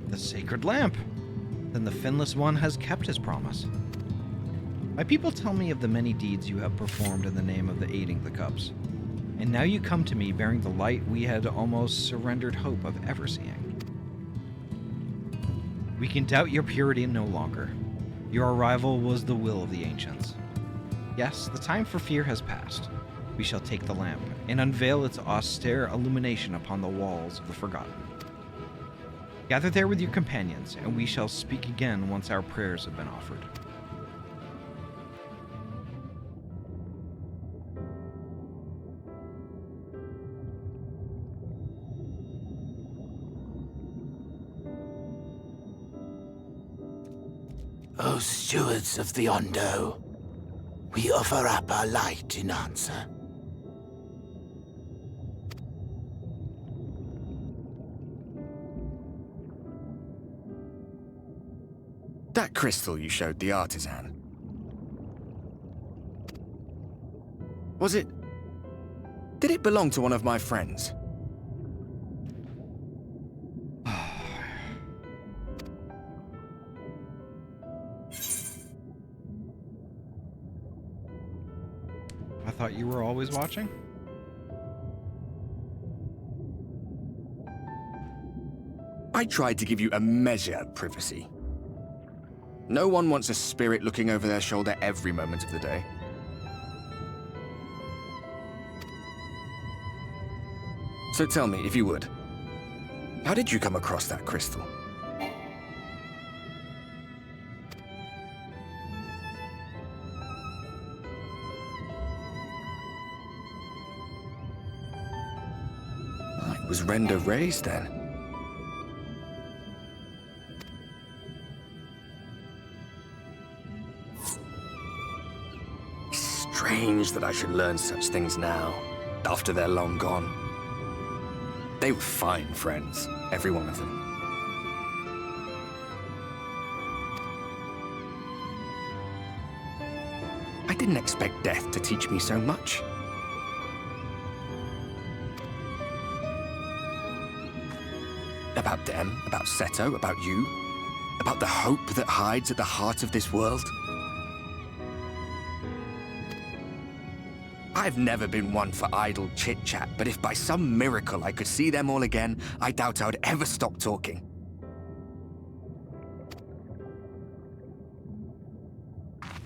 The sacred lamp. Then the Finless One has kept his promise. My people tell me of the many deeds you have performed in the name of the aiding the Cubs. And now you come to me bearing the light we had almost surrendered hope of ever seeing. We can doubt your purity no longer. Your arrival was the will of the ancients. Yes, the time for fear has passed. We shall take the lamp and unveil its austere illumination upon the walls of the Forgotten. Gather there with your companions, and we shall speak again once our prayers have been offered. O stewards of the Ondo, we offer up our light in answer. That crystal you showed the artisan. Was it... Did it belong to one of my friends? I thought you were always watching? I tried to give you a measure of privacy. No one wants a spirit looking over their shoulder every moment of the day. So tell me, if you would, how did you come across that crystal? It was Rendo Reyes then. Strange that I should learn such things now, after they're long gone. They were fine friends, every one of them. I didn't expect death to teach me so much. About them, about Seto, about you, about the hope that hides at the heart of this world. I've never been one for idle chit-chat, but if by some miracle I could see them all again, I doubt I would ever stop talking.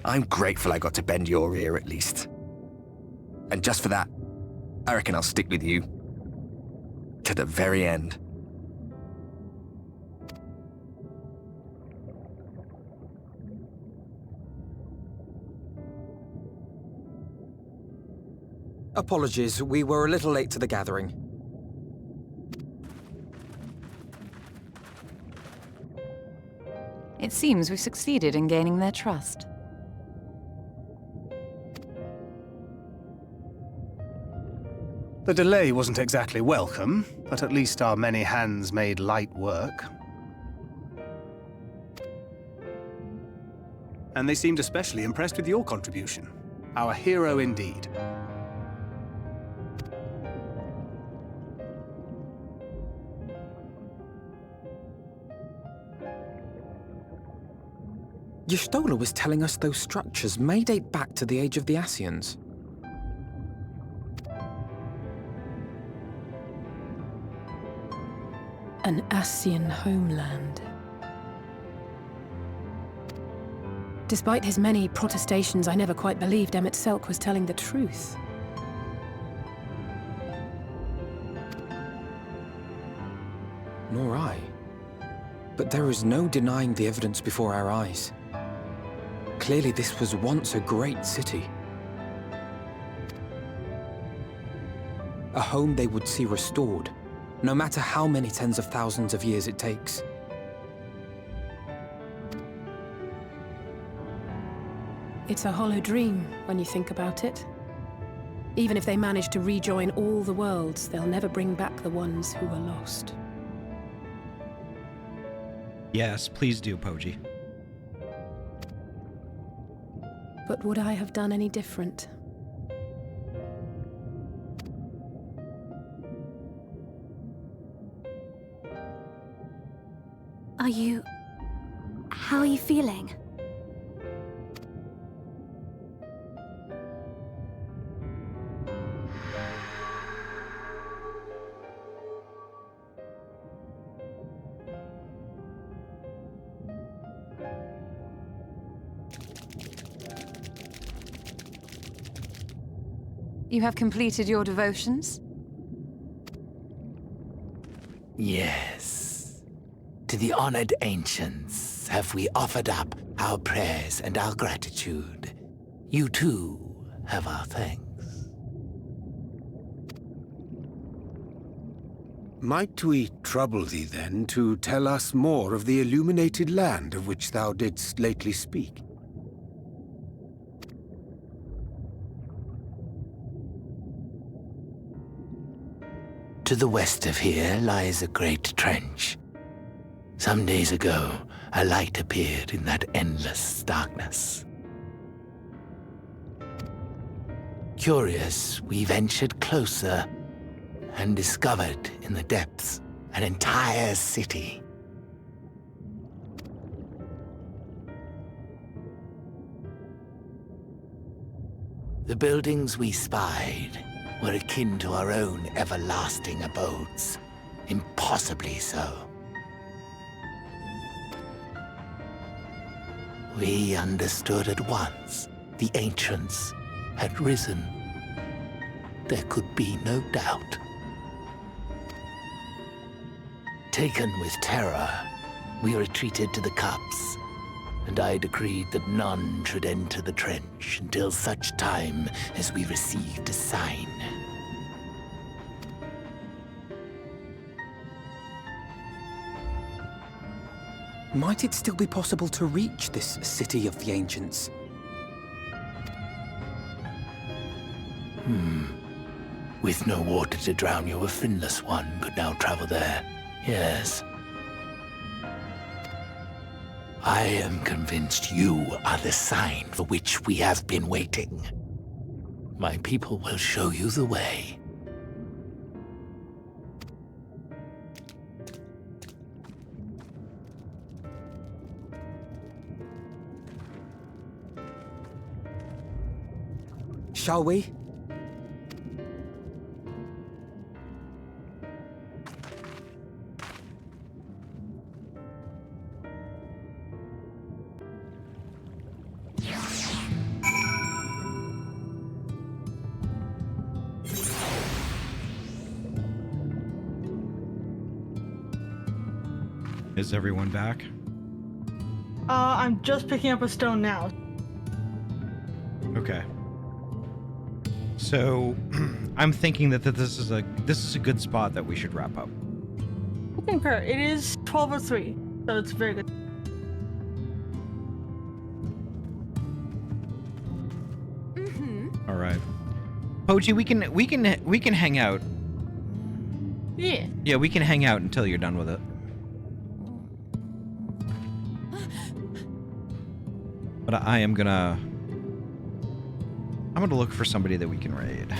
I'm grateful I got to bend your ear at least. And just for that, I reckon I'll stick with you. To the very end. Apologies, we were a little late to the gathering. It seems we succeeded in gaining their trust. The delay wasn't exactly welcome, but at least our many hands made light work. And they seemed especially impressed with your contribution. Our hero indeed. Y'shtola was telling us those structures may date back to the age of the Ascians. An Ascian homeland. Despite his many protestations, I never quite believed Emet-Selch was telling the truth. Nor I. But there is no denying the evidence before our eyes. Clearly this was once a great city. A home they would see restored, no matter how many tens of thousands of years it takes. It's a hollow dream when you think about it. Even if they manage to rejoin all the worlds, they'll never bring back the ones who were lost. Yes, please do, Poji. But would I have done any different? How are you feeling? You have completed your devotions? Yes. To the honored ancients have we offered up our prayers and our gratitude. You too have our thanks. Might we trouble thee then to tell us more of the illuminated land of which thou didst lately speak? To the west of here lies a great trench. Some days ago, a light appeared in that endless darkness. Curious, we ventured closer and discovered in the depths an entire city. The buildings we spied were akin to our own everlasting abodes, impossibly so. We understood at once the ancients had risen. There could be no doubt. Taken with terror, we retreated to the cups, and I decreed that none should enter the trench until such time as we received a sign. Might it still be possible to reach this city of the ancients? With no water to drown you, a finless one could now travel there. Yes. I am convinced you are the sign for which we have been waiting. My people will show you the way. Shall we? Is everyone back? I'm just picking up a stone now. Okay. So, I'm thinking that this is a good spot that we should wrap up. I concur. It is 12:03, so it's very good. All right. Poji, we can hang out. Yeah. Yeah, we can hang out until you're done with it. But I'm gonna look for somebody that we can raid.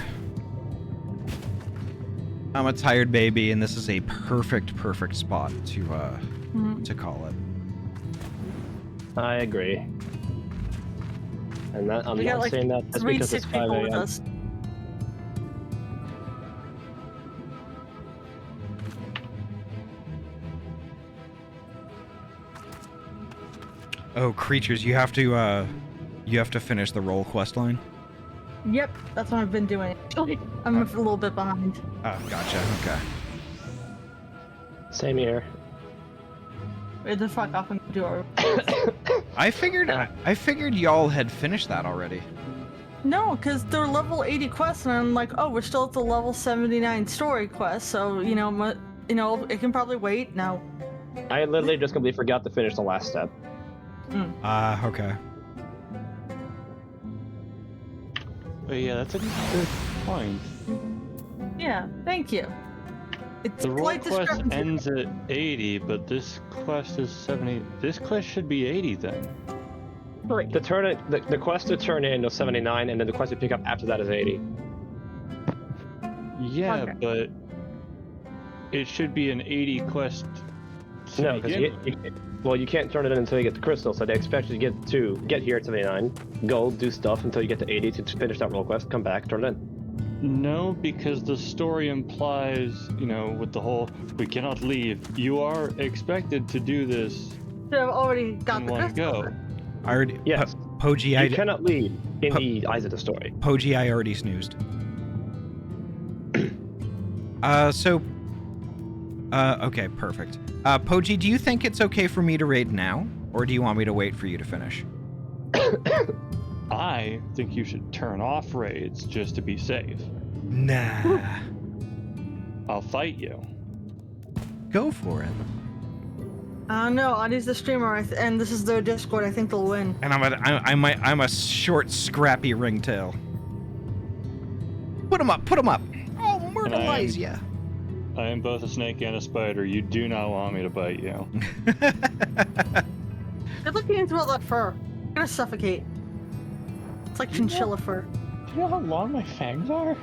I'm a tired baby, and this is a perfect spot to call it. I agree. And that, I'm not like saying that just because it's 5 people with a.m. us. Oh, creatures! You have to finish the roll quest line. Yep, that's what I've been doing. I'm a little bit behind. Oh, gotcha. Okay. Same here. Wait the fuck off and do our. I figured y'all had finished that already. No, because they're level 80 quests, and I'm like, oh, we're still at the level 79 story quest, so it can probably wait. No. I literally just completely forgot to finish the last step. Okay. But yeah, that's a good point. Yeah, thank you. It's The roll quite quest discrepancy. ends at 80, but this quest is 70. This quest should be 80 then. The quest to turn in is 79, and then the quest to pick up after that is 80. Yeah, Okay. but it should be an 80 quest. No, because you can't turn it in until you get the crystal, so they expect you to get here at 79, go do stuff until you get to 80 to finish that roll quest, come back, turn it in. No, because the story implies, with the whole we cannot leave, you are expected to do this So I've already got in the one crystal. go. I already. Yes. Poji, You cannot leave in the eyes of the story. Poji, I already snoozed. Okay, perfect. Poji, do you think it's okay for me to raid now, or do you want me to wait for you to finish? I think you should turn off raids just to be safe. Nah. I'll fight you. Go for it. I don't know. Ahty's the streamer, and this is their Discord. I think they'll win. And I'm a short, scrappy ringtail. Put him up. Oh, murderize ya. I am both a snake and a spider. You do not want me to bite you. Good looking into all that fur. I'm gonna suffocate. It's like chinchilla fur. Do you know how long my fangs are?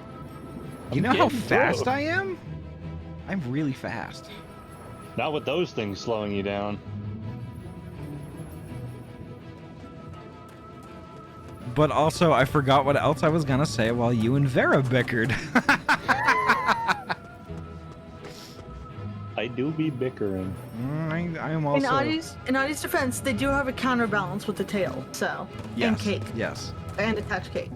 You know how fast I am? I'm really fast. Not with those things slowing you down. But also, I forgot what else I was gonna say while you and Vera bickered. I do be bickering. I am also. In Ahty's defense, they do have a counterbalance with the tail, so Yes. and cake. Yes. And attached cake.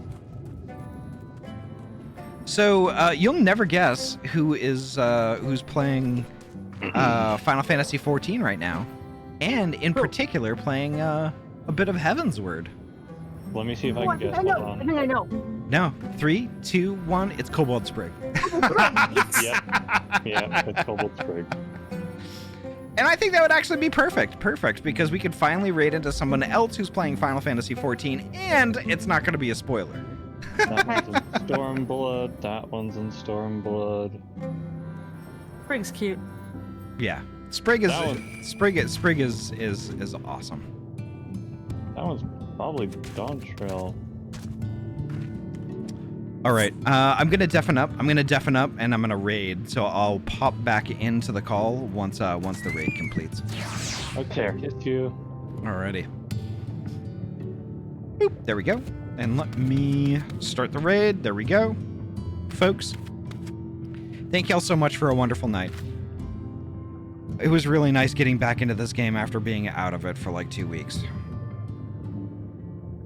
So you'll never guess who's playing Final Fantasy XIV right now, and in particular playing a bit of Heavensward. Let me see if I can guess. I know. Hold I on. think I know. No, 3, 2, 1. It's Cobalt Sprig. Yeah, it's Cobalt Sprig. And I think that would actually be perfect, because we could finally raid into someone else who's playing Final Fantasy XIV, and it's not going to be a spoiler. That one's in Stormblood. That one's in Stormblood. Sprig's cute. Yeah, Sprig is That one- Sprig is awesome. That one's probably Dawntrail. All right, I'm gonna deafen up. And I'm gonna raid. So I'll pop back into the call once the raid completes. Okay, get you. Alrighty. Boop, there we go. And let me start the raid. There we go, folks. Thank y'all so much for a wonderful night. It was really nice getting back into this game after being out of it for like 2 weeks.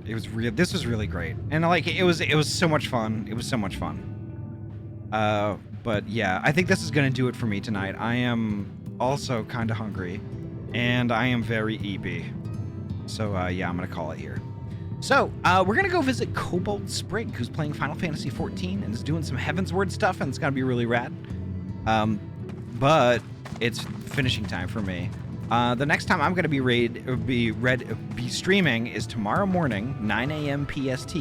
This was really great, and it was so much fun. It was so much fun. But yeah, I think this is gonna do it for me tonight. I am also kind of hungry, And I am very EP. So, yeah, I'm going to call it here. So, we're going to go visit Cobalt Sprig, who's playing Final Fantasy XIV and is doing some Heavensward stuff, and it's going to be really rad. But it's finishing time for me. The next time I'm going to be streaming is tomorrow morning, 9 a.m. PST.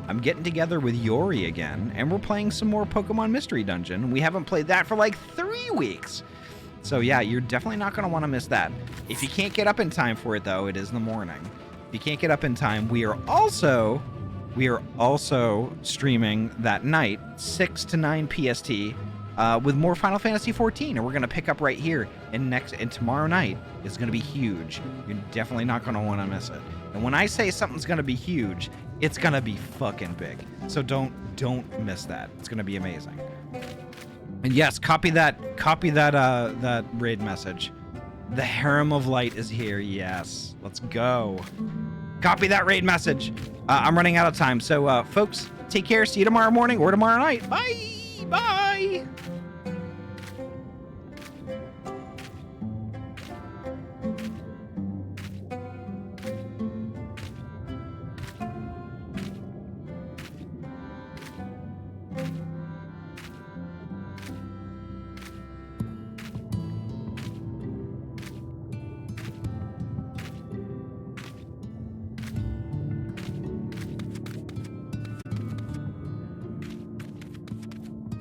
I'm getting together with Yori again, and we're playing some more Pokemon Mystery Dungeon. We haven't played that for like 3 weeks. So yeah, you're definitely not going to want to miss that. If you can't get up in time for it, though, it is in the morning. If you can't get up in time, we are also streaming that night, 6 to 9 PST, with more Final Fantasy XIV, and we're going to pick up right here. And tomorrow night is going to be huge. You're definitely not going to want to miss it. And when I say something's going to be huge, it's going to be fucking big. So don't miss that. It's going to be amazing. And yes, copy that raid message. The Harem of Light is here. Yes, let's go. Copy that raid message. I'm running out of time. So, folks, take care. See you tomorrow morning or tomorrow night. Bye. Bye.